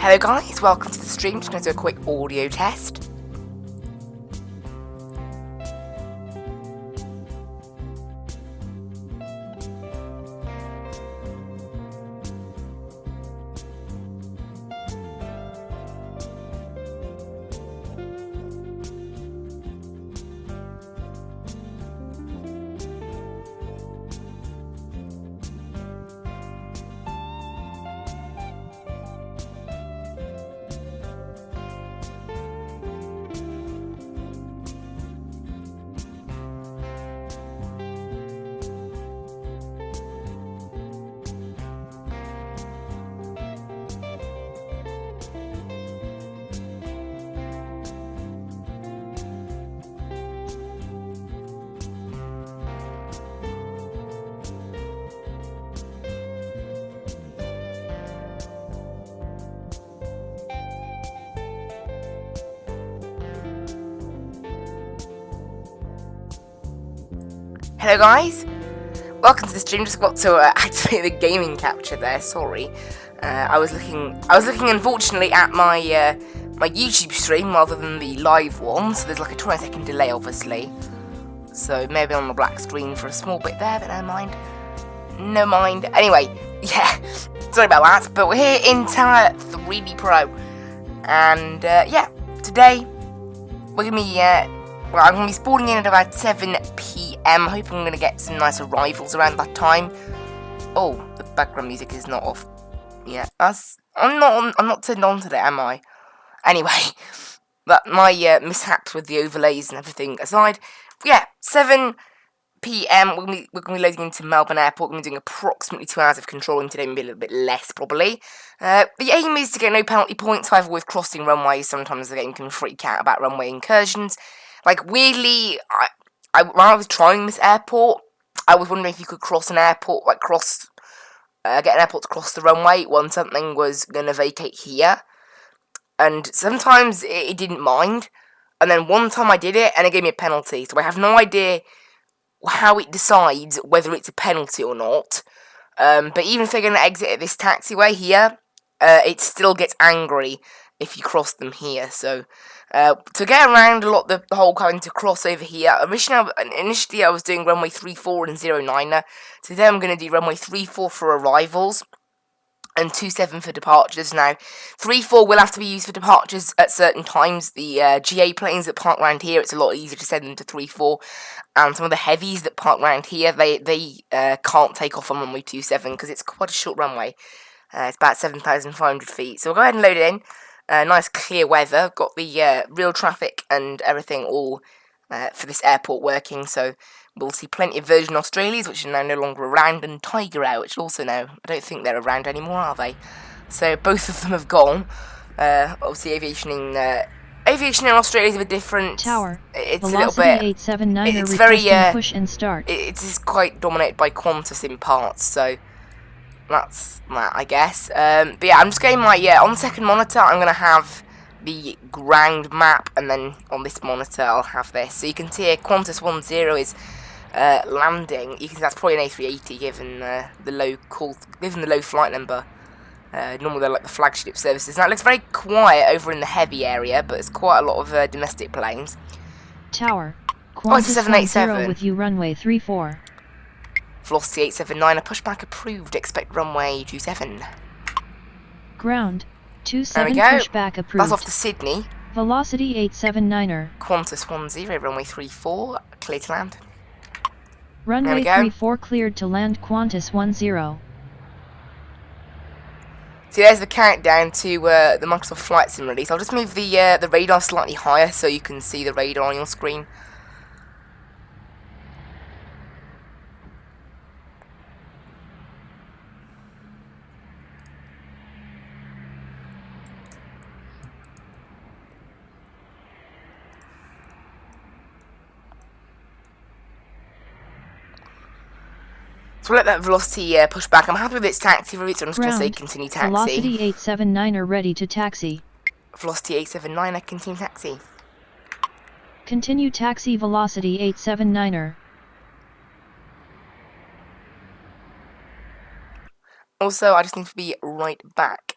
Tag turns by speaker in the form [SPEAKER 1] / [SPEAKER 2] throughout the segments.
[SPEAKER 1] Hello guys, welcome to the stream. Just going to do a quick audio test. Hello guys, welcome to the stream. Just got to activate the gaming capture there. Sorry, I was looking unfortunately at my my YouTube stream rather than the live one. So there's like a 20-second delay, obviously. So maybe on the black screen for a small bit there, but no mind. No mind. Anyway, yeah, sorry about that. But we're here in Tower3D Pro, and yeah, today we're gonna be well, I'm going to be spawning in at about 7 PM. Hoping I'm going to get some nice arrivals around that time. Oh, the background music is not off. Yeah, I'm not turned on today, am I? Anyway, but my mishaps with the overlays and everything aside, yeah, 7 PM. We're going to be loading into Melbourne Airport. We're going to be doing approximately 2 hours of controlling today, maybe a little bit less probably. The aim is to get no penalty points. However, with crossing runways, sometimes the game can freak out about runway incursions. Like, weirdly, when I was trying this airport, I was wondering if you could cross an airport, like, get an airport to cross the runway when something was going to vacate here. And sometimes it didn't mind. And then one time I did it, and it gave me a penalty. So I have no idea how it decides whether it's a penalty or not. But even if they're going to exit at this taxiway here, it still gets angry if you cross them here. So to get around a lot, the whole having to cross over here, initially I was doing runway 34 and 09er. Today I'm going to do runway 34 for arrivals and 27 for departures. Now, 34 will have to be used for departures at certain times. The GA planes that park around here, it's a lot easier to send them to 34. And some of the heavies that park around here, they can't take off on runway 27 because it's quite a short runway. It's about 7,500 feet. So we'll go ahead and load it in. Nice clear weather, got the real traffic and everything all for this airport working, so we'll see plenty of Virgin Australias, which are now no longer around, and Tiger Air, which also now, I don't think they're around anymore, are they? So both of them have gone. Obviously aviation in Australia is a bit different.
[SPEAKER 2] Tower.
[SPEAKER 1] It's
[SPEAKER 2] Velocity
[SPEAKER 1] a little bit,
[SPEAKER 2] 879
[SPEAKER 1] it's very,
[SPEAKER 2] push and start.
[SPEAKER 1] it's quite dominated by Qantas in parts, so that's that, I guess. But yeah, I'm just getting my, on the second monitor, I'm going to have the ground map, and then on this monitor, I'll have this. So you can see here, Qantas 10 is landing. You can see that's probably an A380, given the low flight number. Normally they're like the flagship services. Now it looks very quiet over in the heavy area, but it's quite a lot of domestic planes.
[SPEAKER 2] Tower.
[SPEAKER 1] Oh, it's a
[SPEAKER 2] Qantas
[SPEAKER 1] 787.
[SPEAKER 2] 10 with you runway 34.
[SPEAKER 1] Velocity 879, a pushback approved. Expect runway 27.
[SPEAKER 2] Ground.
[SPEAKER 1] There we
[SPEAKER 2] 27
[SPEAKER 1] go.
[SPEAKER 2] pushback approved.
[SPEAKER 1] That's off to Sydney.
[SPEAKER 2] Velocity 879er.
[SPEAKER 1] Qantas 10, runway 34, clear to land.
[SPEAKER 2] Runway
[SPEAKER 1] go.
[SPEAKER 2] 34 cleared to land. Qantas 10.
[SPEAKER 1] So there's the countdown to the Microsoft Flight Sim release. I'll just move the radar slightly higher so you can see the radar on your screen. So we'll let that velocity push back. I'm happy with its taxi route, so I'm just going to say continue taxi.
[SPEAKER 2] Velocity 879er ready to taxi.
[SPEAKER 1] Velocity 879, continue taxi.
[SPEAKER 2] Continue taxi. Velocity 879er.
[SPEAKER 1] Also, I just need to be right back.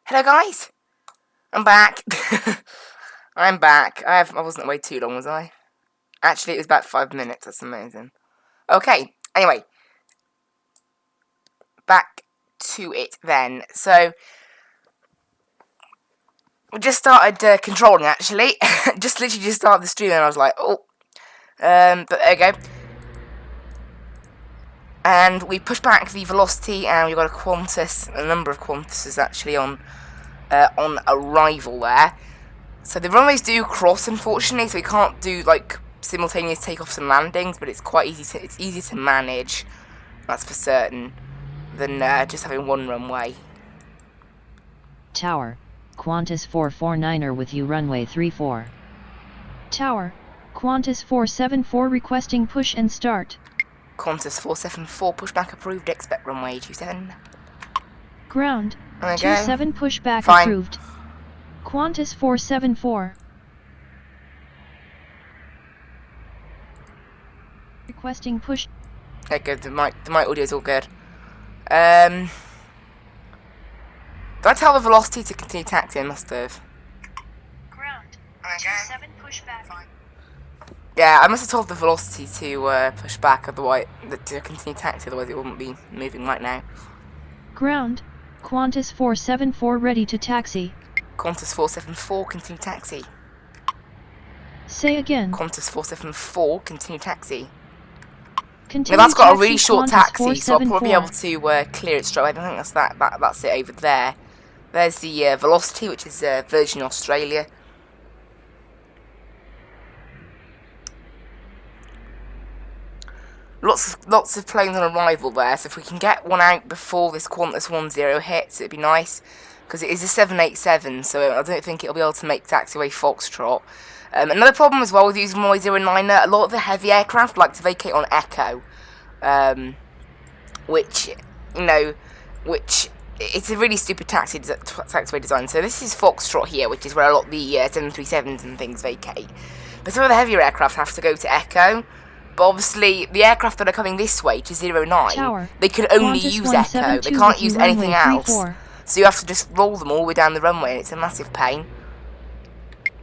[SPEAKER 1] Hello guys, I'm back. I'm back. I wasn't away too long, was I? Actually, it was about 5 minutes. That's amazing. Okay. Anyway, back to it then. So we just started controlling. Actually, literally just started the stream, and I was like, oh. But there you go. And we pushed back the velocity, and we got a number of Qantases actually on arrival there. So the runways do cross, unfortunately, so we can't do like simultaneous takeoffs and landings, but it's quite easy it's easier to manage, that's for certain, than just having one runway.
[SPEAKER 2] Tower, Qantas 449er with you runway 34. Tower, Qantas 474 requesting push and start.
[SPEAKER 1] Qantas 474 pushback approved, expect runway 27.
[SPEAKER 2] Ground,
[SPEAKER 1] There we
[SPEAKER 2] 27 pushback
[SPEAKER 1] Fine.
[SPEAKER 2] approved. Qantas 474. Requesting push.
[SPEAKER 1] Okay, good. The mic audio is all good. Did I tell the velocity to continue taxiing? I must have.
[SPEAKER 2] Ground, 27 pushback.
[SPEAKER 1] Fine. Yeah, I must have told the velocity to push back, otherwise to continue taxi, otherwise it wouldn't be moving right now.
[SPEAKER 2] Ground, Qantas 474 ready to taxi.
[SPEAKER 1] Qantas 474, continue taxi.
[SPEAKER 2] Say again.
[SPEAKER 1] Qantas 474, continue taxi.
[SPEAKER 2] Continue
[SPEAKER 1] Now that's got a
[SPEAKER 2] taxi,
[SPEAKER 1] really short
[SPEAKER 2] Qantas
[SPEAKER 1] taxi, so I'll probably be
[SPEAKER 2] 474.
[SPEAKER 1] able to clear it straight away. I think that's it over there. There's the velocity, which is Virgin Australia. Lots of planes on arrival there, so if we can get one out before this Qantas 10 hits, it'd be nice, because it is a 787, so I don't think it'll be able to make taxiway Foxtrot. Another problem as well with using my 09er, a lot of the heavy aircraft like to vacate on Echo, which it's a really stupid taxiway design. So this is Foxtrot here, which is where a lot of the 737s and things vacate. But some of the heavier aircraft have to go to Echo. But obviously, the aircraft that are coming this way to 09,
[SPEAKER 2] Tower,
[SPEAKER 1] they can only
[SPEAKER 2] Qantas
[SPEAKER 1] use Echo. They can't use anything else.
[SPEAKER 2] 34.
[SPEAKER 1] So you have to just roll them all the way down the runway, and it's a massive pain.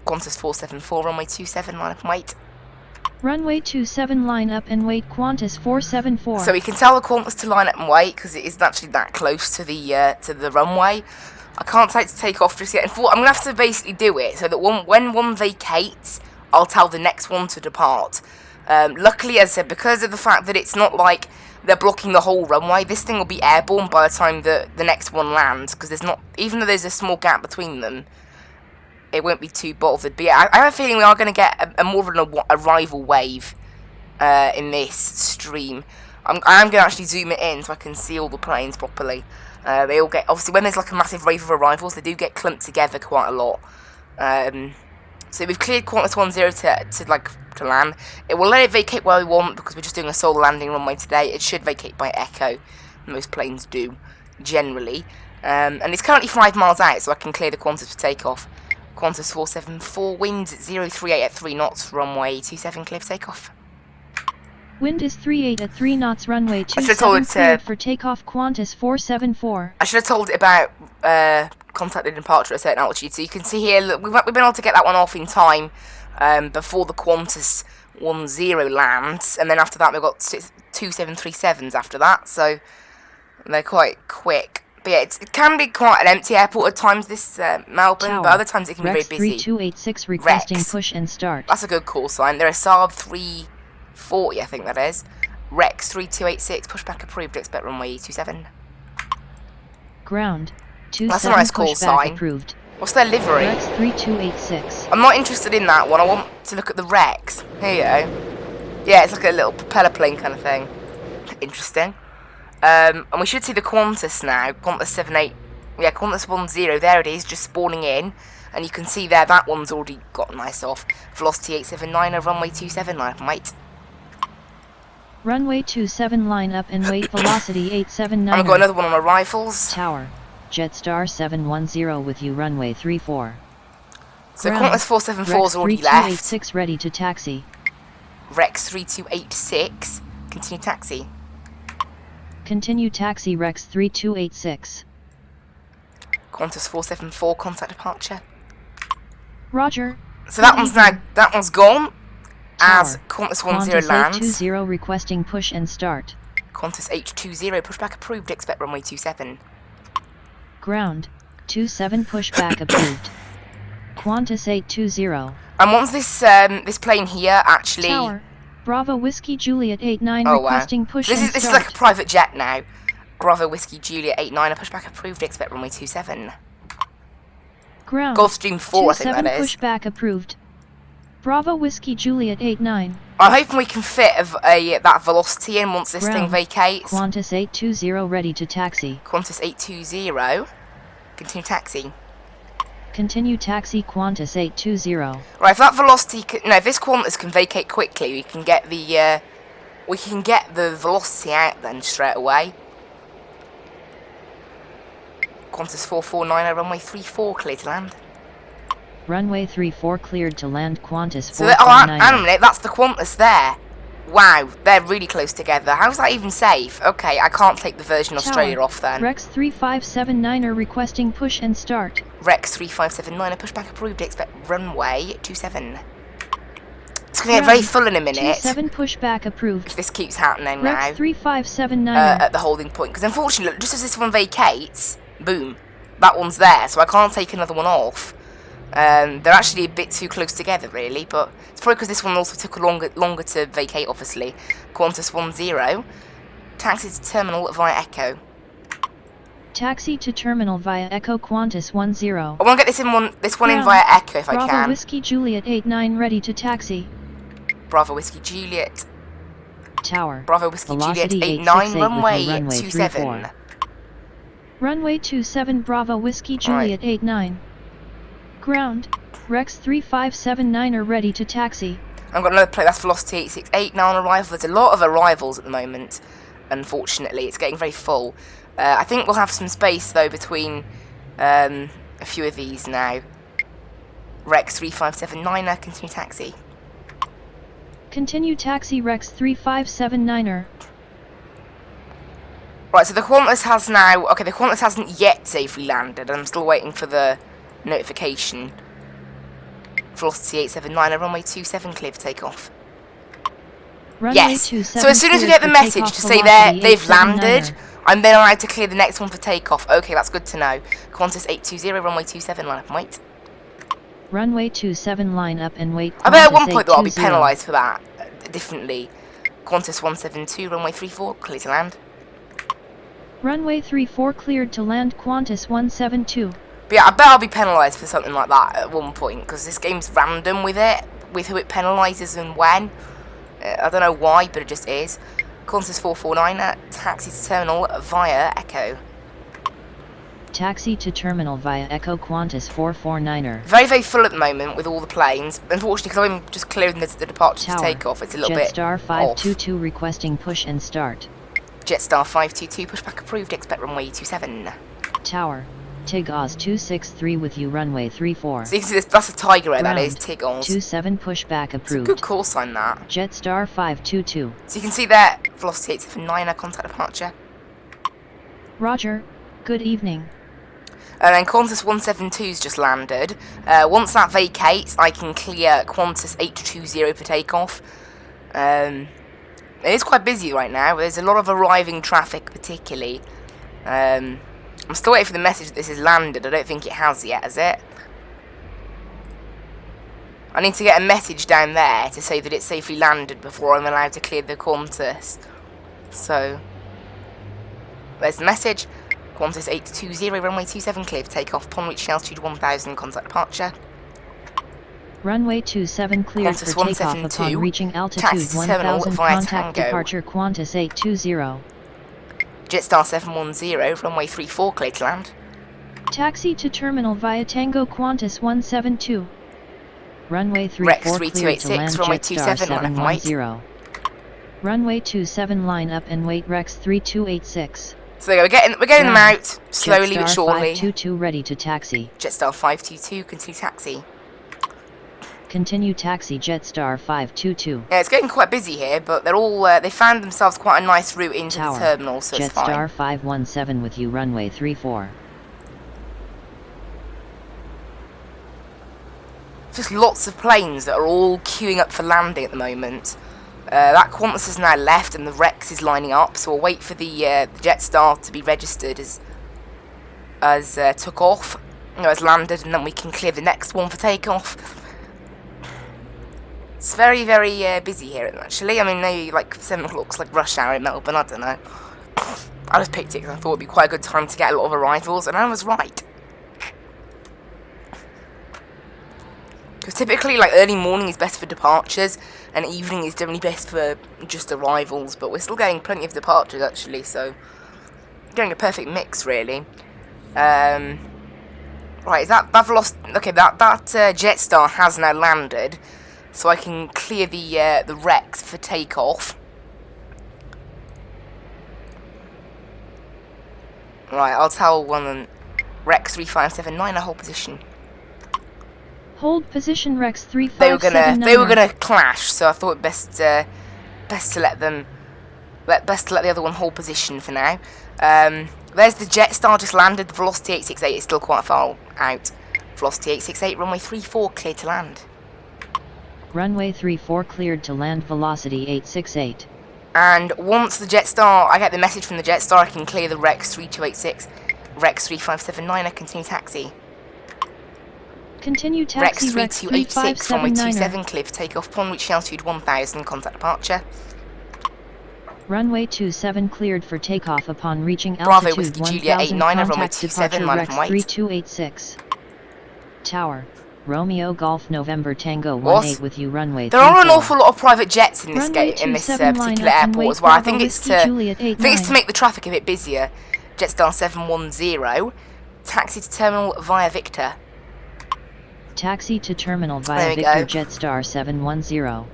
[SPEAKER 1] Qantas 474, runway 27, line up and wait.
[SPEAKER 2] Runway 27 line up and wait. Qantas 474.
[SPEAKER 1] So we can tell the Qantas to line up and wait, because it isn't actually that close to the runway. I can't take off just yet. I'm going to have to basically do it, so that when one vacates, I'll tell the next one to depart. Luckily, as I said, because of the fact that it's not like they're blocking the whole runway, this thing will be airborne by the time the next one lands, because even though there's a small gap between them, it won't be too bothered. But yeah, I have a feeling we are going to get a more of an arrival wave in this stream. I am going to actually zoom it in so I can see all the planes properly. They all get, obviously when there's like a massive wave of arrivals, they do get clumped together quite a lot. So we've cleared Qantas 10 to land. It will let it vacate where we want, because we're just doing a solo landing runway today. It should vacate by Echo. Most planes do, generally. And it's currently 5 miles out, so I can clear the Qantas for takeoff. Qantas 474, wind 038 at 3 knots, runway 27, clear for takeoff.
[SPEAKER 2] Wind is 38 at 3 knots, runway
[SPEAKER 1] I should have told
[SPEAKER 2] 27
[SPEAKER 1] it
[SPEAKER 2] cleared for takeoff. Qantas 474.
[SPEAKER 1] I should have told it about contacted departure at a certain altitude. So you can see here, look, we've been able to get that one off in time before the Qantas 10 lands, and then after that we've got 2 737s after that, so they're quite quick. But yeah, it can be quite an empty airport at times, this Melbourne,
[SPEAKER 2] Tower,
[SPEAKER 1] but other times it can
[SPEAKER 2] Rex
[SPEAKER 1] be very busy.
[SPEAKER 2] 3286 requesting
[SPEAKER 1] Rex.
[SPEAKER 2] push and start.
[SPEAKER 1] That's a good call sign. They're a Saab 340, I think that is. Rex 3286, pushback approved, expect runway 27.
[SPEAKER 2] Ground, 27
[SPEAKER 1] That's a nice call
[SPEAKER 2] pushback
[SPEAKER 1] sign.
[SPEAKER 2] approved.
[SPEAKER 1] What's their livery?
[SPEAKER 2] Rex 3286.
[SPEAKER 1] I'm not interested in that one. I want to look at the Rex. Here you go. Yeah, it's like a little propeller plane kind of thing. Interesting. And we should see the Qantas now. Qantas 78. Yeah, Qantas 10. There it is, just spawning in. And you can see there, that one's already got nice off. Velocity 879, runway 27, line up and wait.
[SPEAKER 2] Runway 27 line up and wait. Velocity 879.
[SPEAKER 1] And we've got another one on arrivals.
[SPEAKER 2] Tower, Jetstar 710 with you, runway 34.
[SPEAKER 1] So
[SPEAKER 2] Ground,
[SPEAKER 1] Qantas 474 is already
[SPEAKER 2] Rex
[SPEAKER 1] left.
[SPEAKER 2] 3286 ready to taxi.
[SPEAKER 1] Rex 3286, continue taxi.
[SPEAKER 2] Continue taxi Rex 3286.
[SPEAKER 1] Qantas 474, contact departure.
[SPEAKER 2] Roger.
[SPEAKER 1] So that one's gone. As
[SPEAKER 2] Tower.
[SPEAKER 1] Qantas 10
[SPEAKER 2] Qantas
[SPEAKER 1] lands.
[SPEAKER 2] 820 requesting push and start.
[SPEAKER 1] Qantas H20, pushback approved, expect runway 27.
[SPEAKER 2] Ground. 27 pushback approved. Qantas 820.
[SPEAKER 1] And once this plane here actually...
[SPEAKER 2] Tower. Bravo Whiskey Juliet 89
[SPEAKER 1] Oh,
[SPEAKER 2] requesting push and start.
[SPEAKER 1] This is like a private jet now. Bravo Whiskey Juliet 89, pushback approved, expect runway 27.
[SPEAKER 2] Ground.
[SPEAKER 1] Gulfstream 4, I think that is.
[SPEAKER 2] Pushback approved. Bravo Whiskey Juliet 89.
[SPEAKER 1] I'm hoping we can fit that velocity in once this thing vacates.
[SPEAKER 2] Qantas 820 ready to taxi.
[SPEAKER 1] Qantas 820, continue taxi.
[SPEAKER 2] Continue taxi Qantas 820.
[SPEAKER 1] Right, if that velocity, if this Qantas can vacate quickly, we can get the velocity out then straight away. Qantas 449, runway 34, clear to land.
[SPEAKER 2] Runway 34 cleared to land Qantas 449.
[SPEAKER 1] So hang on a minute, that's the Qantas there. Wow, they're really close together. How's that even safe? Okay, I can't take the Virgin Australia off then.
[SPEAKER 2] Rex 3579 requesting push and start.
[SPEAKER 1] Rex 3579, pushback approved, expect runway 27. It's going to get very full in a minute.
[SPEAKER 2] 27 pushback approved.
[SPEAKER 1] If this keeps happening
[SPEAKER 2] Rex
[SPEAKER 1] now.
[SPEAKER 2] 3579
[SPEAKER 1] at the holding point. Because unfortunately, just as this one vacates, boom, that one's there. So I can't take another one off. They're actually a bit too close together, really, but it's probably because this one also took longer to vacate, obviously. Qantas 10, taxi to terminal via Echo.
[SPEAKER 2] Taxi to terminal via Echo Qantas 10.
[SPEAKER 1] I want to get this one in via Echo if I can.
[SPEAKER 2] Bravo Whiskey Juliet 89 ready to taxi.
[SPEAKER 1] Bravo Whiskey Juliet.
[SPEAKER 2] Tower.
[SPEAKER 1] Bravo Whiskey
[SPEAKER 2] Velocity
[SPEAKER 1] Juliet 89, runway
[SPEAKER 2] 27.
[SPEAKER 1] 27.
[SPEAKER 2] Runway 27 Bravo Whiskey Juliet 89. Ground. Rex 3579 ready to taxi.
[SPEAKER 1] I've got another plane, that's Velocity 868 now on arrival. There's a lot of arrivals at the moment, unfortunately. It's getting very full. I think we'll have some space, though, between a few of these now. Rex 3579, continue taxi.
[SPEAKER 2] Continue taxi Rex 3579.
[SPEAKER 1] Right, so the Qantas has now... Okay, the Qantas hasn't yet safely landed. I'm still waiting for the notification. Velocity 879, runway 27, clear for takeoff.
[SPEAKER 2] Runway
[SPEAKER 1] Yes,
[SPEAKER 2] 27
[SPEAKER 1] so as soon as we get the message to say they've landed, I'm then allowed to clear the next one for takeoff. Okay, that's good to know. Qantas 820, runway 27, line up and wait.
[SPEAKER 2] Runway 27, line up and wait.
[SPEAKER 1] I bet at one point though I'll be penalised for that, differently. Qantas 172, runway 34, clear to land.
[SPEAKER 2] Runway 34 cleared to land Qantas 172.
[SPEAKER 1] But yeah, I bet I'll be penalised for something like that at one point, because this game's random with it, with who it penalises and when. I don't know why, but it just is. Qantas 449, taxi to terminal via Echo.
[SPEAKER 2] Taxi to terminal via Echo Qantas 449.
[SPEAKER 1] Very, very full at the moment with all the planes. Unfortunately, because I'm just clearing the departure
[SPEAKER 2] Tower.
[SPEAKER 1] to takeoff, it's a little bit
[SPEAKER 2] Jetstar 522 requesting push and start.
[SPEAKER 1] Jetstar 522, pushback approved, expect runway 27.
[SPEAKER 2] Tower. TIG Oz 263 with you runway 34.
[SPEAKER 1] So you can see this, that's a Tiger Air, that is, TIG Oz.
[SPEAKER 2] 27 pushback approved.
[SPEAKER 1] It's a good call sign, that.
[SPEAKER 2] Jetstar 522.
[SPEAKER 1] So you can see there, Velocity 879, contact departure.
[SPEAKER 2] Roger, good evening.
[SPEAKER 1] And then Qantas 172's just landed. Once that vacates, I can clear Qantas 820 for takeoff. It is quite busy right now. There's a lot of arriving traffic, particularly. I'm still waiting for the message that this has landed. I don't think it has yet, has it? I need to get a message down there to say that it's safely landed before I'm allowed to clear the Qantas. So, there's the message. Qantas 820, runway 27, clear for takeoff. Upon reaching altitude 1000, contact departure.
[SPEAKER 2] Runway 27 cleared
[SPEAKER 1] Qantas
[SPEAKER 2] for takeoff upon reaching altitude 1000, contact departure Qantas 820.
[SPEAKER 1] Jetstar 710, runway 34, clear to land.
[SPEAKER 2] Taxi to terminal via Tango Qantas 172. Runway 34
[SPEAKER 1] Rex
[SPEAKER 2] cleared to
[SPEAKER 1] 3286,
[SPEAKER 2] land
[SPEAKER 1] runway
[SPEAKER 2] Jetstar
[SPEAKER 1] 27, line up and wait.
[SPEAKER 2] 710. Runway 27 line up and wait Rex 3286.
[SPEAKER 1] So there we go, we're getting them out, slowly but
[SPEAKER 2] Jetstar
[SPEAKER 1] surely.
[SPEAKER 2] 522 ready to taxi.
[SPEAKER 1] Jetstar 522, continue taxi.
[SPEAKER 2] Continue taxi Jetstar 522.
[SPEAKER 1] Yeah, it's getting quite busy here, but they're all, they found themselves quite a nice route into
[SPEAKER 2] Tower.
[SPEAKER 1] the terminal, so it's fine.
[SPEAKER 2] Jetstar 517 with you runway 34.
[SPEAKER 1] Just lots of planes that are all queuing up for landing at the moment. That Qantas has now left and the Rex is lining up, so we'll wait for the Jetstar to be registered as took off, as landed, and then we can clear the next one for takeoff. It's very, very busy here, actually. I mean, maybe like 7 o'clock's like rush hour in Melbourne, I don't know. I just picked it because I thought it'd be quite a good time to get a lot of arrivals, and I was right. Because typically, like, early morning is best for departures, and evening is generally best for just arrivals, but we're still getting plenty of departures, actually, so getting a perfect mix, really. Right, is that velocity? Okay, that Jetstar has now landed, so I can clear the Rex for takeoff. Right, I'll tell one Rex 3579 a hold position.
[SPEAKER 2] Hold position Rex 3579.
[SPEAKER 1] They were gonna clash, so I thought best to let the other one hold position for now. There's the Jetstar just landed. The velocity 868 is still quite far out. Velocity 868, runway 34 cleared to land.
[SPEAKER 2] Runway 34 cleared to land, velocity 868.
[SPEAKER 1] And once the Jetstar, I get the message from the Jetstar, I can clear the Rex 3286, Rex 3579, I continue taxi.
[SPEAKER 2] Continue taxi
[SPEAKER 1] Rex 3286, runway 27, clear for takeoff upon reaching altitude 1000, contact departure.
[SPEAKER 2] Runway 27 cleared for takeoff upon reaching
[SPEAKER 1] Bravo
[SPEAKER 2] altitude
[SPEAKER 1] Whiskey Julia
[SPEAKER 2] 1000,
[SPEAKER 1] 89, runway
[SPEAKER 2] contact
[SPEAKER 1] 27,
[SPEAKER 2] departure
[SPEAKER 1] line
[SPEAKER 2] Rex
[SPEAKER 1] up and wait.
[SPEAKER 2] 3286. Tower, Romeo Golf November Tango
[SPEAKER 1] What?
[SPEAKER 2] 18 with you, runway
[SPEAKER 1] There are an
[SPEAKER 2] 34.
[SPEAKER 1] awful lot of private jets in this
[SPEAKER 2] Runway
[SPEAKER 1] particular
[SPEAKER 2] 27 line up and
[SPEAKER 1] airport
[SPEAKER 2] wait,
[SPEAKER 1] as well. I
[SPEAKER 2] Bravo
[SPEAKER 1] think it's
[SPEAKER 2] Whiskey Juliet 89.
[SPEAKER 1] to make the traffic a bit busier. Jetstar 710, taxi to terminal via Victor.
[SPEAKER 2] Taxi to terminal
[SPEAKER 1] There
[SPEAKER 2] via
[SPEAKER 1] we
[SPEAKER 2] Victor
[SPEAKER 1] go.
[SPEAKER 2] Jetstar 710.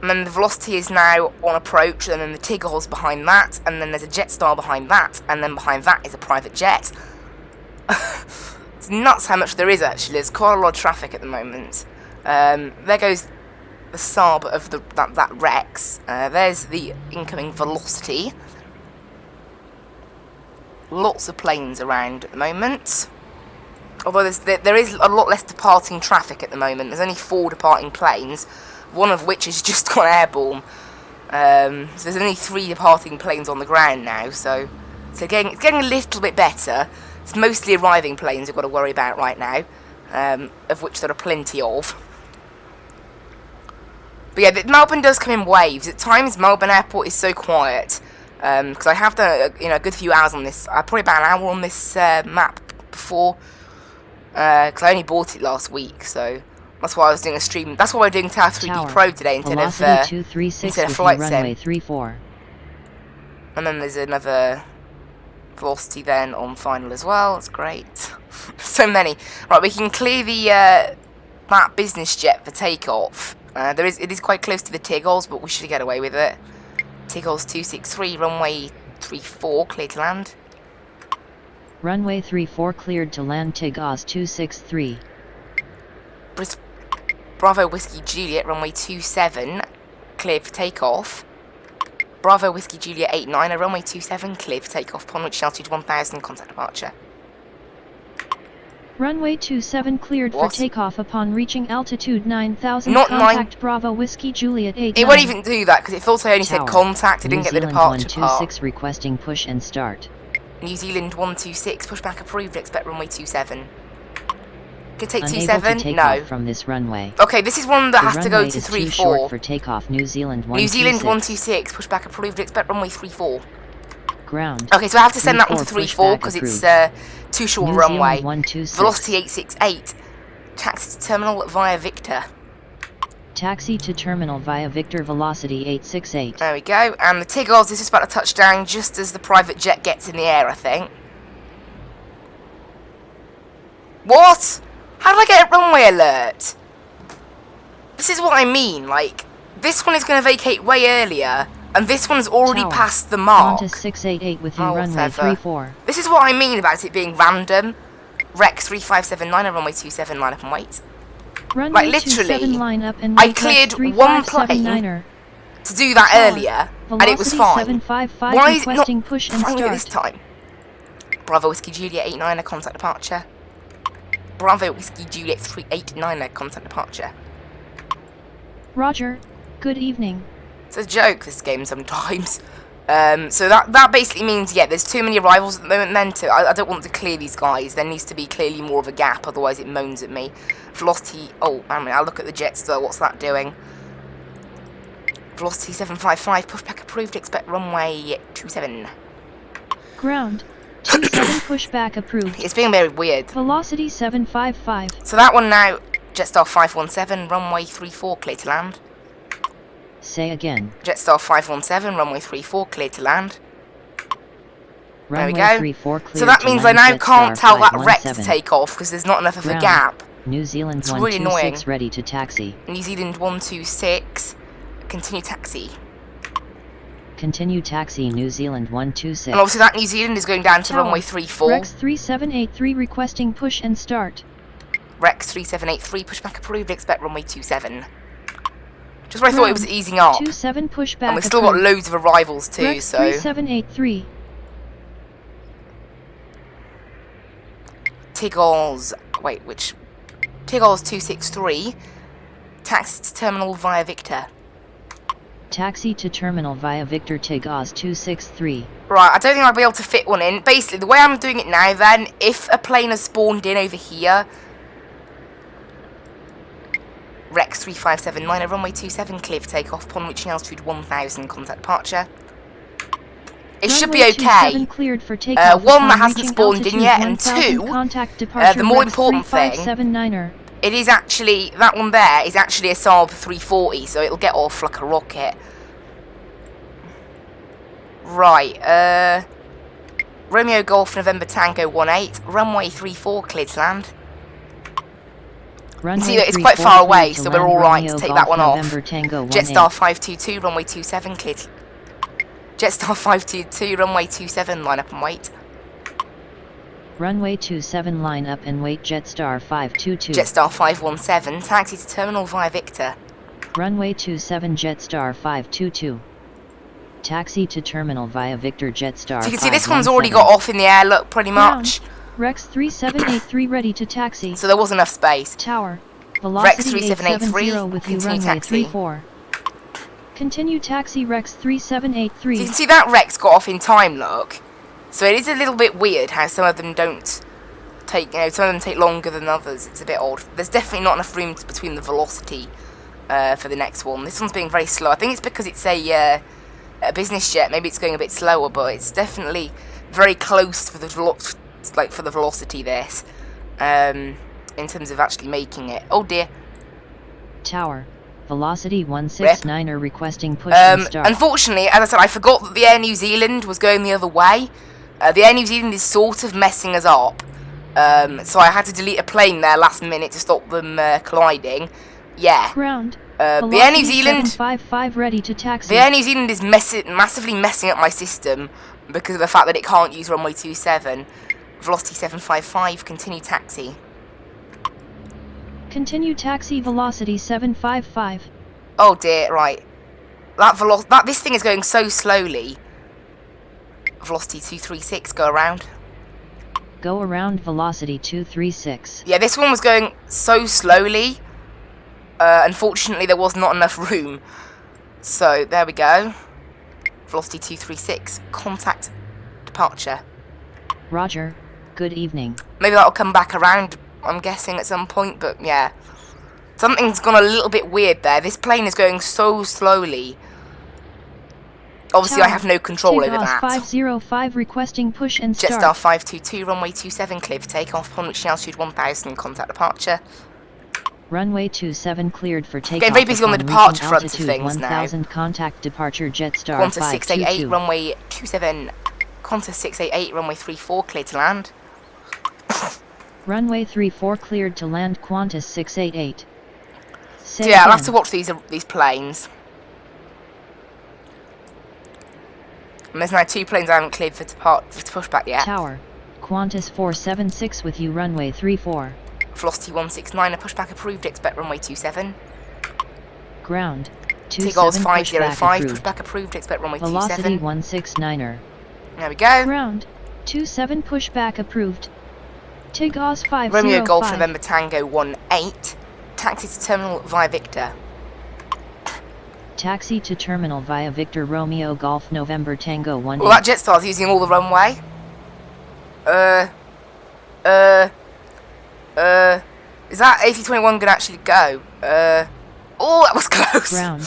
[SPEAKER 1] And then the velocity is now on approach, and then the Tigger's behind that, and then there's a Jetstar behind that, and then behind that is a private jet. It's nuts how much there is, actually. There's quite a lot of traffic at the moment. There goes the Saab of that Rex. There's the incoming velocity. Lots of planes around at the moment. Although there is a lot less departing traffic at the moment. There's only 4 departing planes, one of which has just gone airborne. So there's only 3 departing planes on the ground now, so it's getting a little bit better. It's mostly arriving planes we've got to worry about right now, of which there are plenty of. But yeah, Melbourne does come in waves. At times, Melbourne Airport is so quiet, because I have done a good few hours on this. Probably about an hour on this map before, because I only bought it last week, so that's why I was doing a stream. That's why we're doing Tower3D Pro today instead of Flight Sim.
[SPEAKER 2] 34.
[SPEAKER 1] And then there's another velocity then on final as well. It's great. So many. Right, we can clear the that business jet for takeoff. It is quite close to the Tigger's, but we should get away with it. Tigger's 263, runway 34, clear to land.
[SPEAKER 2] Runway 34 cleared to land, Tigger's 263.
[SPEAKER 1] Bravo Whiskey Juliet, runway 27, clear for takeoff. Bravo Whiskey Juliet 89, runway 27, clear for takeoff upon which altitude 1000, contact departure.
[SPEAKER 2] Runway 27 cleared
[SPEAKER 1] What?
[SPEAKER 2] for takeoff upon reaching altitude 9000,
[SPEAKER 1] Not
[SPEAKER 2] contact Bravo Whiskey Juliet 89.
[SPEAKER 1] It won't even do that because it thought I only said
[SPEAKER 2] Tower,
[SPEAKER 1] contact, it didn't get the departure part.
[SPEAKER 2] 126 requesting push and start.
[SPEAKER 1] New Zealand 126, pushback approved, expect runway 27. Could take
[SPEAKER 2] Unable
[SPEAKER 1] 27?
[SPEAKER 2] to take
[SPEAKER 1] No.
[SPEAKER 2] off from this runway.
[SPEAKER 1] Okay, this is one that
[SPEAKER 2] The
[SPEAKER 1] has to go
[SPEAKER 2] runway
[SPEAKER 1] to
[SPEAKER 2] is
[SPEAKER 1] 3-4.
[SPEAKER 2] too short for takeoff. New Zealand 126.
[SPEAKER 1] New Zealand 126, pushback approved, expect runway 34.
[SPEAKER 2] Ground.
[SPEAKER 1] Okay, so I have to send that one to
[SPEAKER 2] 34,
[SPEAKER 1] 3-4 because
[SPEAKER 2] pushback
[SPEAKER 1] it's too short a
[SPEAKER 2] New
[SPEAKER 1] runway.
[SPEAKER 2] Zealand 126.
[SPEAKER 1] Velocity 868, taxi to terminal via Victor.
[SPEAKER 2] Taxi to terminal via Victor, velocity 868.
[SPEAKER 1] There we go, and the Tigger's is just about to touch down just as the private jet gets in the air, I think. What? How did I get a runway alert? This is what I mean, like, this one is going to vacate way earlier, and this one's already
[SPEAKER 2] Tower,
[SPEAKER 1] passed the mark.
[SPEAKER 2] Qantas 688 with you,
[SPEAKER 1] Oh,
[SPEAKER 2] runway
[SPEAKER 1] whatever.
[SPEAKER 2] 34.
[SPEAKER 1] This is what I mean about it being random. Rex 3579, runway 27, line up and wait.
[SPEAKER 2] Runway
[SPEAKER 1] literally,
[SPEAKER 2] 27 line up and
[SPEAKER 1] I
[SPEAKER 2] wait,
[SPEAKER 1] cleared
[SPEAKER 2] Rex
[SPEAKER 1] one
[SPEAKER 2] 3579er.
[SPEAKER 1] To do that
[SPEAKER 2] Tower,
[SPEAKER 1] earlier, and it was
[SPEAKER 2] velocity
[SPEAKER 1] fine.
[SPEAKER 2] 755
[SPEAKER 1] Why is it not
[SPEAKER 2] requesting push and
[SPEAKER 1] fine with it
[SPEAKER 2] start.
[SPEAKER 1] this time? Bravo Whiskey Julia 89, contact departure. Bravo Whiskey Juliet 389er, contact departure.
[SPEAKER 2] Roger. Good evening.
[SPEAKER 1] It's a joke, this game, sometimes. So that basically means, yeah, there's too many arrivals at the moment then I don't want to clear these guys. There needs to be clearly more of a gap, otherwise it moans at me. Velocity, oh, I'll look at the Jetstar, what's that doing? Velocity 755, pushback approved, expect runway 27.
[SPEAKER 2] Ground. 27 pushback approved.
[SPEAKER 1] It's being very weird.
[SPEAKER 2] Velocity 755.
[SPEAKER 1] So that one now, Jetstar 517, runway 34, clear to land.
[SPEAKER 2] Say again.
[SPEAKER 1] Jetstar 517, runway 34, clear to land.
[SPEAKER 2] Runway
[SPEAKER 1] there we go.
[SPEAKER 2] 34 clear
[SPEAKER 1] So that
[SPEAKER 2] to
[SPEAKER 1] means
[SPEAKER 2] land,
[SPEAKER 1] I now can't tell that Rex to
[SPEAKER 2] 517.
[SPEAKER 1] take off because there's not enough of a
[SPEAKER 2] Ground.
[SPEAKER 1] gap.
[SPEAKER 2] New Zealand
[SPEAKER 1] It's really
[SPEAKER 2] 126 ready to taxi.
[SPEAKER 1] New Zealand 126, continue taxi.
[SPEAKER 2] Continue taxi New Zealand 126.
[SPEAKER 1] And obviously that New Zealand is going down to
[SPEAKER 2] Tower.
[SPEAKER 1] runway 34.
[SPEAKER 2] Rex 3783 requesting push and start.
[SPEAKER 1] Rex 3783, pushback approved, expect runway 27. Just when I thought it was easing up.
[SPEAKER 2] 27 pushback
[SPEAKER 1] And we've still got
[SPEAKER 2] approved.
[SPEAKER 1] loads of arrivals too,
[SPEAKER 2] Rex
[SPEAKER 1] so...
[SPEAKER 2] 3783.
[SPEAKER 1] Tiggles, wait, which? Tiggles 263, taxi to terminal via Victor.
[SPEAKER 2] Taxi to terminal via Victor Tigaz 263.
[SPEAKER 1] Right, I don't think I'll be able to fit one in. Basically, the way I'm doing it now then, if a plane has spawned in over here, Rex 3579, runway 27, clear for takeoff, upon reaching altitude 1000, contact departure. It should be
[SPEAKER 2] Runway
[SPEAKER 1] okay.
[SPEAKER 2] 27 cleared for takeoff
[SPEAKER 1] One,
[SPEAKER 2] upon
[SPEAKER 1] that hasn't
[SPEAKER 2] reaching
[SPEAKER 1] spawned in yet, and
[SPEAKER 2] 1000,
[SPEAKER 1] two,
[SPEAKER 2] contact departure
[SPEAKER 1] the more
[SPEAKER 2] Rex
[SPEAKER 1] important thing,
[SPEAKER 2] 3579er.
[SPEAKER 1] it is actually, that one there is actually a Saab 340, so it'll get off like a rocket. Right, Romeo Golf November Tango 18, runway 34, clear to land.
[SPEAKER 2] Runway
[SPEAKER 1] See, it's quite far away, so we're alright to take that one off.
[SPEAKER 2] Tango
[SPEAKER 1] Jetstar 522, runway 27, clear to... Jetstar 522, runway 27, line up and wait.
[SPEAKER 2] Runway 27 line up and wait Jetstar 522.
[SPEAKER 1] Jetstar 517, taxi to terminal via Victor.
[SPEAKER 2] Runway 27 Jetstar 522. Taxi to terminal via Victor Jetstar 517.
[SPEAKER 1] So you can see this one's already got off in the air, look, pretty much.
[SPEAKER 2] Rex 3783 ready to taxi.
[SPEAKER 1] So there was enough space.
[SPEAKER 2] Tower.
[SPEAKER 1] Rex
[SPEAKER 2] Velocity
[SPEAKER 1] 3783,
[SPEAKER 2] 870 with you
[SPEAKER 1] continue
[SPEAKER 2] runway
[SPEAKER 1] taxi.
[SPEAKER 2] 34. Continue taxi Rex 3783.
[SPEAKER 1] So you can see that Rex got off in time, look. So it is a little bit weird how some of them don't take, some of them take longer than others. It's a bit odd. There's definitely not enough room between the velocity for the next one. This one's being very slow. I think it's because it's a business jet. Maybe it's going a bit slower, but it's definitely very close for the velocity. This, in terms of actually making it. Oh dear.
[SPEAKER 2] Tower. Velocity 169er requesting push and start.
[SPEAKER 1] Unfortunately, as I said, I forgot that the Air New Zealand was going the other way. The Air New Zealand is sort of messing us up. So I had to delete a plane there last minute to stop them colliding. Yeah.
[SPEAKER 2] Ground.
[SPEAKER 1] The Air New Zealand
[SPEAKER 2] 755 ready to taxi.
[SPEAKER 1] The Air New Zealand is massively messing up my system because of the fact that it can't use runway 27. Velocity 755, continue taxi.
[SPEAKER 2] Continue taxi velocity 755.
[SPEAKER 1] Oh dear, right. This thing is going so slowly. Velocity 236, go around.
[SPEAKER 2] Go around velocity 236.
[SPEAKER 1] Yeah, this one was going so slowly. Unfortunately, there was not enough room. So, there we go. Velocity 236, contact departure.
[SPEAKER 2] Roger, good evening.
[SPEAKER 1] Maybe that'll come back around, I'm guessing, at some point, but yeah. Something's gone a little bit weird there. This plane is going so slowly. Obviously, I have no control over that.
[SPEAKER 2] 505 requesting push and start.
[SPEAKER 1] Jetstar 522, runway 27, clear for takeoff, upon reaching altitude 1000, contact departure.
[SPEAKER 2] Runway 27 cleared for takeoff.
[SPEAKER 1] Getting very busy on the departure front of things
[SPEAKER 2] 1000,
[SPEAKER 1] now.
[SPEAKER 2] Contact departure Jetstar
[SPEAKER 1] Qantas 688,
[SPEAKER 2] 522.
[SPEAKER 1] runway 27, Qantas 688, runway 34, clear to land.
[SPEAKER 2] Runway 34 cleared to land Qantas 688.
[SPEAKER 1] So yeah, I'll have to watch these planes. And there's now 2 planes I haven't cleared for pushback yet.
[SPEAKER 2] Tower. Qantas 476 with you runway 34.
[SPEAKER 1] Velocity 169, a pushback approved, expect runway 27.
[SPEAKER 2] Ground.
[SPEAKER 1] Tiggles 505,
[SPEAKER 2] approved.
[SPEAKER 1] pushback approved, expect runway
[SPEAKER 2] Velocity
[SPEAKER 1] 27.
[SPEAKER 2] 169er.
[SPEAKER 1] There we go.
[SPEAKER 2] Ground. 27 pushback approved. TIG Oz 505.
[SPEAKER 1] Romeo Golf November Tango 18. Taxi to terminal via Victor.
[SPEAKER 2] Taxi to terminal via Victor Romeo Golf November Tango 18.
[SPEAKER 1] Well, that Jetstar's using all the runway. Is that A321 gonna actually go? Oh, that was close.
[SPEAKER 2] Ground.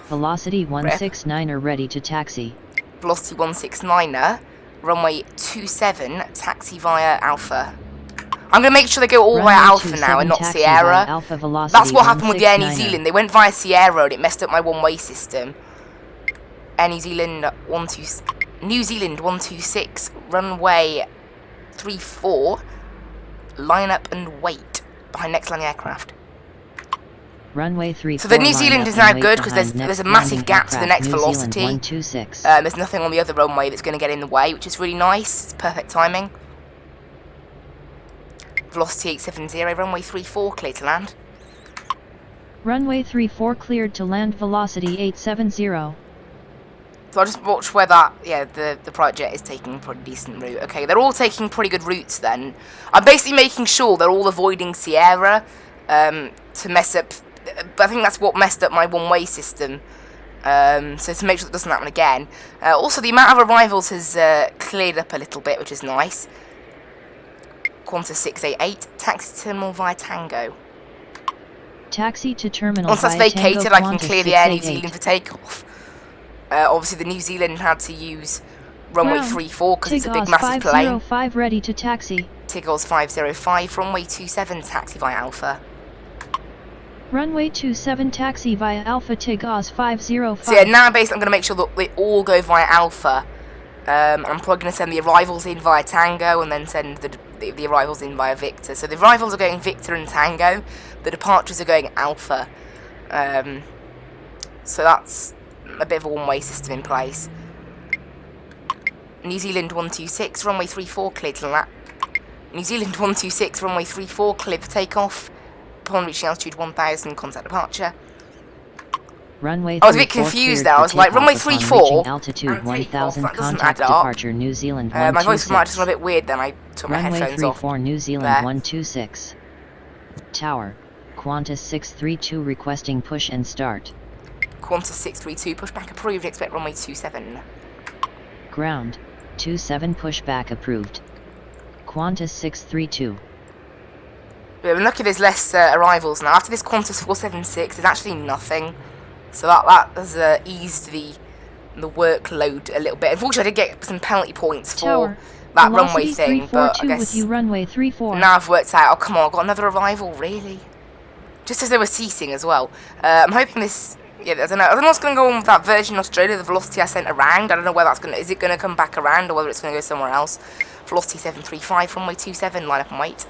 [SPEAKER 2] Velocity 169er ready to taxi.
[SPEAKER 1] Velocity 169er. Runway 27, taxi via Alpha. I'm going to make sure they go all via Alpha now and not Sierra.
[SPEAKER 2] Alpha velocity
[SPEAKER 1] That's what happened with the Air New
[SPEAKER 2] 169er.
[SPEAKER 1] Zealand. They went via Sierra and it messed up my one-way system. Air New Zealand 126, runway 34. Line up and wait behind next landing aircraft.
[SPEAKER 2] Runway 34.
[SPEAKER 1] So the New Zealand is now good because there's a massive gap to the next velocity.
[SPEAKER 2] 126.
[SPEAKER 1] There's nothing on the other runway that's going to get in the way, which is really nice. It's perfect timing. Velocity 870, runway 34, clear to land.
[SPEAKER 2] Runway 34 cleared to land, velocity 870.
[SPEAKER 1] So I'll just watch where that, the private jet is taking a pretty decent route. Okay, they're all taking pretty good routes then. I'm basically making sure they're all avoiding Sierra to mess up. I think that's what messed up my one-way system. So to make sure that doesn't happen again. Also, the amount of arrivals has cleared up a little bit, which is nice. Qantas 688, taxi to terminal via Tango.
[SPEAKER 2] Taxi to terminal
[SPEAKER 1] Once that's
[SPEAKER 2] via
[SPEAKER 1] vacated,
[SPEAKER 2] Tango,
[SPEAKER 1] I can
[SPEAKER 2] Qantas
[SPEAKER 1] clear the Air New
[SPEAKER 2] 688.
[SPEAKER 1] Zealand for takeoff. Obviously, the New Zealand had to use runway
[SPEAKER 2] Ground.
[SPEAKER 1] 34 because it's a big,
[SPEAKER 2] TIG
[SPEAKER 1] massive plane.
[SPEAKER 2] 505 ready to taxi.
[SPEAKER 1] TIG Oz 505, runway 27, taxi via Alpha.
[SPEAKER 2] Runway 27 taxi via Alpha, TIG Oz 505.
[SPEAKER 1] So yeah, now basically I'm going to make sure that they all go via Alpha. I'm probably going to send the arrivals in via Tango and then send the arrivals in via Victor. So the arrivals are going Victor and Tango, the departures are going Alpha. So that's a bit of a one-way system in place. New Zealand 126, runway 34, clear to land. New Zealand 126, runway 34, clear for takeoff. Upon reaching altitude 1000, contact departure.
[SPEAKER 2] Runway
[SPEAKER 1] I was a bit
[SPEAKER 2] 34
[SPEAKER 1] confused
[SPEAKER 2] cleared
[SPEAKER 1] there. I
[SPEAKER 2] for
[SPEAKER 1] was like,
[SPEAKER 2] takeoff
[SPEAKER 1] runway
[SPEAKER 2] upon
[SPEAKER 1] 34
[SPEAKER 2] reaching altitude
[SPEAKER 1] and
[SPEAKER 2] 1000,
[SPEAKER 1] takeoff, that doesn't
[SPEAKER 2] contact
[SPEAKER 1] add up.
[SPEAKER 2] departure New Zealand 126.
[SPEAKER 1] My voice might have just gone a bit weird then. I took my
[SPEAKER 2] Runway
[SPEAKER 1] headphones off.
[SPEAKER 2] 34 New Zealand
[SPEAKER 1] there.
[SPEAKER 2] 126. Tower. Qantas 632 requesting push and start.
[SPEAKER 1] Qantas 632, pushback approved, expect runway 27.
[SPEAKER 2] Ground. 27 pushback approved. Qantas 632.
[SPEAKER 1] But I'm lucky there's less arrivals now. After this Qantas 476, there's actually nothing. So that has eased the workload a little bit. Unfortunately, I did get some penalty points for
[SPEAKER 2] Tower.
[SPEAKER 1] that runway thing, but I guess
[SPEAKER 2] with you, runway 34.
[SPEAKER 1] now I've worked out, oh come on, I've got another arrival, really? Just as they were ceasing as well. I'm hoping this, I don't know what's going to go on with that Virgin Australia, the velocity I sent around. I don't know where that's going to, is it going to come back around or whether it's going to go somewhere else. Velocity 735, runway 27, line up and wait.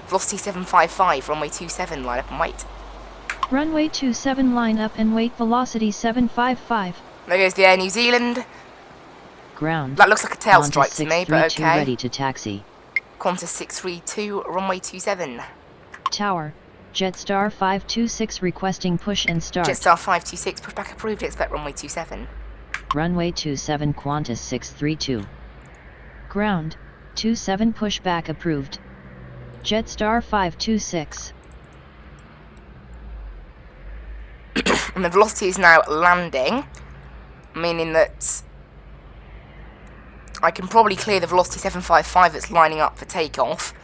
[SPEAKER 1] Velocity 755, runway 27, line up and wait.
[SPEAKER 2] Runway 27 line up and wait, velocity 755.
[SPEAKER 1] There goes the Air New Zealand.
[SPEAKER 2] Ground.
[SPEAKER 1] That looks like a tail
[SPEAKER 2] Qantas
[SPEAKER 1] strike to me, but
[SPEAKER 2] 632
[SPEAKER 1] okay.
[SPEAKER 2] ready to taxi.
[SPEAKER 1] Qantas 632, runway 27.
[SPEAKER 2] Tower. Jetstar 526 requesting push and start.
[SPEAKER 1] Jetstar 526, pushback approved, expect runway 27.
[SPEAKER 2] Runway 27 Qantas 632. Ground. 27 pushback approved. Jetstar 526.
[SPEAKER 1] And the velocity is now landing, meaning that I can probably clear the velocity 755 that's lining up for takeoff,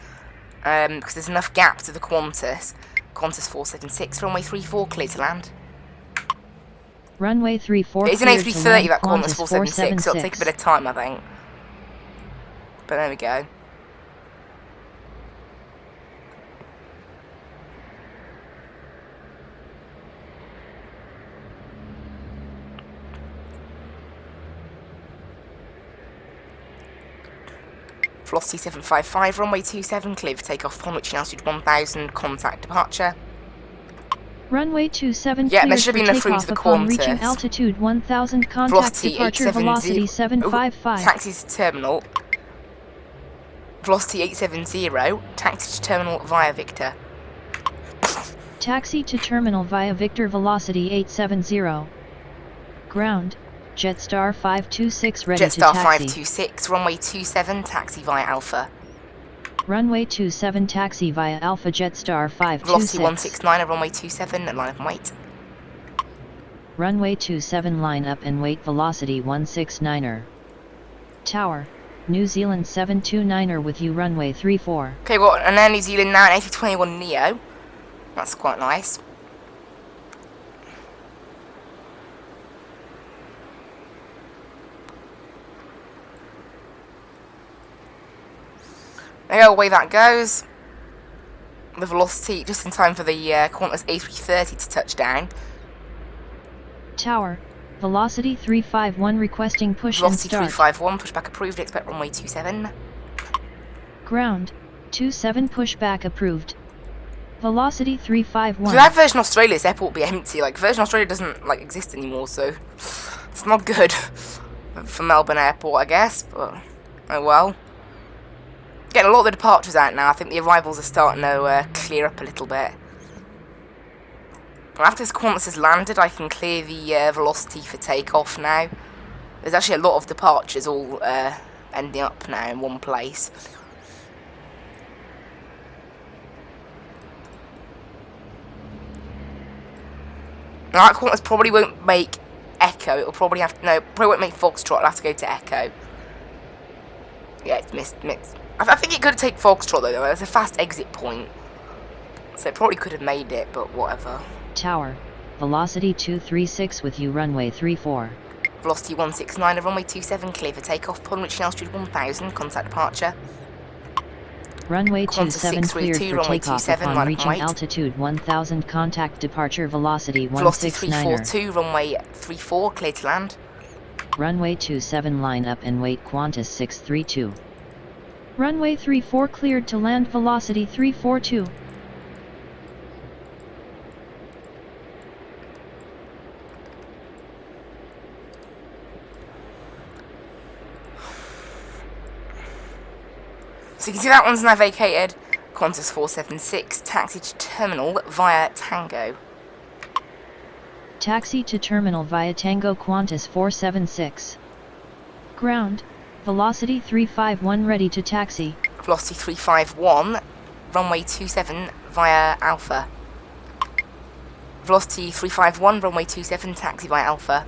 [SPEAKER 1] because there's enough gap to the Qantas. Qantas 476, runway 34, clear to land.
[SPEAKER 2] Runway 34
[SPEAKER 1] It's an
[SPEAKER 2] cleared to
[SPEAKER 1] A330,
[SPEAKER 2] land,
[SPEAKER 1] that Qantas 476, so it'll take a bit of time, I think. But there we go. Velocity 755, runway 27, clear for takeoff upon reaching altitude 1000, contact departure.
[SPEAKER 2] Runway 27
[SPEAKER 1] Yeah, there
[SPEAKER 2] cleared
[SPEAKER 1] should
[SPEAKER 2] for
[SPEAKER 1] be enough room
[SPEAKER 2] takeoff
[SPEAKER 1] to the
[SPEAKER 2] upon reaching
[SPEAKER 1] Qantas.
[SPEAKER 2] altitude 1000, contact
[SPEAKER 1] Velocity
[SPEAKER 2] departure
[SPEAKER 1] 870,
[SPEAKER 2] velocity 755.
[SPEAKER 1] taxi to terminal. Velocity 870, taxi to terminal via Victor.
[SPEAKER 2] Taxi to terminal via Victor, velocity 870. Ground. Jetstar 526 ready to
[SPEAKER 1] Jetstar
[SPEAKER 2] taxi.
[SPEAKER 1] 526, runway 27, taxi via Alpha.
[SPEAKER 2] Runway 27 taxi via Alpha Jetstar 526.
[SPEAKER 1] Velocity 169 at runway 27 at line up and wait.
[SPEAKER 2] Runway 27 line up and wait. Velocity 169er. Tower, New Zealand 729er with you runway 34.
[SPEAKER 1] Okay, we've got an Air New Zealand now, an A321 Neo. That's quite nice. There you go, away that goes. The velocity just in time for the Qantas A330 to touch down.
[SPEAKER 2] Tower, velocity 351 requesting push
[SPEAKER 1] Velocity
[SPEAKER 2] and start.
[SPEAKER 1] 351, pushback approved, expect runway 27.
[SPEAKER 2] Ground, 27 pushback approved. Velocity 351.
[SPEAKER 1] So that Virgin Australia's airport will be empty. Like, Virgin Australia doesn't, like, exist anymore, so it's not good for Melbourne Airport, I guess, but oh well. Getting a lot of the departures out now. I think the arrivals are starting to clear up a little bit. After this Qantas has landed, I can clear the velocity for takeoff now. There's actually a lot of departures all ending up now in one place. Now that Qantas probably won't make Echo. It'll probably have to, no, probably won't make Foxtrot. It'll have to go to Echo. Yeah, it's missed. I think it could take Foxtrot though. There's a fast exit point, so it probably could have made it, but whatever.
[SPEAKER 2] Tower, velocity 236 with you runway 34.
[SPEAKER 1] Velocity 169 at runway 27, clear for takeoff. Upon reaching altitude 1000, contact departure.
[SPEAKER 2] Runway
[SPEAKER 1] Qantas
[SPEAKER 2] 27 cleared
[SPEAKER 1] 632,
[SPEAKER 2] for
[SPEAKER 1] runway
[SPEAKER 2] takeoff
[SPEAKER 1] 27,
[SPEAKER 2] upon
[SPEAKER 1] line up
[SPEAKER 2] reaching
[SPEAKER 1] and wait.
[SPEAKER 2] altitude 1000, contact departure velocity
[SPEAKER 1] Velocity
[SPEAKER 2] 169er.
[SPEAKER 1] 342, runway 34, clear to land.
[SPEAKER 2] Runway 27 line up and wait. Qantas 632. Runway 34 cleared to land. Velocity 342.
[SPEAKER 1] So you can see that one's now vacated. Qantas 476, taxi to terminal via Tango.
[SPEAKER 2] Taxi to terminal via Tango. Qantas 476. Ground, velocity 351 ready to taxi.
[SPEAKER 1] Velocity 351, runway 27 via Alpha. Velocity 351, runway 27, taxi via Alpha.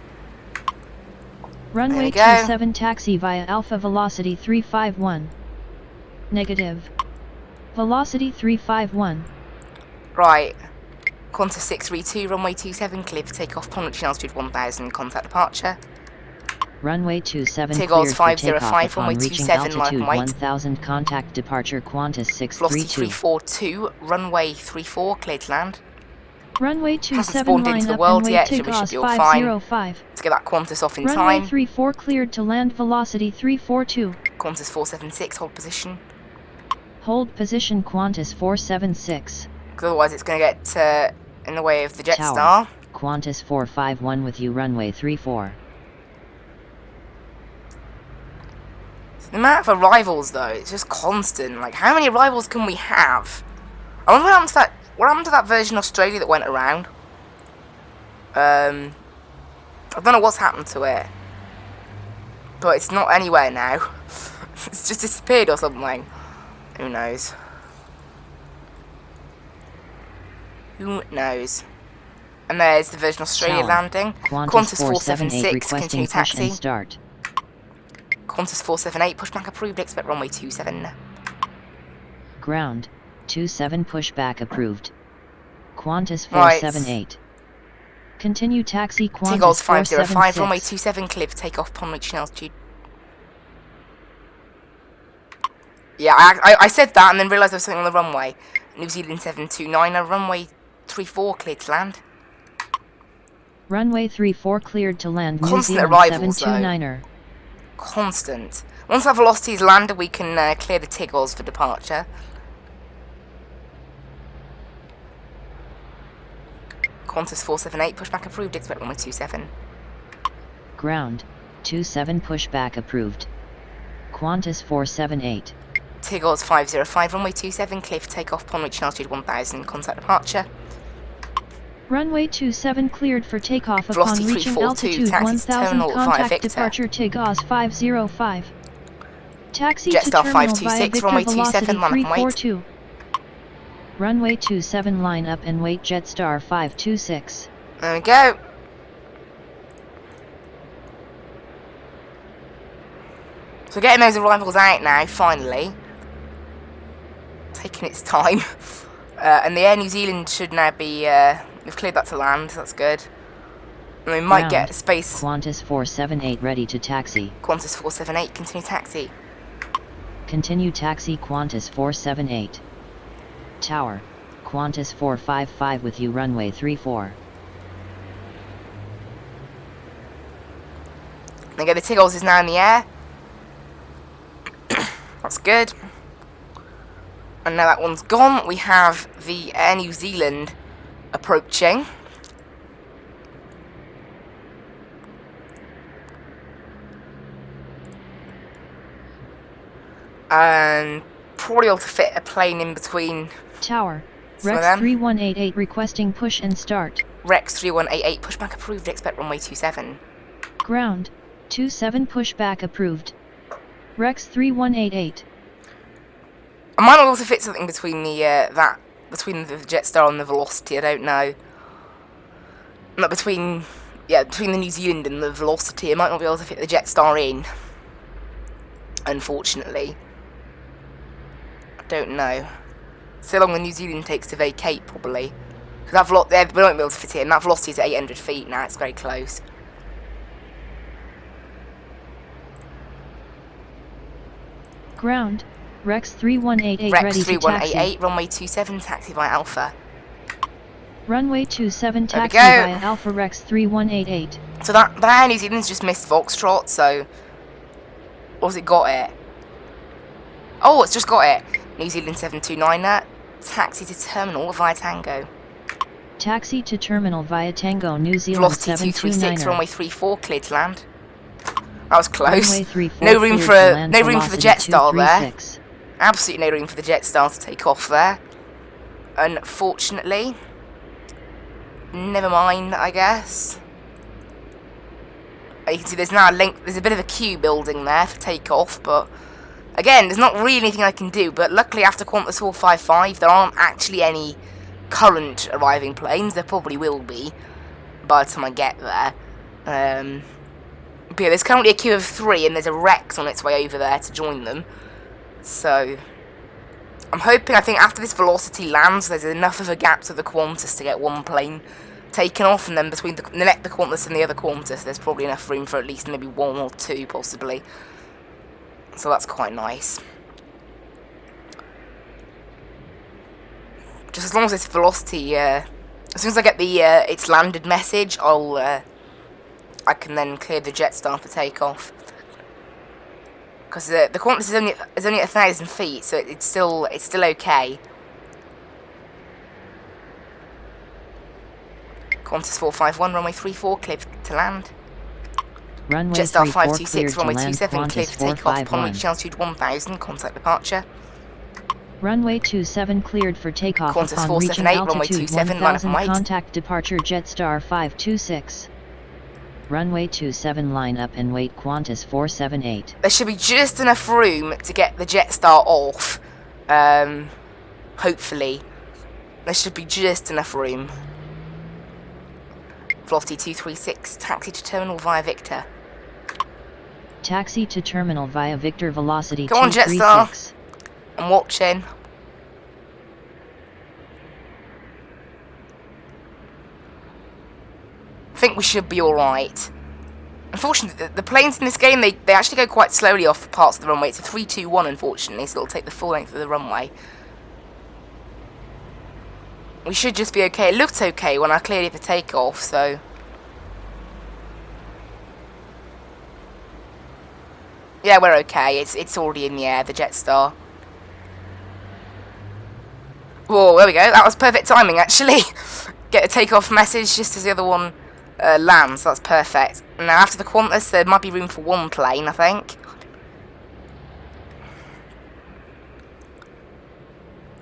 [SPEAKER 2] Runway 27 taxi via Alpha. Velocity 351. Negative. Velocity 351.
[SPEAKER 1] Right. Qantas 632, runway 27, clear for takeoff upon reaching altitude 1000, contact departure.
[SPEAKER 2] Runway 27
[SPEAKER 1] Tigles
[SPEAKER 2] cleared for
[SPEAKER 1] 505,
[SPEAKER 2] takeoff
[SPEAKER 1] runway
[SPEAKER 2] upon reaching
[SPEAKER 1] 27, line
[SPEAKER 2] altitude
[SPEAKER 1] up and wait.
[SPEAKER 2] 1000, contact departure. Qantas
[SPEAKER 1] Velocity
[SPEAKER 2] 632.
[SPEAKER 1] 342, runway 34, clear to land.
[SPEAKER 2] Runway
[SPEAKER 1] Hasn't
[SPEAKER 2] 27
[SPEAKER 1] spawned
[SPEAKER 2] line
[SPEAKER 1] into the
[SPEAKER 2] up
[SPEAKER 1] world
[SPEAKER 2] and wait.
[SPEAKER 1] yet, so we
[SPEAKER 2] Takeoff
[SPEAKER 1] should be all fine.
[SPEAKER 2] 505.
[SPEAKER 1] Let's get that Qantas off in
[SPEAKER 2] Runway
[SPEAKER 1] time.
[SPEAKER 2] 34 cleared to land. Velocity 342.
[SPEAKER 1] Qantas 476, hold position.
[SPEAKER 2] Hold position. Qantas 476.
[SPEAKER 1] Because otherwise it's going to get in the way of the Jetstar.
[SPEAKER 2] Tower, Qantas 451 with you runway 34.
[SPEAKER 1] The amount of arrivals though, it's just constant. Like, how many arrivals can we have? I wonder what happened to that Virgin Australia that went around. I don't know what's happened to it. But it's not anywhere now. It's just disappeared or something. Who knows? Who knows? And there's the Virgin Australia
[SPEAKER 2] Tower,
[SPEAKER 1] landing.
[SPEAKER 2] Qantas
[SPEAKER 1] 476,
[SPEAKER 2] requesting
[SPEAKER 1] continue
[SPEAKER 2] push
[SPEAKER 1] taxi.
[SPEAKER 2] and start.
[SPEAKER 1] Qantas 478, pushback approved, expect runway 27.
[SPEAKER 2] Ground, 27 pushback approved. Qantas 478. Continue taxi. Qantas
[SPEAKER 1] Tigles 505, runway
[SPEAKER 2] 476.
[SPEAKER 1] 27, clear for takeoff upon reaching altitude. Yeah, I said that and then realised there was something on the runway. New Zealand 729, runway 34, clear to land.
[SPEAKER 2] Runway 34 cleared to land. New
[SPEAKER 1] Constant
[SPEAKER 2] Zealand
[SPEAKER 1] arrivals,
[SPEAKER 2] 729er.
[SPEAKER 1] Constant. Once our velocity is landed, we can clear the Tigles for departure. Qantas 478, pushback approved, expect runway 27.
[SPEAKER 2] Ground, 27 pushback approved. Qantas 478.
[SPEAKER 1] Tigles 505, runway 27, clear for takeoff upon reaching altitude 1000, contact departure.
[SPEAKER 2] Runway 27 cleared for takeoff upon
[SPEAKER 1] Velocity
[SPEAKER 2] reaching
[SPEAKER 1] 342,
[SPEAKER 2] altitude
[SPEAKER 1] taxi to
[SPEAKER 2] 1000,
[SPEAKER 1] terminal via
[SPEAKER 2] contact
[SPEAKER 1] Victor.
[SPEAKER 2] departure. Tigos 505. Taxi to
[SPEAKER 1] Jetstar
[SPEAKER 2] terminal via
[SPEAKER 1] 526,
[SPEAKER 2] Victor
[SPEAKER 1] runway
[SPEAKER 2] velocity
[SPEAKER 1] 27, line up and wait.
[SPEAKER 2] 342. Runway 27 line up and wait Jetstar 526.
[SPEAKER 1] There we go. So getting those arrivals out now, finally. Taking its time. And the Air New Zealand should now be, we've cleared that to land, so that's good. And we might get a space.
[SPEAKER 2] Qantas 478 ready to taxi.
[SPEAKER 1] Qantas 478, continue taxi.
[SPEAKER 2] Continue taxi Qantas 478. Tower, Qantas 455 with you runway 34.
[SPEAKER 1] There you go, the Tiggles is now in the air. That's good. And now that one's gone, we have the Air New Zealand approaching. And probably able to fit a plane in between.
[SPEAKER 2] Tower, Rex 3188 requesting push and start.
[SPEAKER 1] Rex 3188, pushback approved, expect runway 27.
[SPEAKER 2] Ground, 27 pushback approved. Rex 3188.
[SPEAKER 1] I might not be able to fit something between the between the Jetstar and the Velocity, I don't know. Not between the New Zealand and the Velocity, I might not be able to fit the Jetstar in. Unfortunately. I don't know. So long the New Zealand takes to vacate, probably. Because we won't be able to fit it in. That Velocity is at 800 feet now, it's very close.
[SPEAKER 2] Ground, Rex 3188
[SPEAKER 1] Rex
[SPEAKER 2] ready
[SPEAKER 1] 3188,
[SPEAKER 2] to taxi.
[SPEAKER 1] runway 27, taxi by Alpha.
[SPEAKER 2] Runway 27
[SPEAKER 1] There we
[SPEAKER 2] taxi
[SPEAKER 1] go.
[SPEAKER 2] via Alpha Rex 3188.
[SPEAKER 1] So that Air New Zealand's just missed Foxtrot, so... Or has it got it? Oh, it's just got it. New Zealand 729er, taxi to terminal via Tango.
[SPEAKER 2] Taxi to terminal via Tango, New Zealand
[SPEAKER 1] Velocity 236,
[SPEAKER 2] 729er.
[SPEAKER 1] runway 34, cleared to land. That was close.
[SPEAKER 2] Runway 34
[SPEAKER 1] No room
[SPEAKER 2] cleared
[SPEAKER 1] for
[SPEAKER 2] to land,
[SPEAKER 1] no room for the
[SPEAKER 2] velocity
[SPEAKER 1] Jetstar there.
[SPEAKER 2] 236.
[SPEAKER 1] Absolutely no room for the Jetstar to take off there. Unfortunately. Never mind, I guess. You can see there's now there's a bit of a queue building there for takeoff, but again, there's not really anything I can do. But luckily, after Qantas 455, there aren't actually any current arriving planes. There probably will be by the time I get there. But yeah, there's currently a queue of 3, and there's a Rex on its way over there to join them. So I'm hoping, I think after this Velocity lands, there's enough of a gap to the Qantas to get one plane taken off, and then between the Qantas and the other Qantas, there's probably enough room for at least maybe 1 or 2, possibly. So that's quite nice. Just as long as this Velocity, as soon as I get the it's landed message, I can then clear the Jetstar for takeoff. Because the Qantas is only at 1,000 feet, so it's still okay. Qantas 451, runway 34, cleared to land.
[SPEAKER 2] Runway
[SPEAKER 1] Jetstar
[SPEAKER 2] 34
[SPEAKER 1] 526,
[SPEAKER 2] cleared
[SPEAKER 1] runway
[SPEAKER 2] to land,
[SPEAKER 1] 27, cleared
[SPEAKER 2] Qantas
[SPEAKER 1] for takeoff upon
[SPEAKER 2] 451.
[SPEAKER 1] reaching altitude 1000, contact departure.
[SPEAKER 2] Runway 27 cleared for takeoff
[SPEAKER 1] Qantas
[SPEAKER 2] upon
[SPEAKER 1] 478,
[SPEAKER 2] reaching
[SPEAKER 1] runway
[SPEAKER 2] altitude
[SPEAKER 1] 27, line up and
[SPEAKER 2] 1000,
[SPEAKER 1] wait.
[SPEAKER 2] contact departure Jetstar 526. Runway 27 line up and wait Qantas 478.
[SPEAKER 1] There should be just enough room to get the Jetstar off. Hopefully. There should be just enough room. Velocity 236, taxi to terminal via Victor.
[SPEAKER 2] Taxi to terminal via Victor velocity
[SPEAKER 1] Come on,
[SPEAKER 2] 236.
[SPEAKER 1] I'm watching. I think we should be alright. Unfortunately, the planes in this game, they actually go quite slowly off parts of the runway. It's a 3-2-1, unfortunately, so it'll take the full length of the runway. We should just be okay. It looked okay when I cleared it for takeoff, so... Yeah, we're okay. It's already in the air, the Jetstar. Whoa, there we go. That was perfect timing, actually. Get a takeoff message just as the other one lands. That's perfect. Now, after the Qantas, there might be room for 1 plane, I think.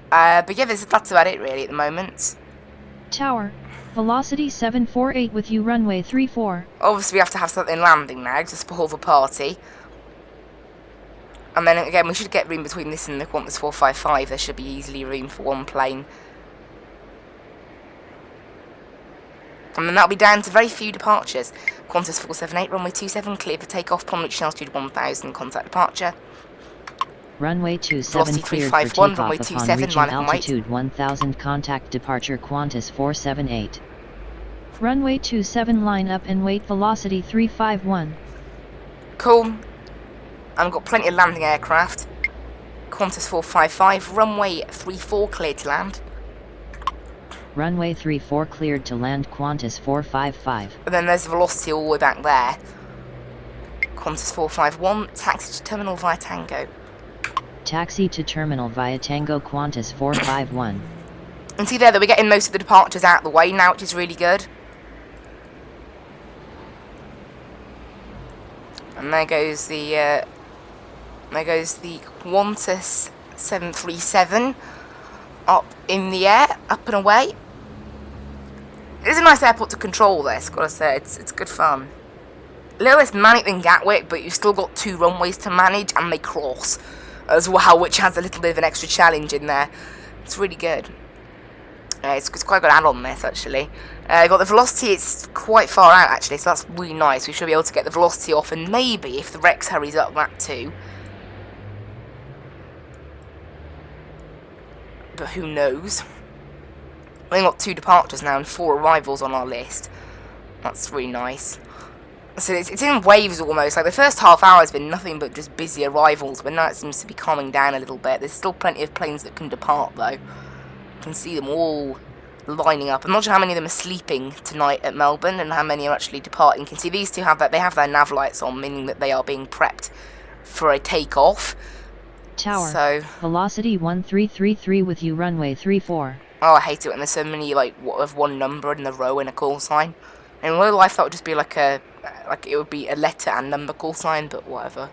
[SPEAKER 1] But yeah, that's about it, really, at the moment.
[SPEAKER 2] Tower, velocity 748 with you runway 34.
[SPEAKER 1] Obviously, we have to have something landing now to spoil the party. And then again, we should get room between this and the Qantas 455. There should be easily room for one plane. And then that'll be down to very few departures. Qantas 478, runway 27, clear for takeoff, upon reaching altitude 1000, contact departure.
[SPEAKER 2] Runway 27
[SPEAKER 1] Velocity
[SPEAKER 2] cleared for
[SPEAKER 1] 351,
[SPEAKER 2] takeoff
[SPEAKER 1] runway
[SPEAKER 2] upon
[SPEAKER 1] 27,
[SPEAKER 2] reaching
[SPEAKER 1] line up and wait.
[SPEAKER 2] altitude 1000, contact departure Qantas 478. Runway 27 line up and wait, velocity 351.
[SPEAKER 1] Cool. And we've got plenty of landing aircraft. Qantas 455, runway 34 cleared to land.
[SPEAKER 2] Runway 34 cleared to land, Qantas 455.
[SPEAKER 1] And then there's the velocity all the way back there. Qantas 451, taxi to terminal via Tango.
[SPEAKER 2] Taxi to terminal via Tango, Qantas 451.
[SPEAKER 1] And see there that we're getting most of the departures out of the way now, which is really good. And there goes the Qantas 737 up in the air, up and away. It's a nice airport to control this, gotta say, it's good fun. A little less manic than Gatwick, but you've still got 2 runways to manage, and they cross as well, which adds a little bit of an extra challenge in there. It's really good. It's quite a good add-on this, actually. Got the velocity, it's quite far out, actually, so that's really nice. We should be able to get the velocity off, and maybe, if the Rex hurries up, that too. But who knows? We've only got 2 departures now and 4 arrivals on our list. That's really nice. So it's in waves almost. Like the first half hour has been nothing but just busy arrivals, but now it seems to be calming down a little bit. There's still plenty of planes that can depart though. You can see them all lining up. I'm not sure how many of them are sleeping tonight at Melbourne and how many are actually departing. You can see these two have that. They have their nav lights on, meaning that they are being prepped for a takeoff.
[SPEAKER 2] Tower.
[SPEAKER 1] So
[SPEAKER 2] velocity 1333 with you, runway 34.
[SPEAKER 1] Oh, I hate it when there's so many like of one number in a row in a call sign. In real life, that would just be like it would be a letter and number call sign, but whatever.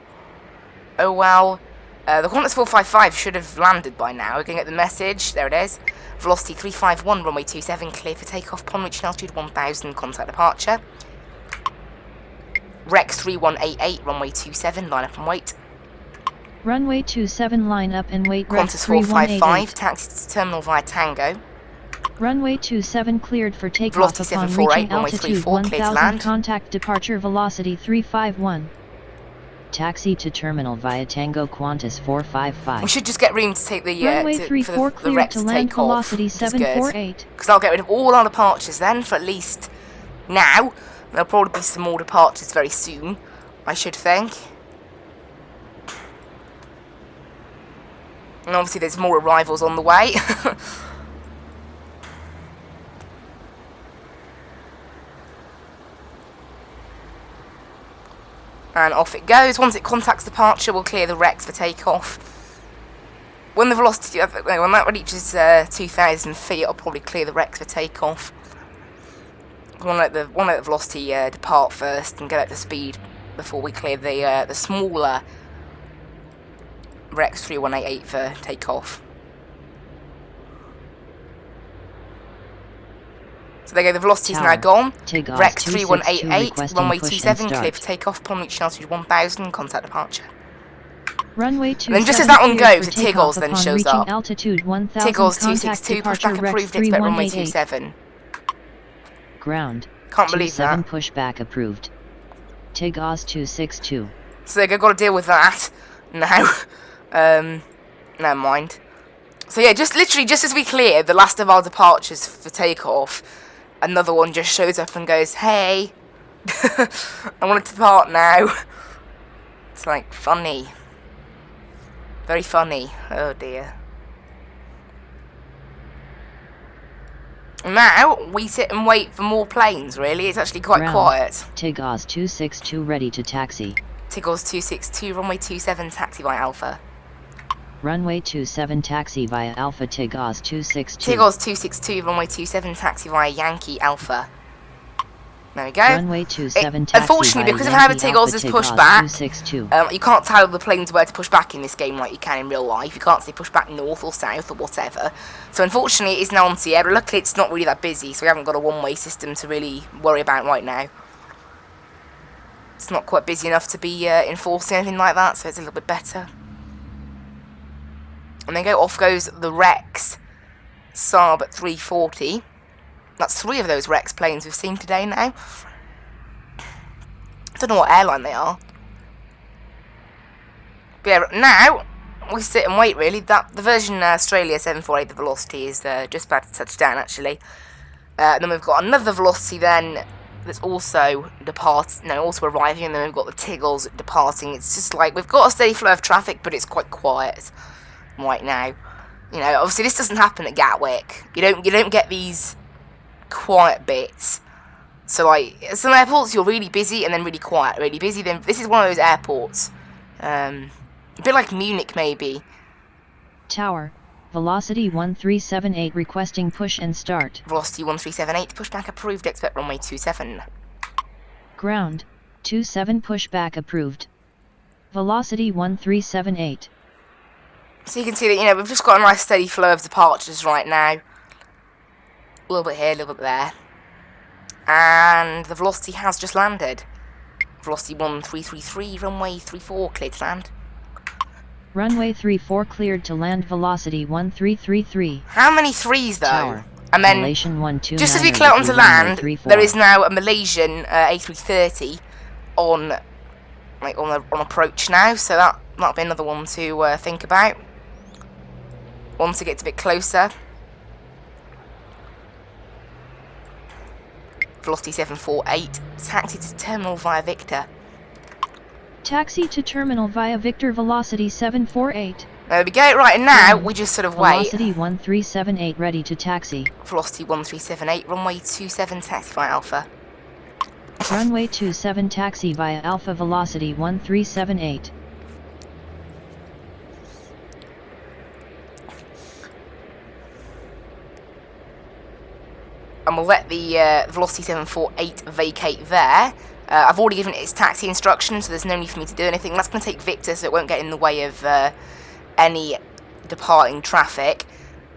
[SPEAKER 1] Oh well. The Qantas 455 should have landed by now. We're going to get the message. There it is. Velocity 351, runway 27, clear for takeoff, upon reaching altitude 1000, contact departure. Rex 3188, runway 27, line up and wait.
[SPEAKER 2] Runway 27 line up and wait, Rex
[SPEAKER 1] Qantas 455,
[SPEAKER 2] 3188.
[SPEAKER 1] taxi to terminal via Tango.
[SPEAKER 2] Runway 27 cleared for takeoff
[SPEAKER 1] Velocity
[SPEAKER 2] upon
[SPEAKER 1] 748,
[SPEAKER 2] reaching
[SPEAKER 1] runway
[SPEAKER 2] altitude
[SPEAKER 1] 34, clear to
[SPEAKER 2] 1000,
[SPEAKER 1] land.
[SPEAKER 2] contact departure velocity 351. Taxi to terminal via Tango, Qantas 455.
[SPEAKER 1] We should just get room to take the
[SPEAKER 2] Runway
[SPEAKER 1] for
[SPEAKER 2] 34
[SPEAKER 1] the
[SPEAKER 2] cleared
[SPEAKER 1] Rex
[SPEAKER 2] to
[SPEAKER 1] to
[SPEAKER 2] land,
[SPEAKER 1] take off,
[SPEAKER 2] velocity
[SPEAKER 1] which is good.
[SPEAKER 2] 748.
[SPEAKER 1] Because I'll get rid of all our departures then, for at least now. There'll probably be some more departures very soon, I should think. And obviously there's more arrivals on the way. And off it goes. Once it contacts departure, we'll clear the Rex for takeoff. When the velocity, when that reaches 2,000 feet, I'll probably clear the Rex for takeoff. I want to let the velocity depart first and get up to speed before we clear the smaller Rex 3188 for takeoff. So there you go, the velocity's now gone. Rex 3188, runway 27, clear for takeoff, upon reaching altitude 1000, contact departure.
[SPEAKER 2] Runway 27
[SPEAKER 1] and then just as that one goes, the
[SPEAKER 2] takeoff
[SPEAKER 1] Tiggles then
[SPEAKER 2] upon
[SPEAKER 1] shows
[SPEAKER 2] reaching
[SPEAKER 1] up.
[SPEAKER 2] altitude 1000,
[SPEAKER 1] Tiggles
[SPEAKER 2] contact
[SPEAKER 1] 262,
[SPEAKER 2] departure
[SPEAKER 1] pushback
[SPEAKER 2] Rex
[SPEAKER 1] approved, expect runway
[SPEAKER 2] 3188.
[SPEAKER 1] 27.
[SPEAKER 2] Ground.
[SPEAKER 1] Can't believe
[SPEAKER 2] 27
[SPEAKER 1] that.
[SPEAKER 2] pushback approved. Tiggles 262.
[SPEAKER 1] So they've got to deal with that now. Never mind. So yeah, literally just as we cleared the last of our departures for takeoff, another one just shows up and goes, "Hey, I want to depart now." It's like funny, very funny. Oh dear. Now we sit and wait for more planes. Really, it's actually quite
[SPEAKER 2] Ground.
[SPEAKER 1] quiet.
[SPEAKER 2] Tiggles 262 ready to taxi.
[SPEAKER 1] Tiggles 262, runway 27, taxi by Alpha.
[SPEAKER 2] Runway 27 taxi via Alpha, Tiggles 262.
[SPEAKER 1] Tiggles 262, runway 27, taxi via Yankee Alpha. There we go.
[SPEAKER 2] Runway 27 taxi
[SPEAKER 1] unfortunately,
[SPEAKER 2] via
[SPEAKER 1] because of how the
[SPEAKER 2] Yankee
[SPEAKER 1] Tiggles
[SPEAKER 2] Alpha,
[SPEAKER 1] is pushed
[SPEAKER 2] Tiggles
[SPEAKER 1] back,
[SPEAKER 2] 262.
[SPEAKER 1] you can't tell the planes where to push back in this game like you can in real life. You can't say push back north or south or whatever. So unfortunately, it is now on Sierra. Luckily, it's not really that busy, so we haven't got a one-way system to really worry about right now. It's not quite busy enough to be enforcing anything like that, so it's a little bit better. And then off goes the Rex Saab at 340. That's 3 of those Rex planes we've seen today now. I don't know what airline they are. But yeah, now we sit and wait really. The version Australia 748, the Velocity, is just about to touch down actually. Then we've got another Velocity then that's also also arriving, and then we've got the Tiggles departing. It's just like we've got a steady flow of traffic, but it's quite quiet right now. You know, obviously this doesn't happen at Gatwick. You don't get these quiet bits. So like some airports you're really busy and then really quiet, really busy. Then this is one of those airports. A bit like Munich maybe.
[SPEAKER 2] Tower, velocity 1378 requesting push and start.
[SPEAKER 1] Velocity 1378, pushback approved, expect runway 27.
[SPEAKER 2] Ground, 27 pushback approved. Velocity 1378.
[SPEAKER 1] So you can see that, you know, we've just got a nice steady flow of departures right now. A little bit here, a little bit there. And the Velocity has just landed. Velocity 1333, runway 34, cleared to land.
[SPEAKER 2] Runway 34 cleared to land, velocity 1333.
[SPEAKER 1] How many threes though?
[SPEAKER 2] Tower.
[SPEAKER 1] And then,
[SPEAKER 2] Malaysian
[SPEAKER 1] just as we clear onto land, there is now a Malaysian A330 on approach now, so that'll be another one to think about once it gets a bit closer. Velocity 748, taxi to terminal via Victor.
[SPEAKER 2] Taxi to terminal via Victor, velocity 748.
[SPEAKER 1] There we go, right, and now we just sort of wait.
[SPEAKER 2] Velocity 1378 ready to taxi.
[SPEAKER 1] Velocity 1378, runway 27, taxi via Alpha.
[SPEAKER 2] Runway 27 taxi via Alpha, velocity 1378.
[SPEAKER 1] And we'll let the Velocity 748 vacate there. I've already given it its taxi instructions, so there's no need for me to do anything. That's going to take Victor, so it won't get in the way of any departing traffic.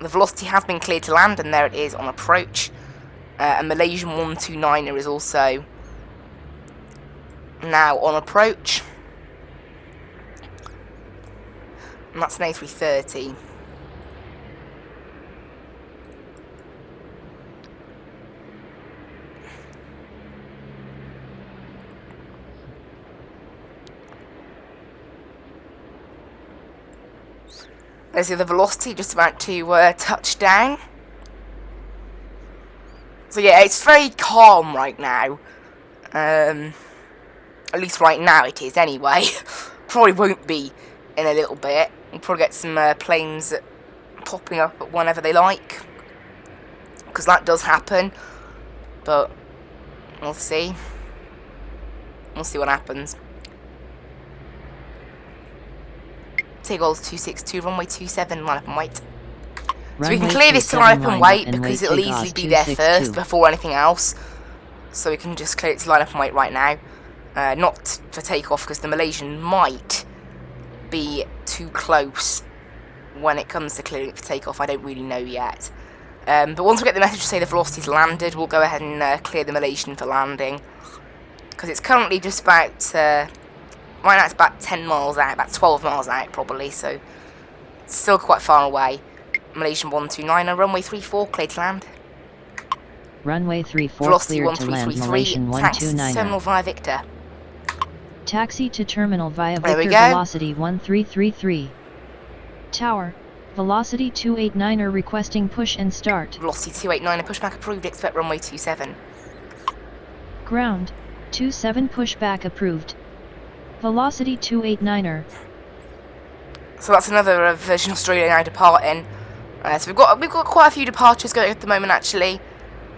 [SPEAKER 1] The Velocity has been cleared to land, and there it is on approach. A Malaysian 129er is also now on approach. And that's an A330. There's the other Velocity just about to touch down. So yeah, it's very calm right now. At least right now it is anyway. Probably won't be in a little bit. We'll probably get some planes popping up whenever they like. Because that does happen. But we'll see. We'll see what happens. Tiggles 262, runway 27, line up and wait. So we can clear this to line up and wait because it'll easily be there first before anything else. So we can just clear it to line up and wait right now. Not for takeoff because the Malaysian might be too close when it comes to clearing it for takeoff. I don't really know yet. But once we get the message to say the Velocity's landed, we'll go ahead and clear the Malaysian for landing. Because it's currently just about... right now it's about 10 miles out, about 12 miles out probably, so it's still quite far away. Malaysian 129er, runway 34, clear to land.
[SPEAKER 2] Runway 34
[SPEAKER 1] Velocity
[SPEAKER 2] cleared to land, Malaysian
[SPEAKER 1] 1333, terminal
[SPEAKER 2] 129er.
[SPEAKER 1] via Victor.
[SPEAKER 2] Taxi to terminal via
[SPEAKER 1] There we
[SPEAKER 2] Victor,
[SPEAKER 1] go.
[SPEAKER 2] velocity 1333. Tower, velocity 289er requesting push and start.
[SPEAKER 1] Velocity 289er, pushback approved, expect runway 27.
[SPEAKER 2] Ground, 27 pushback approved. Velocity 289er.
[SPEAKER 1] So that's another Virgin Australia now departing. So we've got quite a few departures going at the moment actually.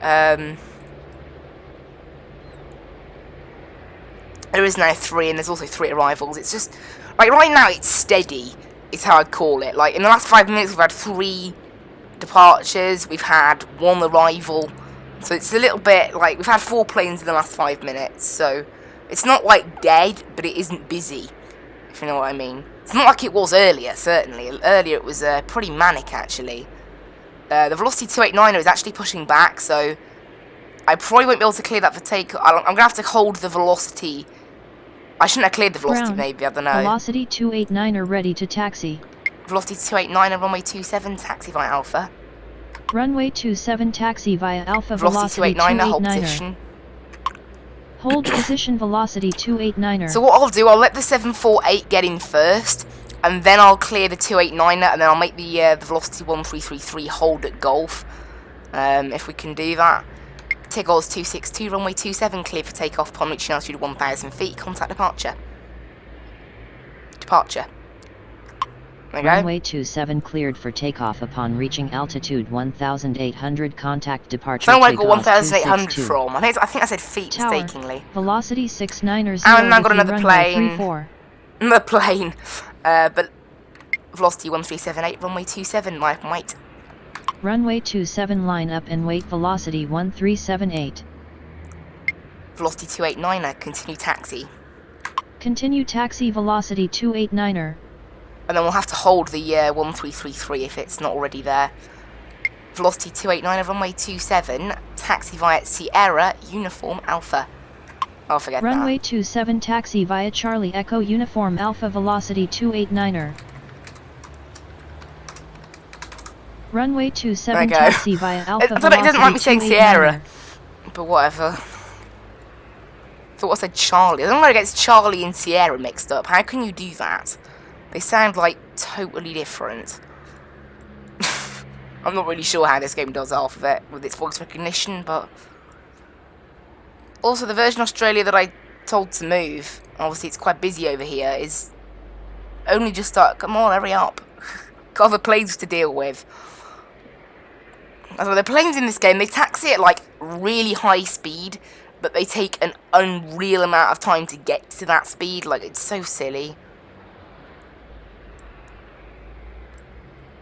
[SPEAKER 1] There is now 3, and there's also 3 arrivals. It's just like right now it's steady, is how I'd call it. Like in the last 5 minutes we've had 3 departures, we've had 1 arrival. So it's a little bit like we've had 4 planes in the last 5 minutes. So it's not like dead, but it isn't busy, if you know what I mean. It's not like it was earlier, certainly. Earlier it was pretty manic, actually. The Velocity 289er is actually pushing back, so I probably won't be able to clear that for take. I'm going to have to hold the Velocity. I shouldn't have cleared the Velocity,
[SPEAKER 2] Ground,
[SPEAKER 1] maybe, I don't know.
[SPEAKER 2] Velocity 289er ready to taxi.
[SPEAKER 1] Velocity 289 and runway 27, taxi via Alpha.
[SPEAKER 2] Runway 27 taxi via Alpha
[SPEAKER 1] Velocity 289er, hold position.
[SPEAKER 2] Hold position velocity 289er.
[SPEAKER 1] So what I'll do, I'll let the 748 get in first, and then I'll clear the 289er, and then I'll make the Velocity 1333 hold at Golf. If we can do that. Tier goals 262, runway 27, clear for takeoff upon reaching altitude 1,000 feet. Contact departure. Departure. There we go.
[SPEAKER 2] Runway 27 cleared for takeoff upon reaching altitude 1,800. Contact departure.
[SPEAKER 1] I don't know where I got 1,800 from. I think I said feet
[SPEAKER 2] Tower,
[SPEAKER 1] mistakenly.
[SPEAKER 2] Velocity 690.
[SPEAKER 1] And I've got another plane.
[SPEAKER 2] 34.
[SPEAKER 1] Another plane. But Velocity 1378, runway 27, line up and wait.
[SPEAKER 2] Runway 27 line up and wait. Velocity 1378.
[SPEAKER 1] Velocity 289er, continue taxi.
[SPEAKER 2] Continue taxi velocity 289er.
[SPEAKER 1] And then we'll have to hold the 1333 if it's not already there. Velocity 289er, runway 27, taxi via Sierra, Uniform Alpha. I'll forget
[SPEAKER 2] Runway
[SPEAKER 1] that.
[SPEAKER 2] 27 taxi via Charlie Echo Uniform Alpha velocity 289er. Runway 27 taxi via Alpha velocity 289er.
[SPEAKER 1] It doesn't like me saying Sierra, but whatever. I thought I said Charlie. I don't know where it gets Charlie and Sierra mixed up. How can you do that? They sound like totally different. I'm not really sure how this game does half of it with its voice recognition, but also the version Australia that I told to move, obviously it's quite busy over here, is only just started. Come on, hurry up. Got other planes to deal with. So the planes in this game, they taxi at like really high speed, but they take an unreal amount of time to get to that speed. Like, it's so silly.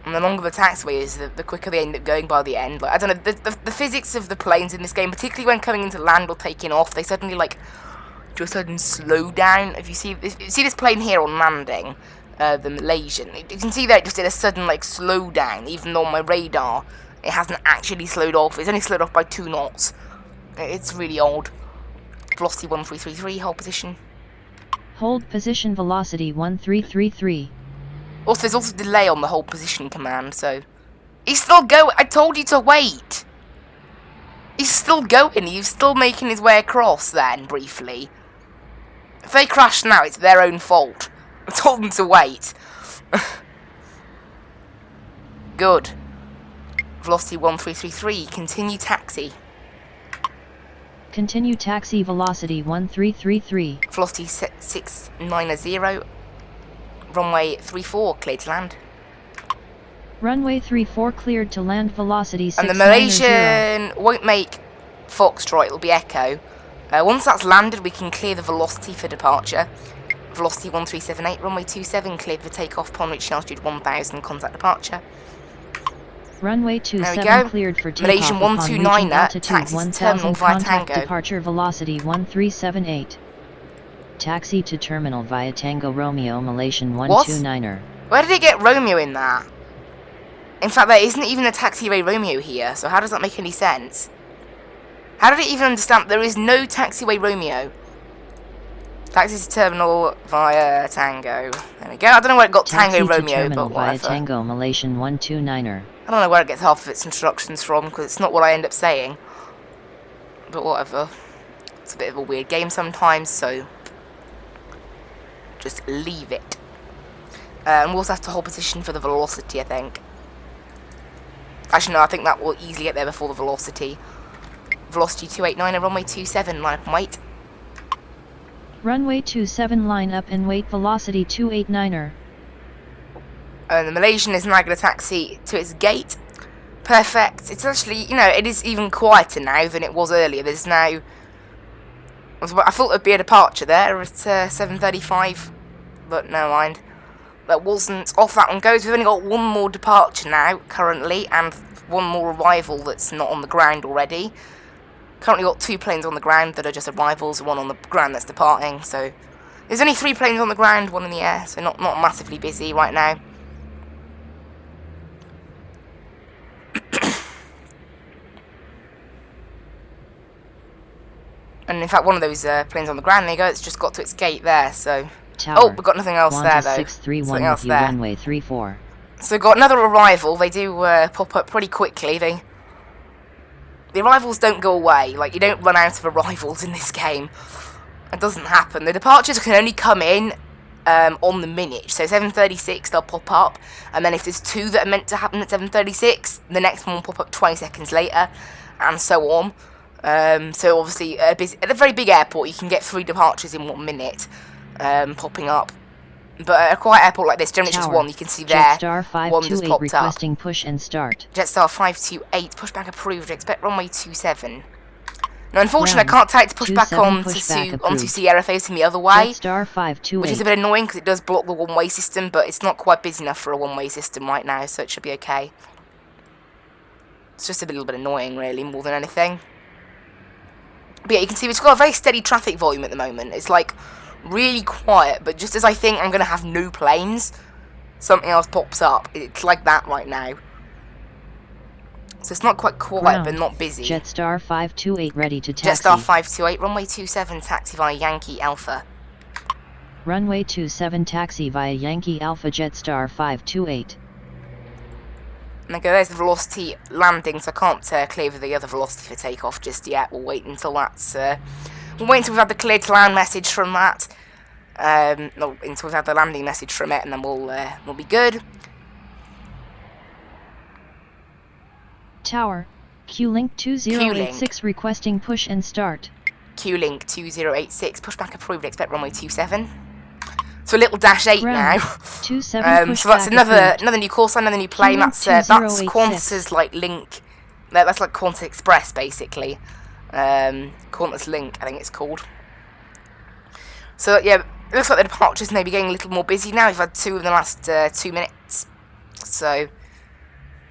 [SPEAKER 1] And the longer the taxiway is, the quicker they end up going by the end. Like, I don't know, the physics of the planes in this game, particularly when coming into land or taking off, they suddenly, like, do a sudden slowdown. If you see this plane here on landing, the Malaysian, you can see that it just did a sudden, like, slowdown, even though on my radar, it hasn't actually slowed off. It's only slowed off by 2 knots. It's really odd. Velocity 1333, hold position.
[SPEAKER 2] Hold position velocity 1333.
[SPEAKER 1] Also, there's also delay on the hold position command, so... He's still going! I told you to wait! He's still going, he's still making his way across then, briefly. If they crash now, it's their own fault. I told them to wait. Good. Velocity 1333, continue taxi.
[SPEAKER 2] Continue taxi velocity 1333.
[SPEAKER 1] Velocity 690. Runway 34, cleared to land.
[SPEAKER 2] Runway 34 cleared to land velocity 690.
[SPEAKER 1] And the Malaysian won't make Foxtrot, it'll be Echo. Once that's landed, we can clear the velocity for departure. Velocity 1378, runway 27, cleared for takeoff upon reaching altitude 1000, contact departure.
[SPEAKER 2] Runway 27 cleared for takeoff
[SPEAKER 1] Malaysian
[SPEAKER 2] upon
[SPEAKER 1] 129er,
[SPEAKER 2] altitude
[SPEAKER 1] taxi
[SPEAKER 2] 1000,
[SPEAKER 1] terminal via
[SPEAKER 2] contact
[SPEAKER 1] Tango.
[SPEAKER 2] departure velocity 1378. Taxi to terminal via Tango Romeo Malaysian 129er.
[SPEAKER 1] Where did it get Romeo in that? In fact, there isn't even a taxiway Romeo here, so how does that make any sense? How did it even understand there is no taxiway Romeo? Taxi to terminal via Tango. There we go. I don't know where it got
[SPEAKER 2] Taxi
[SPEAKER 1] Tango
[SPEAKER 2] to
[SPEAKER 1] Romeo,
[SPEAKER 2] terminal
[SPEAKER 1] but
[SPEAKER 2] via
[SPEAKER 1] whatever.
[SPEAKER 2] Tango Malaysian 129er.
[SPEAKER 1] I don't know where it gets half of its instructions from, because it's not what I end up saying. But whatever. It's a bit of a weird game sometimes, so just leave it. And we'll also have to hold position for the velocity, I think. Actually, no, I think that will easily get there before the velocity. Velocity 289 and runway 27, line up and wait.
[SPEAKER 2] Runway 27 line up and wait velocity 289er.
[SPEAKER 1] And the Malaysian is now going to taxi to its gate. Perfect. It's actually, you know, it is even quieter now than it was earlier. There's now... I thought there'd be a departure there at 7:35, but never mind. That wasn't. Off that one goes. We've only got one more departure now, currently, and one more arrival that's not on the ground already. Currently got 2 planes on the ground that are just arrivals, one on the ground that's departing, so... There's only 3 planes on the ground, 1 in the air, so not massively busy right now. And in fact, one of those planes on the ground, there you go, it's just got to its gate there, so...
[SPEAKER 2] Tower,
[SPEAKER 1] oh, we've got nothing else there, though.
[SPEAKER 2] 631
[SPEAKER 1] Nothing else
[SPEAKER 2] with
[SPEAKER 1] there.
[SPEAKER 2] runway 34.
[SPEAKER 1] So we've got another arrival. They do pop up pretty quickly. The arrivals don't go away. Like, you don't run out of arrivals in this game. It doesn't happen. The departures can only come in on the minute. So 7:36 they'll pop up, and then if there's two that are meant to happen at 7:36, the next one will pop up 20 seconds later, and so on. So obviously at a very big airport you can get 3 departures in 1 minute popping up. But at a quiet airport like this, generally it's just one. You can see there, one just popped
[SPEAKER 2] requesting push and start.
[SPEAKER 1] Jetstar 528, pushback approved, expect runway 27. Now unfortunately I can't take to push back on onto Sierra facing the other way,
[SPEAKER 2] Jetstar 528.
[SPEAKER 1] which is a bit annoying because it does block the one-way system, but it's not quite busy enough for a one-way system right now, so it should be okay. It's just a little bit annoying really, more than anything. But yeah, you can see we've got a very steady traffic volume at the moment. It's like really quiet, but just as I think I'm going to have no planes, something else pops up. It's like that right now. So it's not quite quiet, but not busy.
[SPEAKER 2] Jetstar 528 ready to taxi.
[SPEAKER 1] Jetstar 528, runway 27, taxi via Yankee Alpha.
[SPEAKER 2] Runway 27 taxi via Yankee Alpha Jetstar 528.
[SPEAKER 1] And okay, there's the velocity landing, so I can't clear the other velocity for takeoff just yet. We'll wait until that's... we'll wait until we've had the clear to land message from that. No, until we've had the landing message from it, and then we'll be good.
[SPEAKER 2] Tower, Q-Link 2086 requesting push and start.
[SPEAKER 1] Q-Link 2086, pushback approved, expect runway 27. So a little dash 8 now.
[SPEAKER 2] 27
[SPEAKER 1] so that's another new call sign, another new plane. That's Qantas's like link. That's like Qantas Express basically. Qantas Link, I think it's called. So yeah, it looks like the departures may be getting a little more busy now. We've had 2 in the last 2 minutes. So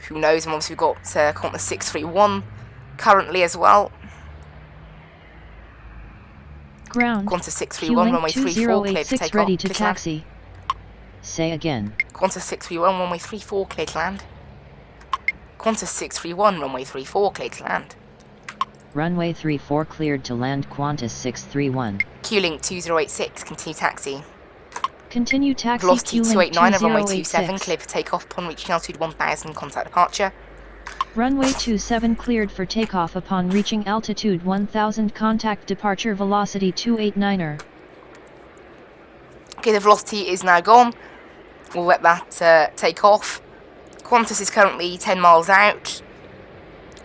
[SPEAKER 1] who knows? And obviously we've got Qantas 631 currently as well.
[SPEAKER 2] Ground.
[SPEAKER 1] Qantas 631, runway 34, cleared to take off.
[SPEAKER 2] Ready to taxi. Say again.
[SPEAKER 1] Qantas 631, runway 34, cleared to land. Qantas 631, runway 34, cleared to land.
[SPEAKER 2] Runway 34 cleared to land. Qantas 631.
[SPEAKER 1] Q-Link 2086, continue taxi.
[SPEAKER 2] Continue taxi.
[SPEAKER 1] Velocity 289 and runway 27, cleared for takeoff upon reaching altitude 1000, contact departure.
[SPEAKER 2] Runway 27 cleared for takeoff upon reaching altitude 1000, contact departure velocity 289er.
[SPEAKER 1] Okay, the velocity is now gone. We'll let that take off. Qantas is currently 10 miles out.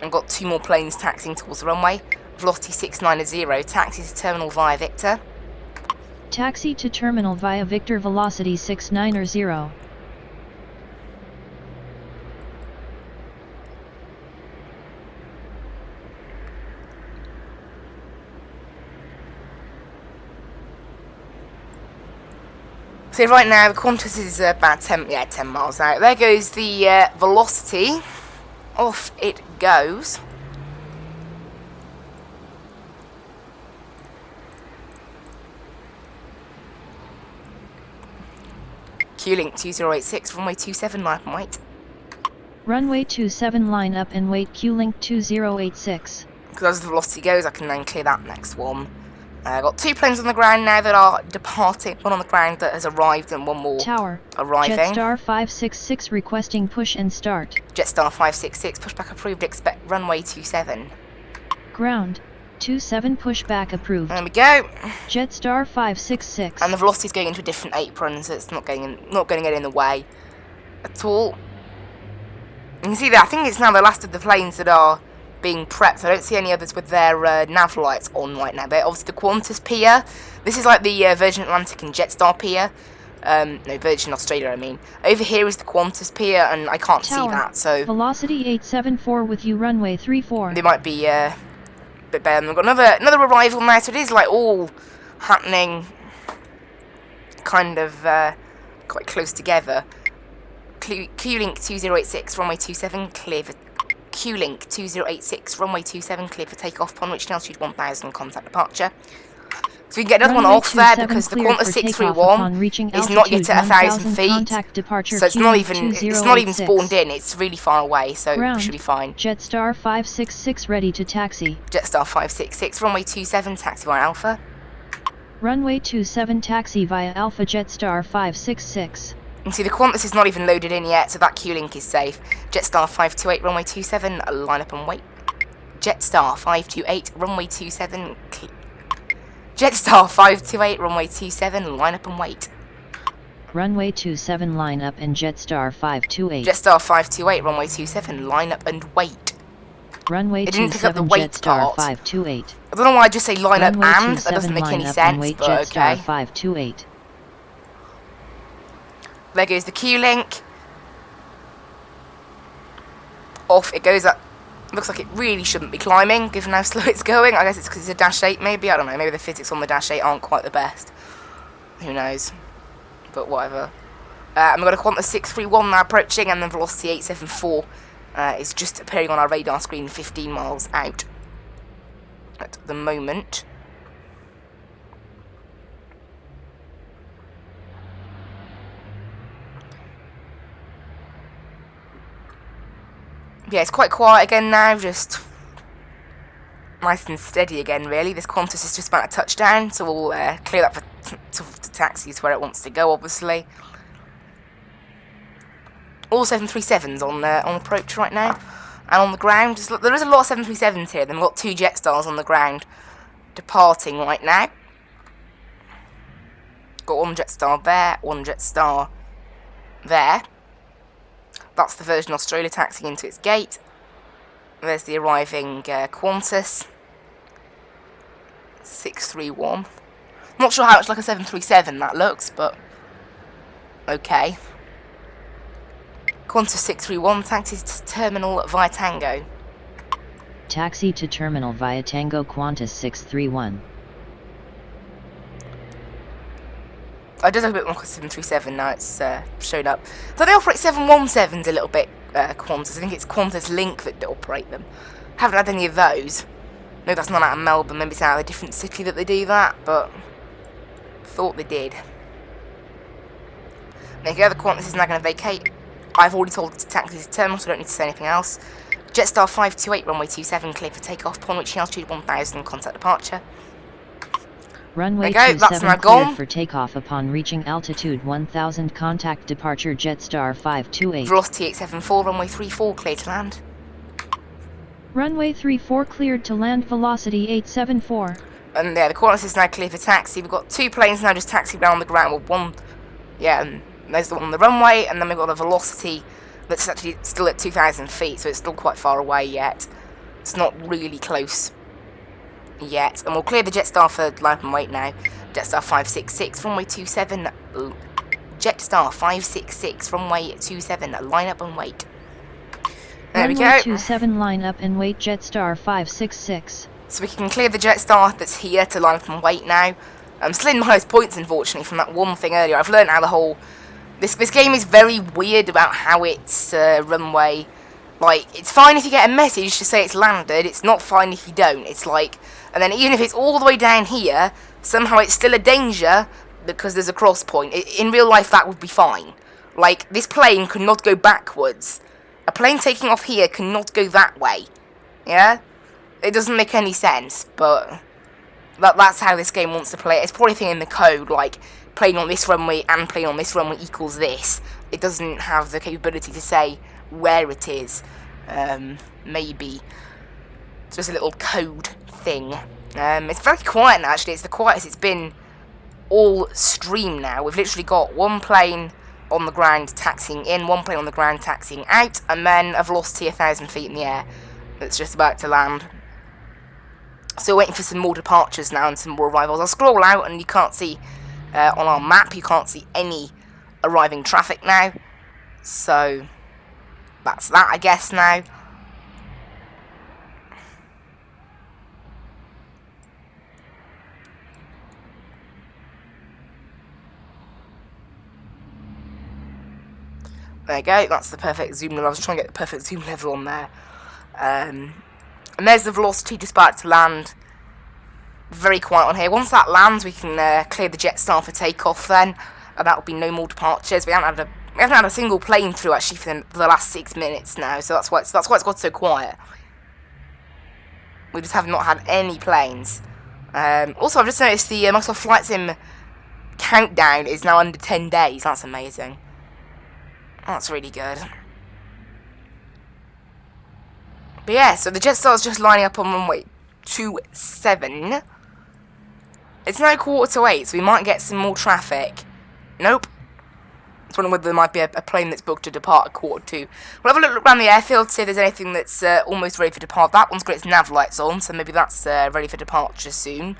[SPEAKER 1] I've got 2 more planes taxiing towards the runway. Velocity 690, taxi to terminal via Victor.
[SPEAKER 2] Taxi to terminal via Victor, velocity 690.
[SPEAKER 1] So right now the Qantas is about 10 miles out. There goes the velocity. Off it goes. Q-Link 2086, runway 27, line up and wait.
[SPEAKER 2] Runway 27, line up and wait. Q-Link 2086.
[SPEAKER 1] Because as the velocity goes, I can then clear that next one. I've got 2 planes on the ground now that are departing. One on the ground that has arrived and one more
[SPEAKER 2] Tower,
[SPEAKER 1] arriving.
[SPEAKER 2] Jetstar 566 requesting push and start.
[SPEAKER 1] Jetstar 566, pushback approved, expect runway 27.
[SPEAKER 2] Ground, 27 pushback approved.
[SPEAKER 1] There we go.
[SPEAKER 2] Jetstar 566.
[SPEAKER 1] And the velocity is going into a different apron, so it's not going to get in the way at all. You can see that I think it's now the last of the planes that are being prepped. I don't see any others with their nav lights on right now. But obviously the Qantas pier. This is like the Virgin Atlantic and Jetstar pier. No, Virgin Australia, I mean. Over here is the Qantas pier, and I can't
[SPEAKER 2] Tower,
[SPEAKER 1] see that. So
[SPEAKER 2] velocity 874 with you, runway 34.
[SPEAKER 1] They might be a bit better. And we've got another arrival now, so it is like all happening kind of quite close together. Q-Link 2086, runway 27, clear for Q-Link 2086, runway 27, clear for takeoff upon reaching altitude 1000, contact departure. So we can get another
[SPEAKER 2] runway
[SPEAKER 1] one off there because the Qantas 631 is not yet at 1000 feet, so it's not even spawned in. It's really far away, so it should be fine.
[SPEAKER 2] Jetstar 566 ready to taxi.
[SPEAKER 1] Jetstar 566, runway 27, taxi via Alpha.
[SPEAKER 2] Runway 27 taxi via Alpha Jetstar 566.
[SPEAKER 1] And see, the Qantas is not even loaded in yet, so that Q-Link is safe. Jetstar 528, runway 27, line up and wait. Jetstar 528, runway 27, Jetstar 528, runway 27, line up and wait.
[SPEAKER 2] Runway 27 line up and Jetstar 528.
[SPEAKER 1] Jetstar 528, runway 27, line up and wait.
[SPEAKER 2] Runway
[SPEAKER 1] It didn't pick up the
[SPEAKER 2] 27
[SPEAKER 1] wait
[SPEAKER 2] Jetstar
[SPEAKER 1] part.
[SPEAKER 2] 528.
[SPEAKER 1] I don't know why I just say line up
[SPEAKER 2] Runway
[SPEAKER 1] and, that doesn't
[SPEAKER 2] 27
[SPEAKER 1] make
[SPEAKER 2] line
[SPEAKER 1] any
[SPEAKER 2] up
[SPEAKER 1] sense,
[SPEAKER 2] and wait
[SPEAKER 1] but
[SPEAKER 2] Jetstar
[SPEAKER 1] okay.
[SPEAKER 2] 528.
[SPEAKER 1] There goes the Q-Link. Off it goes up. Looks like it really shouldn't be climbing, given how slow it's going. I guess it's because it's a Dash 8, maybe. I don't know. Maybe the physics on the Dash 8 aren't quite the best. Who knows? But whatever. And we've got a Qantas 631 now approaching, and then velocity 874 is just appearing on our radar screen 15 miles out at the moment. Yeah, it's quite quiet again now, just nice and steady again, really. This Qantas is just about a touchdown, so we'll clear that for taxis where it wants to go, obviously. All 737s on approach right now, and on the ground. There is a lot of 737s here, then we've got 2 Jetstars on the ground departing right now. Got 1 Jetstar there, 1 Jetstar there. That's the Virgin Australia taxiing into its gate. There's the arriving Qantas 631. Not sure how much like a 737 that looks, but okay. Qantas 631 taxis to terminal via Tango.
[SPEAKER 2] Taxi to terminal via Tango Qantas 631.
[SPEAKER 1] I does have a bit more like a 737 now, it's showed up. So they operate 717s a little bit, Qantas. I think it's Qantas Link that operate them. Haven't had any of those. No, that's not out of Melbourne, maybe it's out of a different city that they do that, but thought they did. There you go, the Qantas is now going to vacate. I've already told it to taxi to terminal, so I don't need to say anything else. Jetstar 528, runway 27, clear for takeoff, upon reaching altitude 1000, contact departure.
[SPEAKER 2] Runway
[SPEAKER 1] There you go, that's
[SPEAKER 2] 27
[SPEAKER 1] now
[SPEAKER 2] cleared
[SPEAKER 1] gone.
[SPEAKER 2] for takeoff upon reaching altitude 1000, contact departure Jetstar 528.
[SPEAKER 1] Velocity 874, runway 34, clear to land.
[SPEAKER 2] Runway 34 cleared to land, velocity 874.
[SPEAKER 1] And yeah, the Qantas is now clear for taxi. We've got 2 planes now just taxiing around the ground. Well, one, yeah, and there's the one on the runway, and then we've got a velocity that's actually still at 2,000 feet, so it's still quite far away yet. It's not really close yet. And we'll clear the Jetstar for line up and wait now. Jetstar 566, runway 27. Jetstar 566, runway 27, line up and wait. There we go.
[SPEAKER 2] Runway 27 line up and wait Jetstar 566.
[SPEAKER 1] So we can clear the Jetstar that's here to line up and wait now. I'm still in the highest points, unfortunately, from that one thing earlier. I've learned how the whole... This game is very weird about how it's runway... Like, it's fine if you get a message to say it's landed. It's not fine if you don't. It's like... And then even if it's all the way down here, somehow it's still a danger because there's a cross point. In real life, that would be fine. Like, this plane could not go backwards. A plane taking off here cannot go that way. Yeah? It doesn't make any sense, but... That's how this game wants to play it. It's probably a thing in the code, like, playing on this runway and playing on this runway equals this. It doesn't have the capability to say where it is. Maybe. It's just a little code thing. It's very quiet now, actually. It's the quietest it's been all stream now. We've literally got 1 plane on the ground taxiing in, 1 plane on the ground taxiing out, and then a velocity 1,000 feet in the air that's just about to land. So we're waiting for some more departures now and some more arrivals. I'll scroll out and you can't see, on our map, you can't see any arriving traffic now. So, that's that, I guess, now. There you go, that's the perfect zoom level. I was trying to get the perfect zoom level on there. And there's the velocity just about to land. Very quiet on here. Once that lands, we can clear the Jetstar for takeoff then. And that will be no more departures. We haven't had a single plane through, actually, for the last 6 minutes now. So that's why it's got so quiet. We just have not had any planes. Also, I've just noticed the Microsoft Flight Sim countdown is now under 10 days. That's amazing. That's really good. But yeah, so the Jetstar's just lining up on runway 27. It's now 7:45, so we might get some more traffic. Nope. I was wondering whether there might be a plane that's booked to depart at 7:45. We'll have a look around the airfield, see if there's anything that's almost ready for depart. That one's got its nav lights on, so maybe that's ready for departure soon.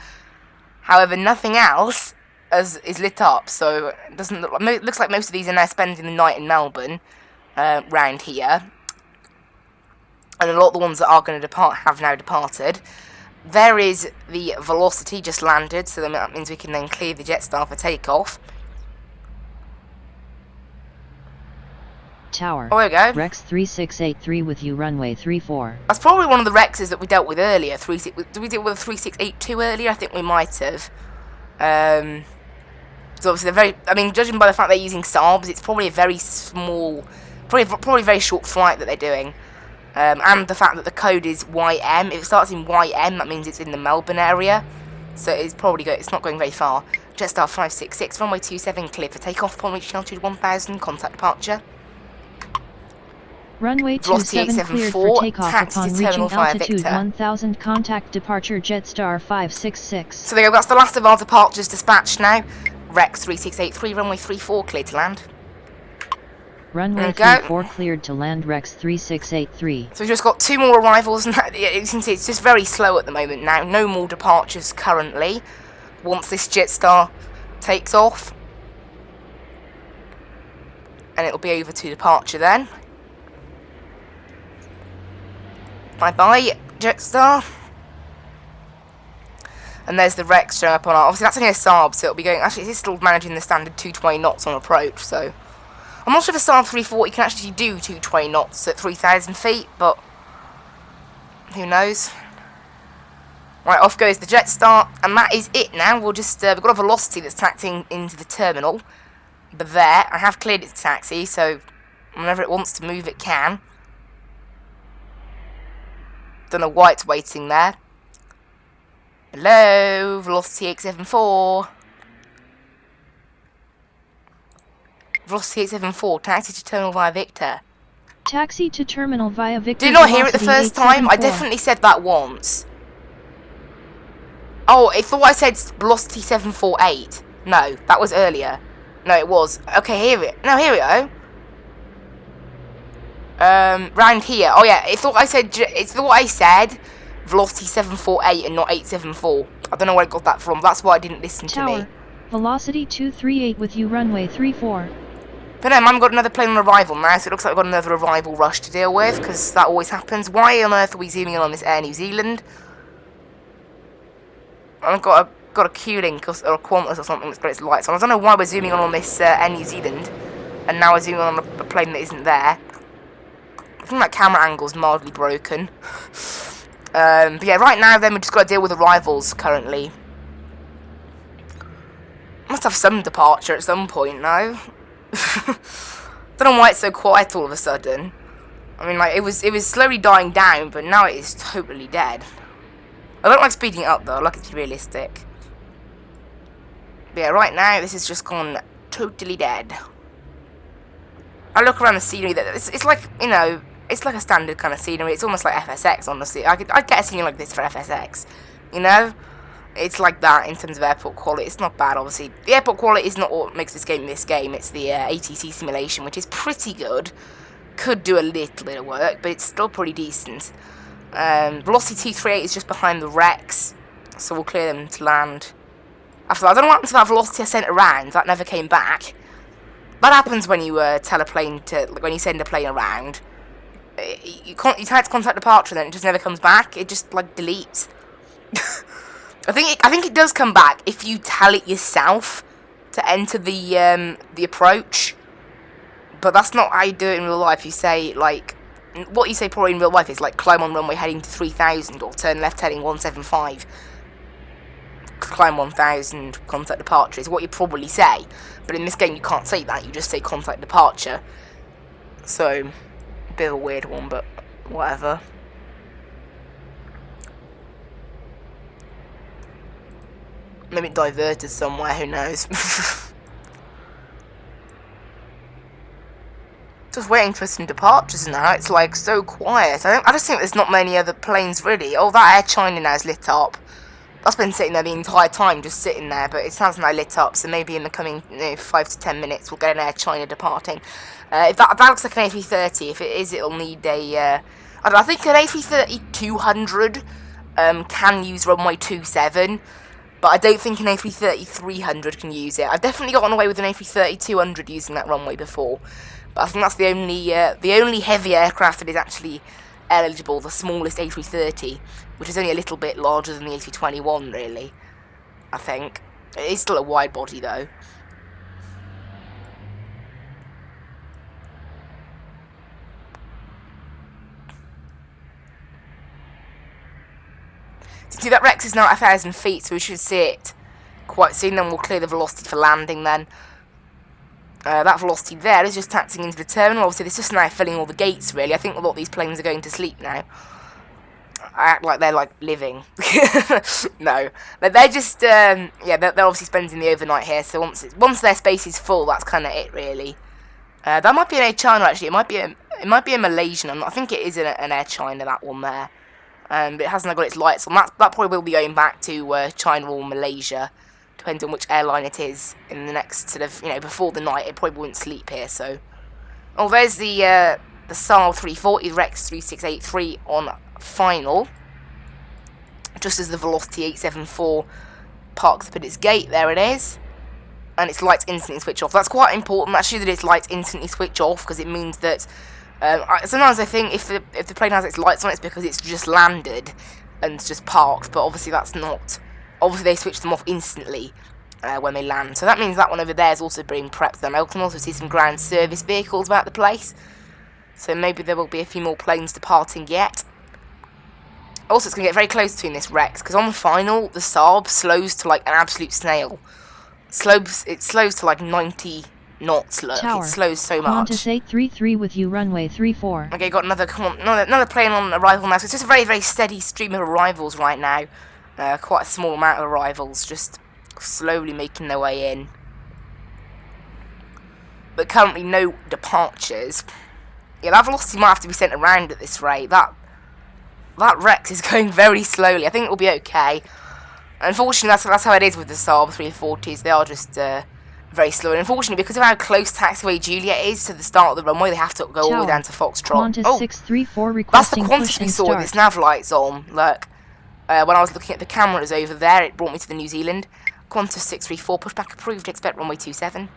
[SPEAKER 1] However, nothing else is lit up, so it doesn't look like. It looks like most of these are now spending the night in Melbourne, round here. And a lot of the ones that are going to depart have now departed. There is the Velocity just landed, so that means we can then clear the Jetstar for takeoff.
[SPEAKER 2] Tower.
[SPEAKER 1] Oh, there we go.
[SPEAKER 2] Rex 3683 with you, runway 34.
[SPEAKER 1] That's probably one of the Rexes that we dealt with earlier. Did we deal with a 3682 earlier? I think we might have. So obviously they're very. I mean, judging by the fact they're using Saabs, it's probably a very small, probably a very short flight that they're doing. And the fact that the code is YM. If it starts in YM, that means it's in the Melbourne area. So it's probably it's not going very far. Jetstar 566, runway 27, clear for takeoff. Upon reaching altitude 1000, contact departure.
[SPEAKER 2] Runway 27 cleared for takeoff upon reaching altitude 1000, contact departure Jetstar 566.
[SPEAKER 1] So there you go, that's the last of our departures dispatched now. Rex 3683, runway 34, cleared to land.
[SPEAKER 2] Runway 34 cleared to land, Rex 3683.
[SPEAKER 1] So we've just got 2 more arrivals, and you can see it's just very slow at the moment now. No more departures currently. Once this Jetstar takes off, and it'll be over to departure then. Bye-bye, Jetstar. And there's the Rex showing up on our... Obviously, that's only a Saab, so it'll be going... Actually, it's still managing the standard 220 knots on approach, so... I'm not sure if a Saab 340 can actually do 220 knots at 3,000 feet, but... who knows? Right, off goes the Jetstar, and that is it now. We'll just... we've got a Velocity that's taxiing into the terminal. But there, I have cleared its taxi, so... whenever it wants to move, it can. Don't know why it's waiting there. Hello, Velocity 874. Velocity 874, taxi to terminal via Victor.
[SPEAKER 2] Taxi to terminal via Victor.
[SPEAKER 1] Did you not hear it the first time? I definitely said that once. Oh, I thought I said Velocity 748. No, that was earlier. No, it was. Okay, here we go. Round here. Oh yeah, it's what I said Velocity 748 and not 874. I don't know where I got that from. That's why I didn't listen to me.
[SPEAKER 2] Velocity 238 with you, runway 34.
[SPEAKER 1] But no, man, got another plane on arrival now, so it looks like we've got another arrival rush to deal with, because that always happens. Why on earth are we zooming in on this Air New Zealand? I've got a Q-Link or a Qantas or something that's got its lights on. I don't know why we're zooming on this Air New Zealand, and now we're zooming on a plane that isn't there. I think that camera angle's mildly broken. But yeah, right now then we've just got to deal with arrivals currently. Must have some departure at some point now. Don't know why it's so quiet all of a sudden. I mean, like, it was slowly dying down, but now it is totally dead. I don't like speeding it up though, I like it to be realistic. But yeah, right now this has just gone totally dead. I look around the scenery, it's like, you know, it's like a standard kind of scenery. It's almost like FSX, honestly. I'd get a scenery like this for FSX, you know? It's like that in terms of airport quality. It's not bad, obviously. The airport quality is not what makes this game. It's the ATC simulation, which is pretty good. Could do a little bit of work, but it's still pretty decent. Velocity 238 is just behind the Rex, so we'll clear them to land. After that, I don't know what happened to that Velocity I sent around. That never came back. That happens when you tell a plane to, when you send a plane around. You try to contact departure, then it just never comes back. It just like deletes. I think it does come back if you tell it yourself to enter the approach. But that's not how you do it in real life. You say, like, what you say probably in real life is like climb on runway heading to 3000 or turn left heading 175. Climb 1000, contact departure is what you probably say. But in this game you can't say that, you just say contact departure. So, a bit of a weird one, but whatever. Maybe it diverted somewhere, who knows. Just waiting for some departures now. It's like so quiet. I just think there's not many other planes really. Oh, that Air China now is lit up. That's been sitting there the entire time, just sitting there, but it sounds now lit up, so maybe in the coming 5 to 10 minutes we'll get an Air China departing. If that looks like an A330, if it is, it'll need a, I think an A330-200 can use runway 27, but I don't think an A330-300 can use it. I've definitely gotten away with an A330-200 using that runway before, but I think that's the only heavy aircraft that is actually eligible, the smallest A330, which is only a little bit larger than the A321, really, I think. It is still a wide body, though. See, that Rex is now at 1,000 feet, so we should see it quite soon, then we'll clear the velocity for landing then. That velocity there is just taxiing into the terminal. Obviously, it's just now filling all the gates, really. I think a lot of these planes are going to sleep now. I act like they're, like, living. No. They're just, yeah, they're obviously spending the overnight here, so once their space is full, that's kind of it, really. That might be an Air China, actually. It might be a Malaysian. I think it is an Air China, that one there. But it hasn't got its lights on. That probably will be going back to China or Malaysia, depends on which airline it is in the next sort of, before the night. It probably won't sleep here, so. Oh, there's the SAR 340 Rex 3683 on final. Just as the Velocity 874 parks up at its gate, there it is. And its lights instantly switch off. That's quite important, actually, that its lights instantly switch off, because it means that sometimes I think if the plane has its lights on, it's because it's just landed and it's just parked, but obviously that's not. Obviously they switch them off instantly when they land, so that means that one over there is also being prepped. Then I can also see some ground service vehicles about the place, so maybe there will be a few more planes departing yet. Also, it's going to get very close between this Rex, because on the final, the Saab slows to like an absolute snail. It slows to like 90 knots, look.
[SPEAKER 2] Tower,
[SPEAKER 1] it slows so much.
[SPEAKER 2] Qantas 833 with you, runway 34.
[SPEAKER 1] Okay, got another plane on arrival now, so it's just a very, very steady stream of arrivals right now. Quite a small amount of arrivals, just slowly making their way in. But currently no departures. Yeah, that velocity might have to be sent around at this rate. That Rex is going very slowly. I think it will be okay. Unfortunately, that's how it is with the Saab 340s. They are just very slow. And unfortunately, because of how close taxiway Juliet is to the start of the runway, they have to go all the way down to Foxtrot.
[SPEAKER 2] Qantas 634
[SPEAKER 1] that's the
[SPEAKER 2] requesting
[SPEAKER 1] Qantas we saw with its nav lights on. Look, when I was looking at the cameras over there, it brought me to the New Zealand. Qantas 634 pushback approved. Expect runway 27.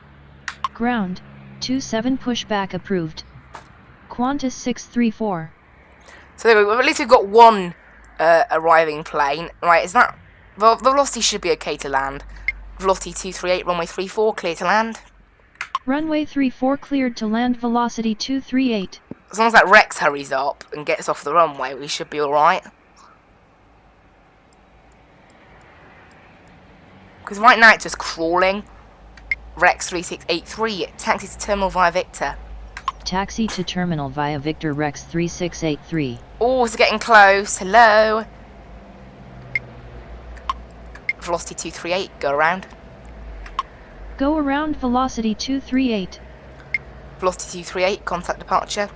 [SPEAKER 2] Ground 27 pushback approved. Qantas 634.
[SPEAKER 1] So there we go. At least we've got one arriving plane. Right, is that... Well, the velocity should be okay to land. Velocity 238, runway 34, clear to land.
[SPEAKER 2] Runway 34 cleared to land, velocity 238.
[SPEAKER 1] As long as that Rex hurries up and gets off the runway, we should be alright. Because right now it's just crawling. Rex 3683, taxi to terminal via Victor.
[SPEAKER 2] Taxi to terminal via Victor Rex 3683.
[SPEAKER 1] Oh, it's getting close. Hello. Velocity 238, go around.
[SPEAKER 2] Go around, velocity 238.
[SPEAKER 1] Velocity 238, contact departure.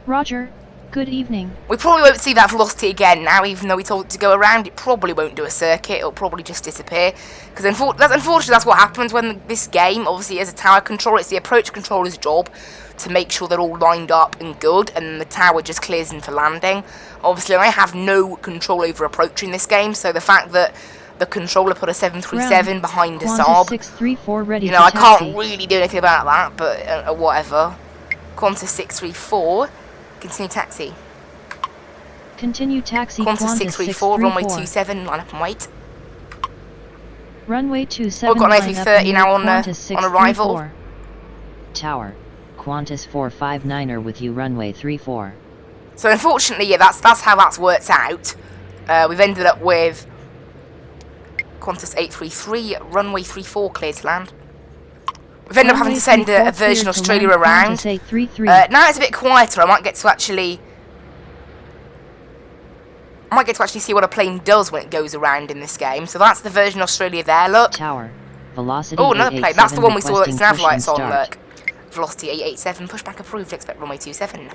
[SPEAKER 2] Roger, good evening.
[SPEAKER 1] We probably won't see that velocity again now, even though we told it to go around. It probably won't do a circuit, it'll probably just disappear. Because unfortunately that's what happens when this game, obviously as a tower controller, it's the approach controller's job to make sure they're all lined up and good, and then the tower just clears in for landing. Obviously I have no control over approach in this game, so the fact that the controller put a 737 behind a Saab,
[SPEAKER 2] 634 ready
[SPEAKER 1] I can't really do anything about that, but whatever. Qantas 634, continue taxi.
[SPEAKER 2] Continue taxi.
[SPEAKER 1] Qantas 634, runway 27, line up and wait.
[SPEAKER 2] Runway 27.
[SPEAKER 1] We've got an A330 now on arrival.
[SPEAKER 2] Tower, Qantas 459er with you, runway 34.
[SPEAKER 1] So unfortunately, yeah, that's how that's worked out. We've ended up with Qantas 833, runway 34, clear to land. We've ended up having to send a Virgin Australia around. Now it's a bit quieter. I might get to actually see what a plane does when it goes around in this game. So that's the Virgin Australia there. Look.
[SPEAKER 2] Tower, velocity.
[SPEAKER 1] Oh, another plane. That's the one we saw that its nav lights on. Look. Velocity 887, pushback approved, expect runway 27.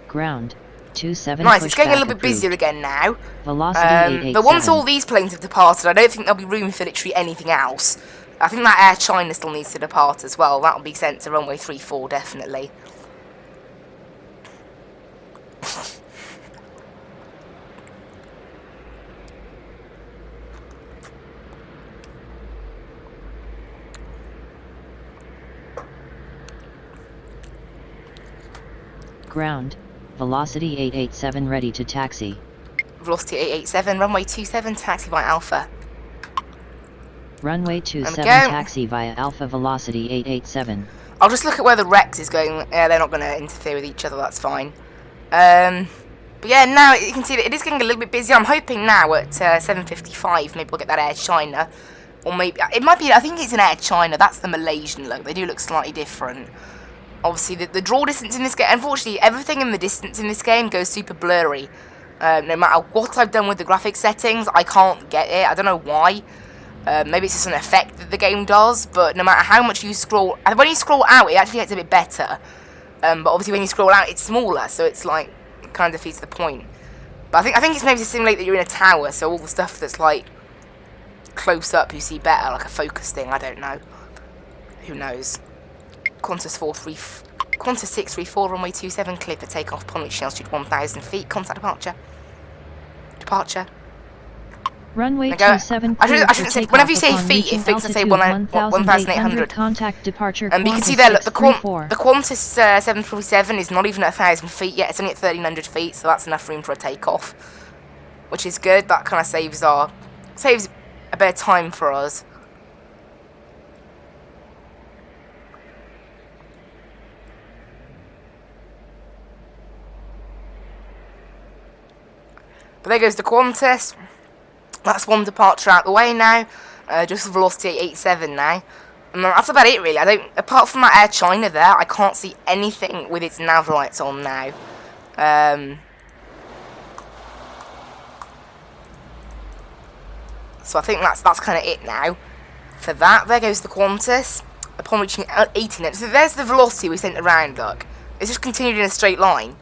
[SPEAKER 2] Ground, 27
[SPEAKER 1] Nice, it's getting a
[SPEAKER 2] pushback
[SPEAKER 1] little bit busier
[SPEAKER 2] approved.
[SPEAKER 1] again now.
[SPEAKER 2] Velocity 887.
[SPEAKER 1] But once all these planes have departed, I don't think there'll be room for literally anything else. I think that Air China still needs to depart as well. That'll be sent to runway 34, definitely.
[SPEAKER 2] Ground, Velocity 887 ready to taxi.
[SPEAKER 1] Velocity 887, runway 27, taxi via Alpha.
[SPEAKER 2] Runway 27 taxi via Alpha Velocity 887.
[SPEAKER 1] I'll just look at where the Rex is going. Yeah, they're not going to interfere with each other, that's fine. But yeah, now you can see that it is getting a little bit busy. I'm hoping now at 7:55, maybe we'll get that Air China. Or maybe, it might be, I think it's an Air China, that's the Malaysian look. They do look slightly different. Obviously, the draw distance in this game, unfortunately, everything in the distance in this game goes super blurry. No matter what I've done with the graphics settings, I can't get it. I don't know why. Maybe it's just an effect that the game does, but no matter how much you scroll, and when you scroll out, it actually gets a bit better. But obviously, when you scroll out, it's smaller, so it's like, it kind of defeats the point. But I think it's maybe to simulate that you're in a tower, so all the stuff that's like close up, you see better, like a focus thing. I don't know. Who knows? Qantas 634, runway 27, cleared for takeoff, upon which altitude 1,000 feet, contact departure. Departure.
[SPEAKER 2] Runway 27
[SPEAKER 1] I shouldn't say, whenever you say feet, it thinks I say 1,800.
[SPEAKER 2] Contact departure.
[SPEAKER 1] And you can see there, look, the Qantas 737 is not even at 1,000 feet yet, it's only at 1,300 feet, so that's enough room for a takeoff. Which is good, that kind of saves a bit of time for us. But there goes the Qantas. That's one departure out the way now. Just Velocity 887 now. And that's about it really. Apart from that Air China there, I can't see anything with its nav lights on now. So I think that's kind of it now. For that, there goes the Qantas. Upon reaching 18, so there's the velocity we sent around, look. It's just continued in a straight line.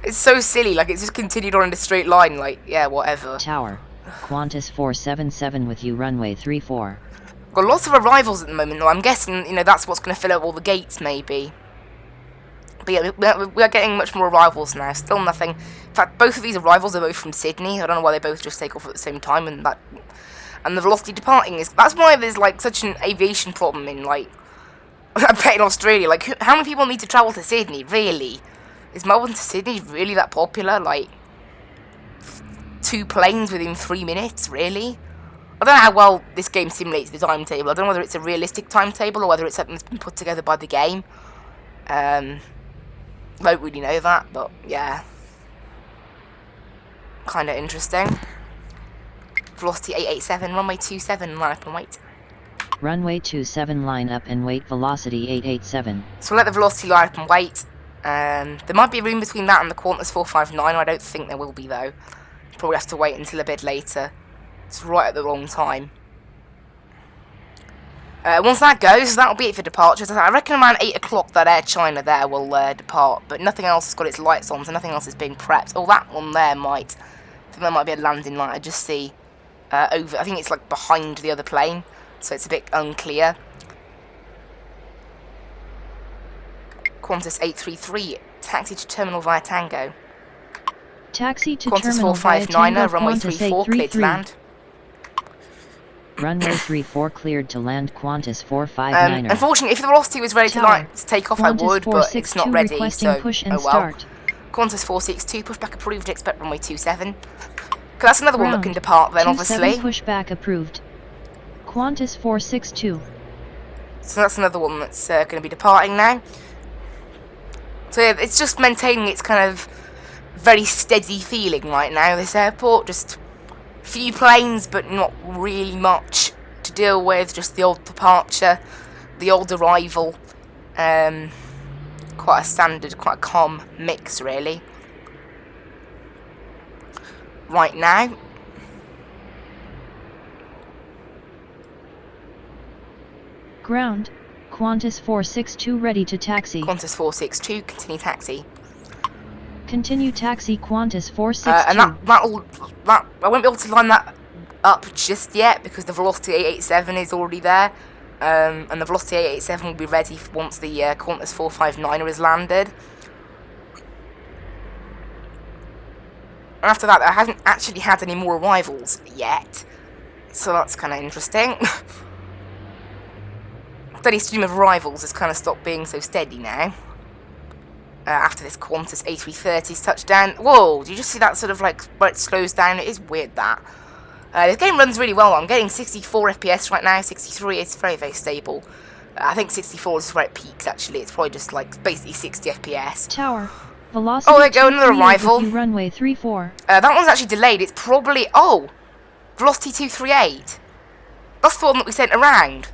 [SPEAKER 1] It's so silly, like it's just continued on in a straight line, like, yeah, whatever.
[SPEAKER 2] Tower, Qantas 477 with you, runway 34.
[SPEAKER 1] Got lots of arrivals at the moment, though. I'm guessing, you know, that's what's going to fill up all the gates, maybe. But yeah, we are getting much more arrivals now. Still nothing. In fact, both of these arrivals are both from Sydney. I don't know why they both just take off at the same time, and the velocity departing is. That's why there's like such an aviation problem in like. I bet in Australia, like how many people need to travel to Sydney? Really? Is Melbourne to Sydney really that popular? Like 2 planes within 3 minutes? Really? I don't know how well this game simulates the timetable. I don't know whether it's a realistic timetable or whether it's something that's been put together by the game. Don't really know that, but yeah. Kind of interesting. Velocity 887, runway 27, line up and wait.
[SPEAKER 2] Runway 27, line up and wait, velocity 887. So
[SPEAKER 1] we'll let the velocity line up and wait. There might be room between that and the Qantas 459. I don't think there will be, though. Probably have to wait until a bit later. It's right at the wrong time. Once that goes, that'll be it for departures. I reckon around 8 o'clock that Air China there will depart, but nothing else has got its lights on, so nothing else is being prepped. Oh, that one there might. I think there might be a landing light. I just see over. I think it's like behind the other plane, so it's a bit unclear. Qantas 833, taxi to terminal via Tango.
[SPEAKER 2] Taxi to
[SPEAKER 1] Qantas
[SPEAKER 2] terminal via Tango,
[SPEAKER 1] runway 34, cleared to land.
[SPEAKER 2] Runway 34 cleared to land, Qantas 459er.
[SPEAKER 1] Unfortunately, if the velocity was ready to take off, Qantas I would, but it's not ready, so
[SPEAKER 2] push and
[SPEAKER 1] oh well.
[SPEAKER 2] Start.
[SPEAKER 1] Qantas 462, pushback approved, expect runway 27. That's another one that can depart then, obviously.
[SPEAKER 2] Pushback approved. Qantas 462.
[SPEAKER 1] So that's another one that's going to be departing now. So yeah, it's just maintaining its kind of very steady feeling right now, this airport. Just a few planes, but not really much to deal with. Just the old departure, the old arrival. Quite a standard, quite a calm mix, really. Right now.
[SPEAKER 2] Ground, Qantas 462 ready to taxi.
[SPEAKER 1] Qantas 462, continue taxi.
[SPEAKER 2] Continue taxi Qantas 462.
[SPEAKER 1] And I won't be able to line that up just yet because the Velocity 887 is already there. And the Velocity 887 will be ready once the Qantas 459er is landed. And after that, I haven't actually had any more arrivals yet. So that's kind of interesting. Steady stream of arrivals has kind of stopped being so steady now. After this Qantas A330's touchdown. Whoa, do you just see that sort of like, where it slows down? It is weird that. This game runs really well. I'm getting 64 FPS right now, 63, it's very, very stable. I think 64 is where it peaks actually. It's probably just like basically 60 FPS.
[SPEAKER 2] Tower. Velocity.
[SPEAKER 1] Oh, there you go, another arrival.
[SPEAKER 2] Runway 34.
[SPEAKER 1] That one's actually delayed. It's probably, oh, Velocity 238. That's the one that we sent around.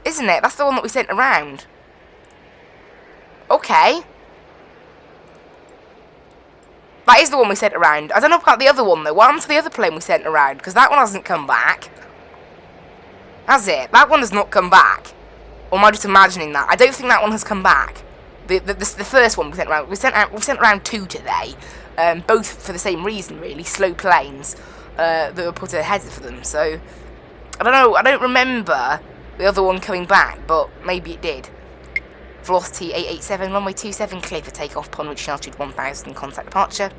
[SPEAKER 1] Isn't it? That's the one that we sent around. Okay. That is the one we sent around. I don't know about the other one though. What happened to the other plane we sent around? Because that one hasn't come back. Has it? That one has not come back. Or am I just imagining that? I don't think that one has come back. The first one we sent around. We've sent around 2 today. Both for the same reason really. Slow planes that were put ahead for them. So I don't know. I don't remember the other one coming back, but maybe it did. Velocity 887, runway 27, clear for takeoff upon reaching altitude 1000, contact departure.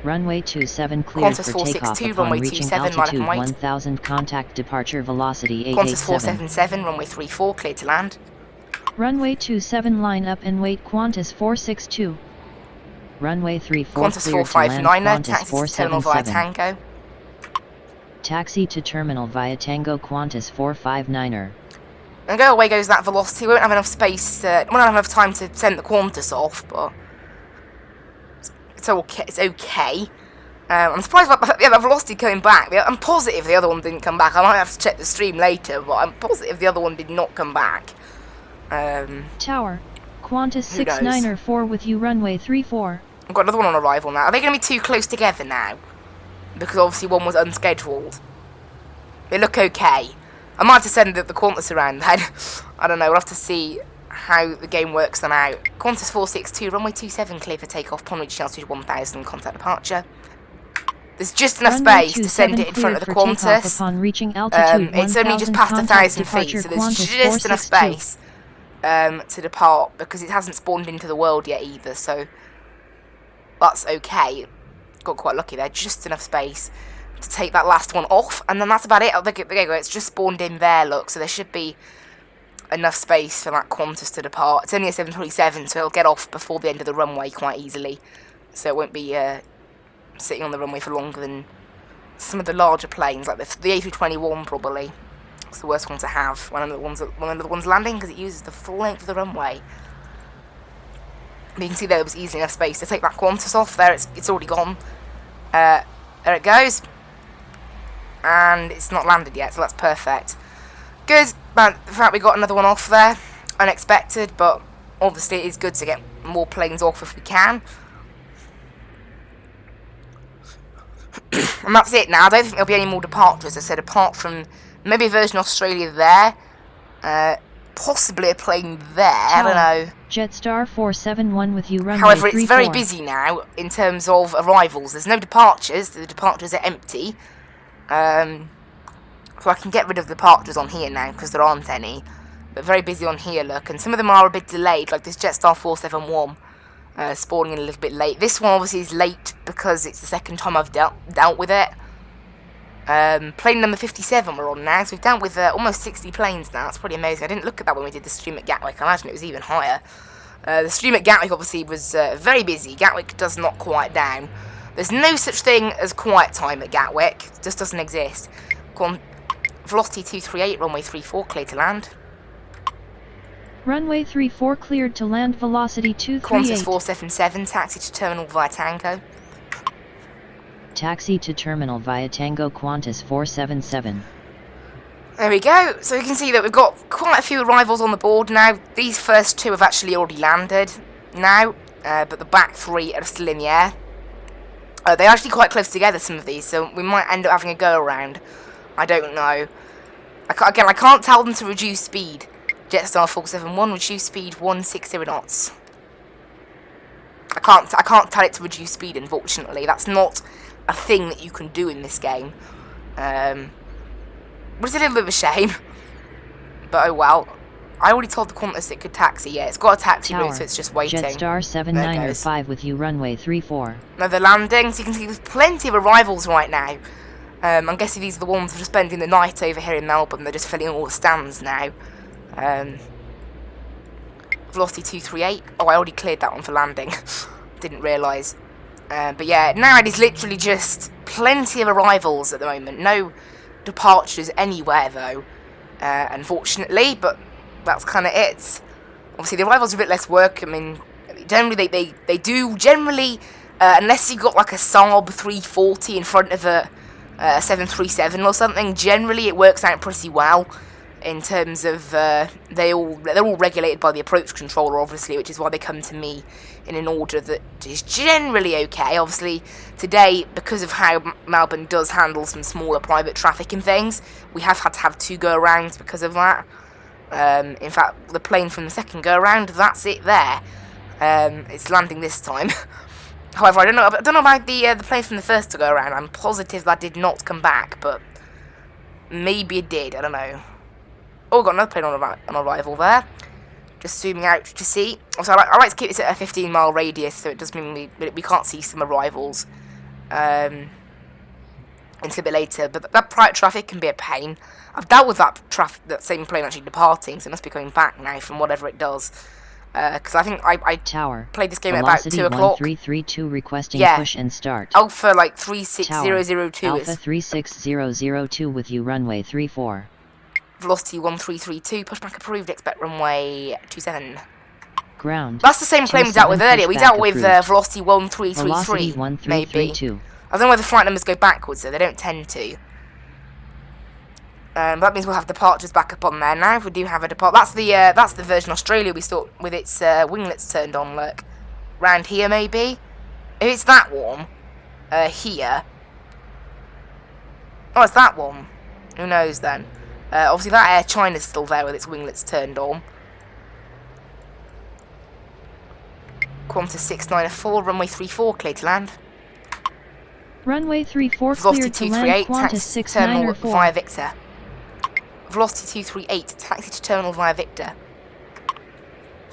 [SPEAKER 2] Runway 27 cleared
[SPEAKER 1] Qantas
[SPEAKER 2] for takeoff
[SPEAKER 1] 462,
[SPEAKER 2] upon
[SPEAKER 1] runway
[SPEAKER 2] reaching
[SPEAKER 1] 27,
[SPEAKER 2] altitude
[SPEAKER 1] line up and wait.
[SPEAKER 2] 1000, contact departure velocity
[SPEAKER 1] Qantas
[SPEAKER 2] 887.
[SPEAKER 1] 477, runway 34, clear to land.
[SPEAKER 2] Runway 27 line up and wait Qantas 462. Runway 34
[SPEAKER 1] Qantas
[SPEAKER 2] cleared to land
[SPEAKER 1] 459er,
[SPEAKER 2] Qantas
[SPEAKER 1] taxi to terminal via
[SPEAKER 2] 477.
[SPEAKER 1] Tango.
[SPEAKER 2] Taxi to terminal via Tango Qantas 459er.
[SPEAKER 1] And go away goes that Velocity. We won't have enough space, we won't have enough time to send the Qantas off, but it's okay. It's okay. I'm surprised about the Velocity coming back. I'm positive the other one didn't come back. I might have to check the stream later, but I'm positive the other one did not come back.
[SPEAKER 2] Tower, Qantas
[SPEAKER 1] Who knows?
[SPEAKER 2] 69er 4 with you runway 34.
[SPEAKER 1] I've got another one on arrival now. Are they going to be too close together now? Because obviously one was unscheduled. They look okay. I might have to send the Qantas around then. I don't know, we'll have to see how the game works them out. Qantas 462, runway 27, clear for takeoff upon reaching altitude 1000, contact departure. There's just enough
[SPEAKER 2] Runway
[SPEAKER 1] space to send it in front of the
[SPEAKER 2] cleared for takeoff
[SPEAKER 1] Qantas.
[SPEAKER 2] upon reaching altitude
[SPEAKER 1] It's only just
[SPEAKER 2] 1000,
[SPEAKER 1] past
[SPEAKER 2] contact
[SPEAKER 1] 1,000 feet,
[SPEAKER 2] departure
[SPEAKER 1] so there's
[SPEAKER 2] Qantas
[SPEAKER 1] just enough
[SPEAKER 2] 462.
[SPEAKER 1] space to depart, because it hasn't spawned into the world yet either, so that's okay. Got quite lucky there, just enough space to take that last one off, and then that's about it. Oh, there you go, it's just spawned in there, look, so there should be enough space for that Qantas to depart. It's only a 737, so it'll get off before the end of the runway quite easily, so it won't be sitting on the runway for longer than some of the larger planes, like the A321 probably. It's the worst one to have when one of the ones landing, because it uses the full length of the runway. But you can see there was easily enough space to take that Qantas off. There, it's already gone. There it goes. And it's not landed yet, so that's perfect. Good. But the fact we got another one off there, unexpected, but obviously it is good to get more planes off if we can. And that's it now. I don't think there'll be any more departures, as I said, apart from maybe Virgin Australia there. Possibly a plane there, I don't know.
[SPEAKER 2] Jetstar 471 with you runway
[SPEAKER 1] However, it's
[SPEAKER 2] 34.
[SPEAKER 1] very busy now in terms of arrivals. There's no departures. The departures are empty. So I can get rid of the departures on here now, because there aren't any. But very busy on here, look. And some of them are a bit delayed, like this Jetstar 471. Spawning in a little bit late. This one obviously is late because it's the second time I've dealt with it. Plane number 57 we're on now, so we've dealt with almost 60 planes now. It's pretty amazing. I didn't look at that when we did the stream at Gatwick. I imagine it was even higher. The stream at Gatwick obviously was very busy. Gatwick does not quiet down. There's no such thing as quiet time at Gatwick. It just doesn't exist. Velocity 238, runway 34, clear to land.
[SPEAKER 2] Runway 34 cleared to land velocity 238.
[SPEAKER 1] Qantas 477, taxi to terminal via Tango.
[SPEAKER 2] Taxi to terminal via Tango Qantas 477.
[SPEAKER 1] There we go. So you can see that we've got quite a few arrivals on the board now. These first two have actually already landed now, but the back three are still in the air. They're actually quite close together, some of these, so we might end up having a go around. I don't know. Again, I can't tell them to reduce speed. Jetstar 471, reduce speed 160 knots. I can't tell it to reduce speed, unfortunately. That's not a thing that you can do in this game. Which is a little bit of a shame. But oh well. I already told the Qantas it could taxi. Yeah, it's got a taxi route, so it's just waiting.
[SPEAKER 2] Jetstar 795 with you, runway 34.
[SPEAKER 1] Now they're landing, so you can see there's plenty of arrivals right now. I'm guessing these are the ones that are spending the night over here in Melbourne. They're just filling all the stands now. Velocity 238. Oh, I already cleared that one for landing. Didn't realise. But yeah, now it is literally just plenty of arrivals at the moment. No departures anywhere, though. Unfortunately, but that's kind of it. Obviously, the arrivals are a bit less work. I mean, generally, they do, generally, unless you've got like a Saab 340 in front of a 737 or something, generally it works out pretty well. In terms of, they're all regulated by the approach controller, obviously, which is why they come to me in an order that is generally okay. Obviously, today, because of how Melbourne does handle some smaller private traffic and things, we have had to have 2 go-arounds because of that. In fact, the plane from the second go-around, that's it there. It's landing this time. However, I don't know about the plane from the first go-around. I'm positive that did not come back, but maybe it did. I don't know. Oh, got another plane on arrival there. Just zooming out to see. Also, I like to keep this at a 15-mile radius, so it does mean we can't see some arrivals until a bit later. But that private traffic can be a pain. I've dealt with that same plane actually departing, so it must be coming back now from whatever it does. Because I think I played this game at about 2 o'clock.
[SPEAKER 2] 1332 requesting push and start.
[SPEAKER 1] Alpha like 36002
[SPEAKER 2] Alpha 36002 with you, runway 34.
[SPEAKER 1] Velocity 1332, pushback approved, expect runway 27.
[SPEAKER 2] Ground.
[SPEAKER 1] That's the same plane we dealt with earlier. We dealt with velocity 1333,
[SPEAKER 2] velocity 1332.
[SPEAKER 1] Maybe. I don't know whether flight numbers go backwards, though. They don't tend to. That means we'll have departures back up on there now. If we do have a depart, that's the Virgin Australia we saw with its winglets turned on. Look, round here maybe. If it's that one, here. Oh, it's that one. Who knows then? Obviously, that Air China's still there with its winglets turned on. Qantas 694, runway 34, clear to land.
[SPEAKER 2] Runway 34 clear to land, Qantas 694
[SPEAKER 1] via Victor. Velocity 238, taxi to terminal via Victor.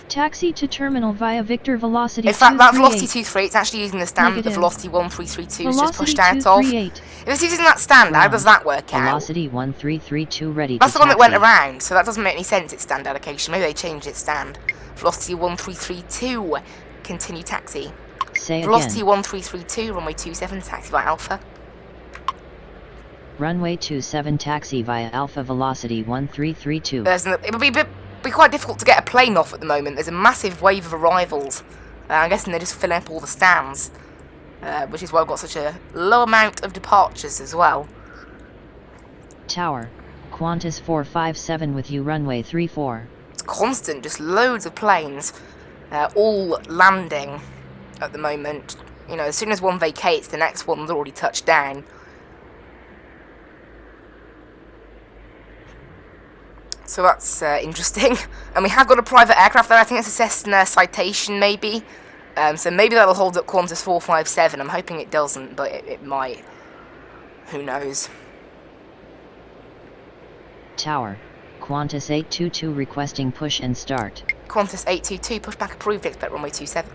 [SPEAKER 2] Taxi to terminal via Victor, velocity 238.
[SPEAKER 1] In fact, that velocity 238 is actually using the stand that the velocity 1332 is just pushed out of. If it's using that stand, how does that work out?
[SPEAKER 2] Velocity 1332 ready
[SPEAKER 1] That's
[SPEAKER 2] to
[SPEAKER 1] the one that
[SPEAKER 2] taxi.
[SPEAKER 1] went around, so that doesn't make any sense, its stand allocation. Maybe they changed its stand. Velocity 1332, continue taxi.
[SPEAKER 2] Say
[SPEAKER 1] Velocity
[SPEAKER 2] again.
[SPEAKER 1] 1332, runway 27, taxi via Alpha.
[SPEAKER 2] Runway 27 taxi via Alpha, velocity 1332.
[SPEAKER 1] It would be quite difficult to get a plane off at the moment. There's a massive wave of arrivals. I'm guessing they're just filling up all the stands, which is why I've got such a low amount of departures as well.
[SPEAKER 2] Tower, Qantas 457 with you, runway 34.
[SPEAKER 1] It's constant, just loads of planes, all landing at the moment. You know, as soon as one vacates, the next one's already touched down. So that's interesting. And we have got a private aircraft there. I think it's a Cessna Citation, maybe. So maybe that'll hold up Qantas 457. I'm hoping it doesn't, but it might. Who knows?
[SPEAKER 2] Tower, Qantas 822 requesting push and start.
[SPEAKER 1] Qantas 822, pushback approved, expect runway 27.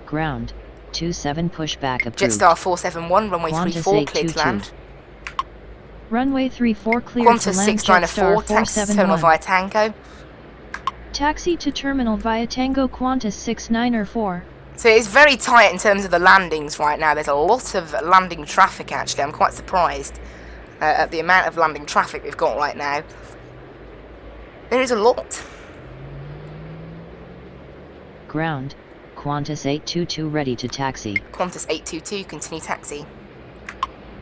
[SPEAKER 2] Ground, 27 pushback approved.
[SPEAKER 1] Jetstar 471, runway
[SPEAKER 2] Qantas
[SPEAKER 1] 34, clear to land.
[SPEAKER 2] Runway 34 clear
[SPEAKER 1] Qantas
[SPEAKER 2] to land.
[SPEAKER 1] 694, taxi to terminal via Tango.
[SPEAKER 2] Taxi to terminal via Tango, Qantas 694.
[SPEAKER 1] So it's very tight in terms of the landings right now. There's a lot of landing traffic, actually. I'm quite surprised at the amount of landing traffic we've got right now. There is a lot.
[SPEAKER 2] Ground, Qantas 822 ready to taxi.
[SPEAKER 1] Qantas 822, continue taxi.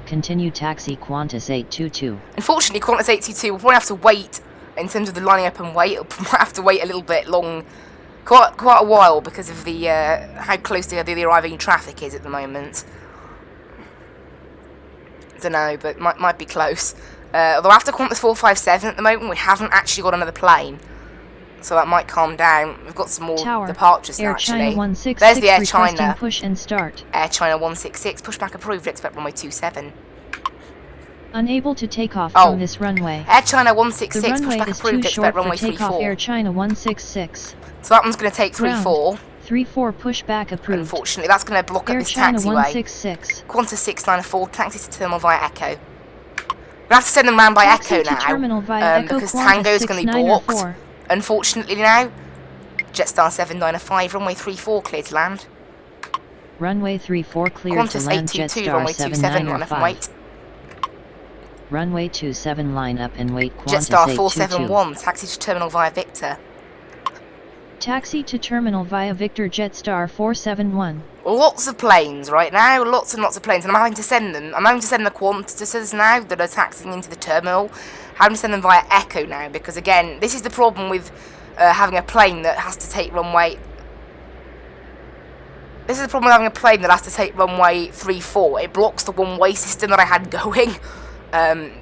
[SPEAKER 2] Continue taxi, Qantas 822.
[SPEAKER 1] Unfortunately, Qantas 822 will probably have to wait, in terms of the lining up and wait, it'll probably have to wait a little bit long, quite a while, because of the how close the arriving traffic is at the moment. I don't know, but might be close. Although after Qantas 457 at the moment, we haven't actually got another plane. So that might calm down. We've got some more departures now, actually.
[SPEAKER 2] Air China 166
[SPEAKER 1] there's the Air China.
[SPEAKER 2] Push and start.
[SPEAKER 1] Air China 166, pushback approved, expect runway 27.
[SPEAKER 2] Unable to take off from this runway.
[SPEAKER 1] Air China 166,
[SPEAKER 2] the runway
[SPEAKER 1] pushback
[SPEAKER 2] is
[SPEAKER 1] approved,
[SPEAKER 2] too
[SPEAKER 1] expect
[SPEAKER 2] short
[SPEAKER 1] runway
[SPEAKER 2] for takeoff.
[SPEAKER 1] 34.
[SPEAKER 2] Air China 166.
[SPEAKER 1] So that one's going to take 34.
[SPEAKER 2] 34 pushback approved.
[SPEAKER 1] Unfortunately, that's going to block up this
[SPEAKER 2] China
[SPEAKER 1] taxiway.
[SPEAKER 2] 166.
[SPEAKER 1] Qantas 694, taxi to terminal via Echo. We'll have to send them round by Echo now, because Tango's going to be balked. Unfortunately now, Jetstar 795, runway 34, clear to land.
[SPEAKER 2] Runway 34 clear to land. Jetstar
[SPEAKER 1] runway 27, line up and wait.
[SPEAKER 2] Runway 27, line up and wait. Qantas
[SPEAKER 1] Jetstar 471, taxi to terminal via Victor.
[SPEAKER 2] Taxi to terminal via Victor. Jetstar 471.
[SPEAKER 1] Lots of planes right now, lots and lots of planes, and I'm having to send them. I'm having to send the Qantases now that are taxiing into the terminal. Having to send them via Echo now, because again, this is the problem with having a plane that has to take runway. This is the problem with having a plane that has to take runway 34. It blocks the one-way system that I had going,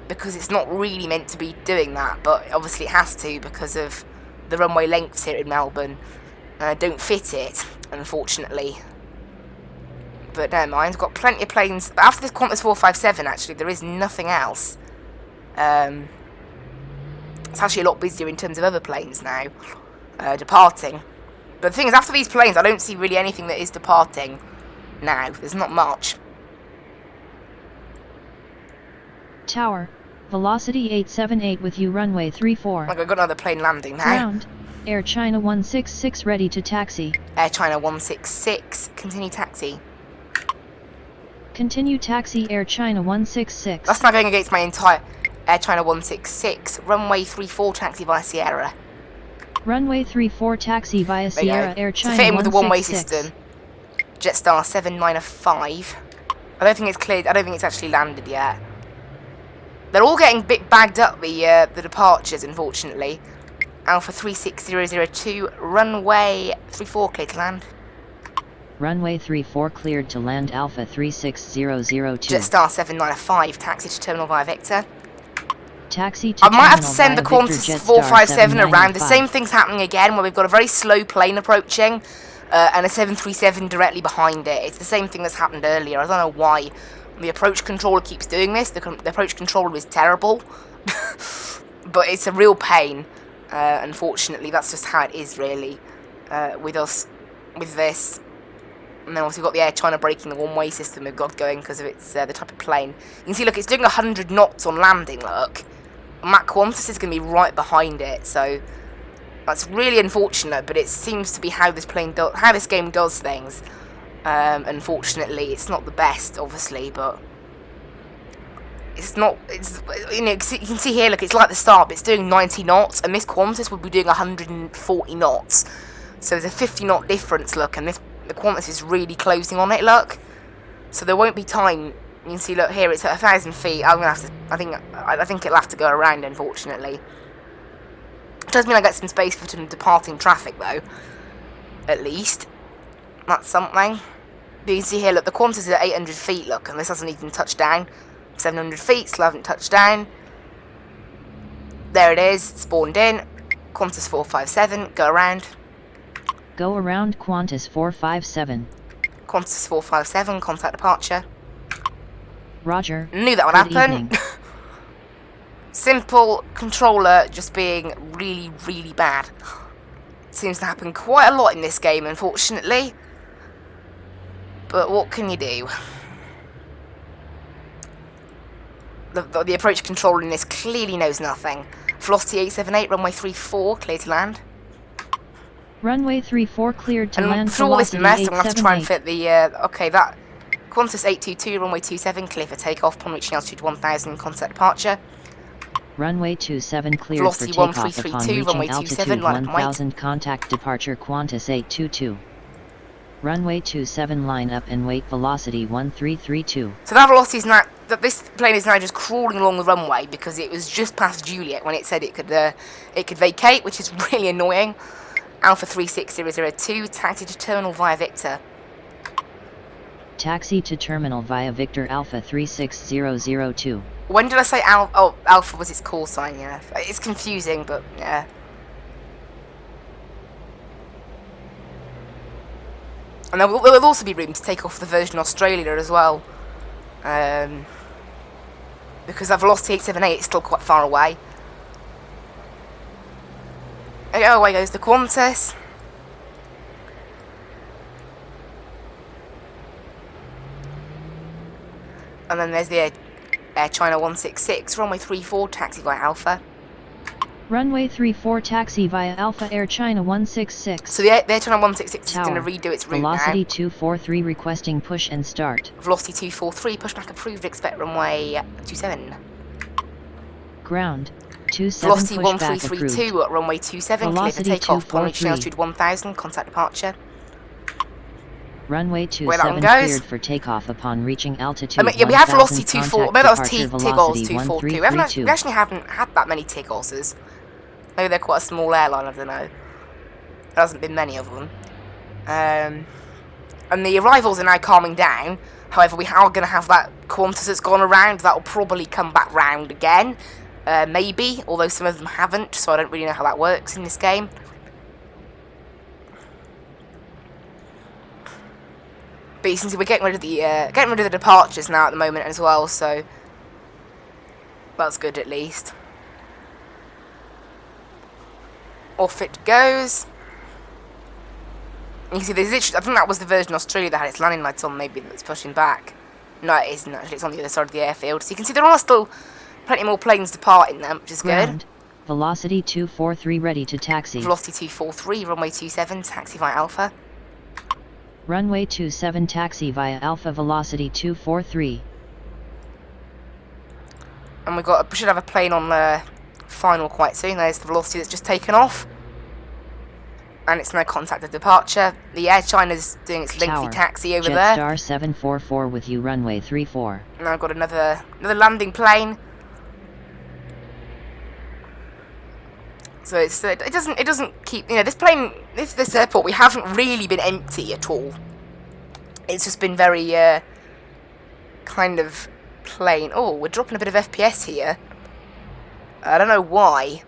[SPEAKER 1] because it's not really meant to be doing that, but obviously it has to because of the runway lengths here in Melbourne. Don't fit it, unfortunately. But never mind, I've got plenty of planes. But after this Qantas 457, actually, there is nothing else. It's actually a lot busier in terms of other planes now, departing. But the thing is, after these planes, I don't see really anything that is departing now. There's not much.
[SPEAKER 2] Tower, velocity 878 with you, runway 34.
[SPEAKER 1] Like, I've got another plane landing now.
[SPEAKER 2] Ground, Air China 166 ready to taxi.
[SPEAKER 1] Air China 166, continue taxi.
[SPEAKER 2] Continue taxi, Air China 166.
[SPEAKER 1] That's not going against my entire Air China 166. Runway 34, taxi via Sierra.
[SPEAKER 2] Runway 34, taxi via Sierra, Air China 166.
[SPEAKER 1] To fit in with the one-way system. Jetstar 795. I don't think it's cleared. I don't think it's actually landed yet. They're all getting a bit bagged up, the departures, unfortunately. Alpha 36002, runway 34, clear to land.
[SPEAKER 2] Runway 34 cleared to land. Alpha 36002.
[SPEAKER 1] Jetstar 795, taxi to terminal via Victor.
[SPEAKER 2] Taxi to
[SPEAKER 1] I might have to
[SPEAKER 2] terminal
[SPEAKER 1] send the
[SPEAKER 2] via
[SPEAKER 1] Qantas
[SPEAKER 2] Victor,
[SPEAKER 1] 457 around. The
[SPEAKER 2] 795.
[SPEAKER 1] same thing's happening again, where we've got a very slow plane approaching, and a 737 directly behind it. It's the same thing that's happened earlier. I don't know why the approach controller keeps doing this. The approach controller is terrible, but it's a real pain. Unfortunately, that's just how it is, really, with us, with this. And then also we've got the Air China breaking the one-way system we've got going because of its the type of plane. You can see, look, it's doing 100 knots on landing, look. And that Qantas is going to be right behind it, so that's really unfortunate, but it seems to be how this game does things. Unfortunately, it's not the best, obviously, but it's not, you know, you can see here, look, it's like the start, but it's doing 90 knots, and this Qantas would be doing 140 knots. So there's a 50 knot difference, look, and the Qantas is really closing on it, look. So there won't be time. You can see, look, here it's at 1,000 feet. I'm gonna have to, I think it'll have to go around, unfortunately. It does mean I get some space for some departing traffic, though. At least. That's something. But you can see here, look, the Qantas is at 800 feet, look, and this hasn't even touched down. 700 feet, still haven't touched down. There it is, spawned in. Qantas 457, go around.
[SPEAKER 2] Go around Qantas 457.
[SPEAKER 1] Qantas 457, contact departure.
[SPEAKER 2] Roger.
[SPEAKER 1] Knew that would happen. Simple controller just being really, really bad. Seems to happen quite a lot in this game, unfortunately. But what can you do? The approach controller in this clearly knows nothing. Velocity 878, runway 34, clear to land.
[SPEAKER 2] Runway 34 cleared to land.
[SPEAKER 1] And through all this mess, I'm going to have to try and fit the, okay, that Qantas 822, runway 27, clear for takeoff upon reaching altitude 1000, contact departure.
[SPEAKER 2] Runway 27 cleared
[SPEAKER 1] Velocity
[SPEAKER 2] for takeoff
[SPEAKER 1] 1332,
[SPEAKER 2] upon reaching
[SPEAKER 1] runway
[SPEAKER 2] altitude
[SPEAKER 1] 27, line up and wait.
[SPEAKER 2] 1000, contact departure Qantas 822. Runway 27 line up and wait, velocity 1332.
[SPEAKER 1] So that velocity is now, this plane is now just crawling along the runway because it was just past Juliet when it said it could vacate, which is really annoying. Alpha 36002, taxi to terminal via Victor.
[SPEAKER 2] Taxi to terminal via Victor Alpha 36002.
[SPEAKER 1] When did I say Alpha? Oh, Alpha was its call sign, yeah. It's confusing, but yeah. And there will also be room to take off the Virgin Australia as well. Because that velocity 878 is still quite far away. Oh, away goes the Qantas. And then there's the Air China 166, runway 34, taxi via Alpha.
[SPEAKER 2] Runway 34 taxi via Alpha Air China 166.
[SPEAKER 1] So the Air China 166
[SPEAKER 2] Tower,
[SPEAKER 1] is going to redo its route
[SPEAKER 2] Velocity
[SPEAKER 1] now.
[SPEAKER 2] 243 requesting push and start.
[SPEAKER 1] Velocity 243, pushback approved, expect runway 27.
[SPEAKER 2] Ground, 27
[SPEAKER 1] Velocity
[SPEAKER 2] pushback
[SPEAKER 1] 1332
[SPEAKER 2] approved.
[SPEAKER 1] at runway 27, clear for
[SPEAKER 2] Velocity
[SPEAKER 1] takeoff upon reaching
[SPEAKER 2] 243.
[SPEAKER 1] altitude 1000, contact departure.
[SPEAKER 2] Runway
[SPEAKER 1] Where that
[SPEAKER 2] 27
[SPEAKER 1] one goes.
[SPEAKER 2] cleared for takeoff upon reaching altitude.
[SPEAKER 1] Yeah, we have velocity
[SPEAKER 2] 1000,
[SPEAKER 1] 24,
[SPEAKER 2] contact
[SPEAKER 1] maybe that was
[SPEAKER 2] departure
[SPEAKER 1] Tigos
[SPEAKER 2] velocity
[SPEAKER 1] 242.
[SPEAKER 2] 1332.
[SPEAKER 1] We actually haven't had that many Tigoses. Maybe they're quite a small airline, I don't know. There hasn't been many of them. And the arrivals are now calming down. However, we are going to have that Qantas that's gone around. That will probably come back round again. Maybe, although some of them haven't, so I don't really know how that works in this game. But you can see we're getting rid of the departures now at the moment as well, so that's good at least. Off it goes. You can see there's literally, I think that was the Virgin Australia that had its landing lights on, maybe that's pushing back. No, it isn't actually, it's on the other side of the airfield. So you can see there are still plenty more planes departing them, which is
[SPEAKER 2] Ground,
[SPEAKER 1] good.
[SPEAKER 2] Velocity 243 ready to taxi.
[SPEAKER 1] Velocity 243, runway 27, taxi via Alpha.
[SPEAKER 2] Runway 27 taxi via Alpha Velocity 243.
[SPEAKER 1] And we should have a plane on the final quite soon. There's the Velocity that's just taken off. And it's now contacted departure. The Air China's doing its lengthy
[SPEAKER 2] Tower,
[SPEAKER 1] taxi over there.
[SPEAKER 2] Jetstar 744 with you runway 34.
[SPEAKER 1] And I've got another landing plane. So it doesn't keep, this airport, we haven't really been empty at all. It's just been very kind of plain. Oh, we're dropping a bit of FPS here. I don't know why.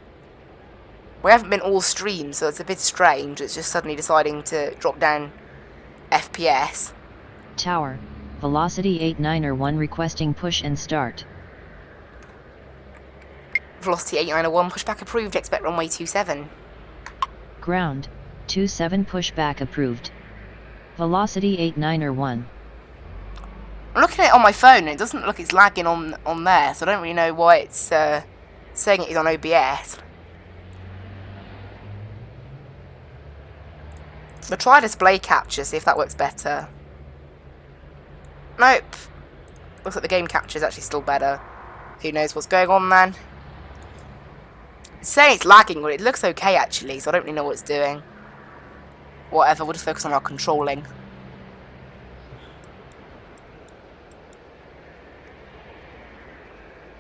[SPEAKER 1] We haven't been all streamed, so it's a bit strange. It's just suddenly deciding to drop down FPS.
[SPEAKER 2] Tower, Velocity 8901 requesting push and start.
[SPEAKER 1] Velocity 8901, pushback approved, expect runway 27.
[SPEAKER 2] Ground, 27 pushback approved. Velocity 8901.
[SPEAKER 1] I'm looking at it on my phone and it doesn't look like it's lagging on there, so I don't really know why it's saying it is on OBS. We'll try display capture, see if that works better. Nope. Looks like the game capture is actually still better. Who knows what's going on then? It's saying it's lagging, but it looks okay actually, so I don't really know what it's doing. Whatever, we'll just focus on our controlling.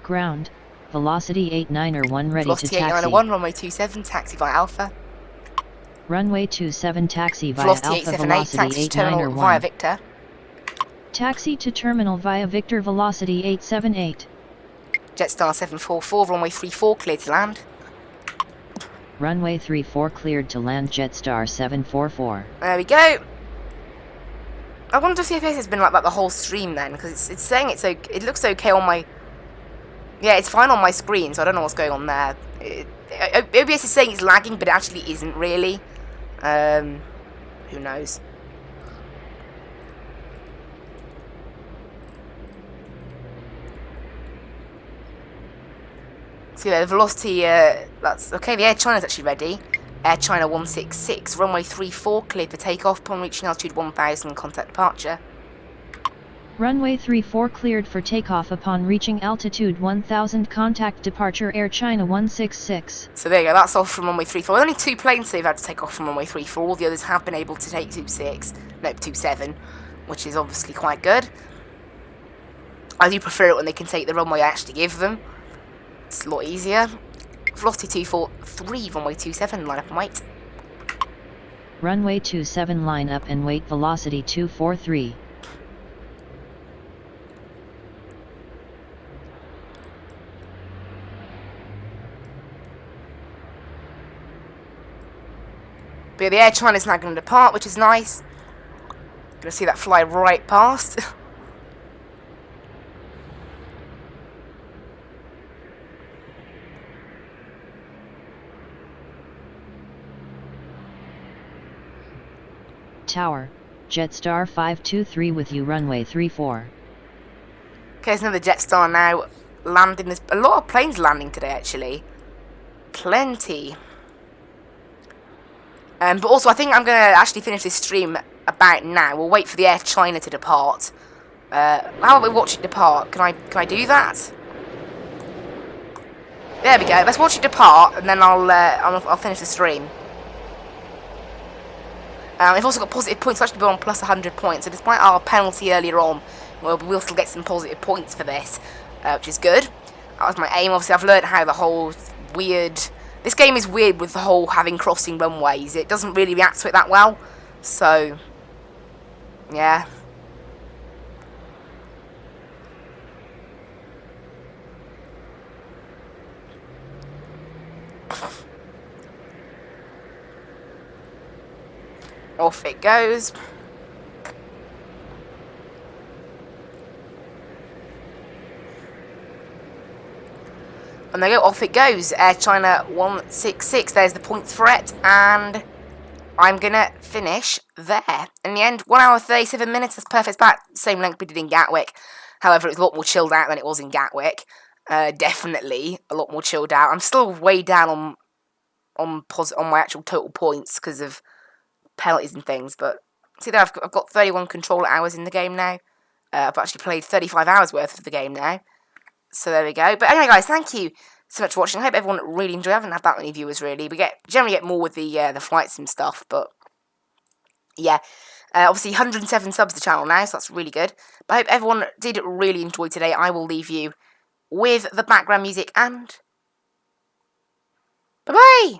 [SPEAKER 2] Ground, Velocity 8901 ready
[SPEAKER 1] Velocity
[SPEAKER 2] to taxi.
[SPEAKER 1] 8901, runway 27, taxi via Alpha.
[SPEAKER 2] Runway 27 taxi via
[SPEAKER 1] Velocity
[SPEAKER 2] Alpha
[SPEAKER 1] 878,
[SPEAKER 2] Velocity
[SPEAKER 1] taxi to terminal
[SPEAKER 2] 8901.
[SPEAKER 1] via Victor.
[SPEAKER 2] Taxi to terminal via Victor Velocity 878.
[SPEAKER 1] Jetstar 744, runway 34, cleared to land.
[SPEAKER 2] Runway 34 cleared to land Jetstar 744.
[SPEAKER 1] There we go. I wonder if the FPS has been like that the whole stream then, because it's saying it's okay. It looks okay on my... Yeah, it's fine on my screen, so I don't know what's going on there. OBS is saying it's lagging, but it actually isn't really. Who knows? So yeah, the velocity, that's... Okay, the Air China's actually ready. Air China 166, runway 34, cleared for takeoff upon reaching altitude 1000, contact departure.
[SPEAKER 2] Runway 34 cleared for takeoff upon reaching altitude 1000, contact departure Air China 166.
[SPEAKER 1] So there you go, that's off from runway 34. Only 2 planes they've had to take off from runway 34. All the others have been able to take 27, which is obviously quite good. I do prefer it when they can take the runway I actually give them. It's a lot easier. Velocity 243, runway 27, line up and wait.
[SPEAKER 2] Runway 27 line up and wait Velocity 243.
[SPEAKER 1] But yeah, the Air China's now going to depart, which is nice. Gonna see that fly right past.
[SPEAKER 2] Tower, Jetstar 523 with you runway 34.
[SPEAKER 1] Okay, there's another Jetstar now landing. There's a lot of planes landing today, actually. Plenty. But also, I think I'm going to actually finish this stream about now. We'll wait for the Air China to depart. How about we watch it depart? Can I do that? There we go. Let's watch it depart, and then I'll finish the stream. We've also got positive points. Actually, we're on plus 100 points. So despite our penalty earlier on, we'll still get some positive points for this, which is good. That was my aim. Obviously, I've learned how the whole weird. This game is weird with the whole having crossing runways. It doesn't really react to it that well. So, yeah. Off it goes. And there you go, off it goes. Air China 166, there's the points for it, and I'm gonna finish there. In the end, 1 hour 37 minutes, that's perfect. It's about the same length we did in Gatwick. However, it's a lot more chilled out than it was in Gatwick. Definitely a lot more chilled out. I'm still way down on my actual total points because of penalties and things, but see there, I've got 31 controller hours in the game now. I've actually played 35 hours worth of the game now. So there we go. But anyway, guys, thank you so much for watching. I hope everyone really enjoyed. I haven't had that many viewers, really. We generally get more with the flights and stuff, but yeah. Obviously, 107 subs to the channel now, so that's really good. But I hope everyone did really enjoy today. I will leave you with the background music, and bye-bye!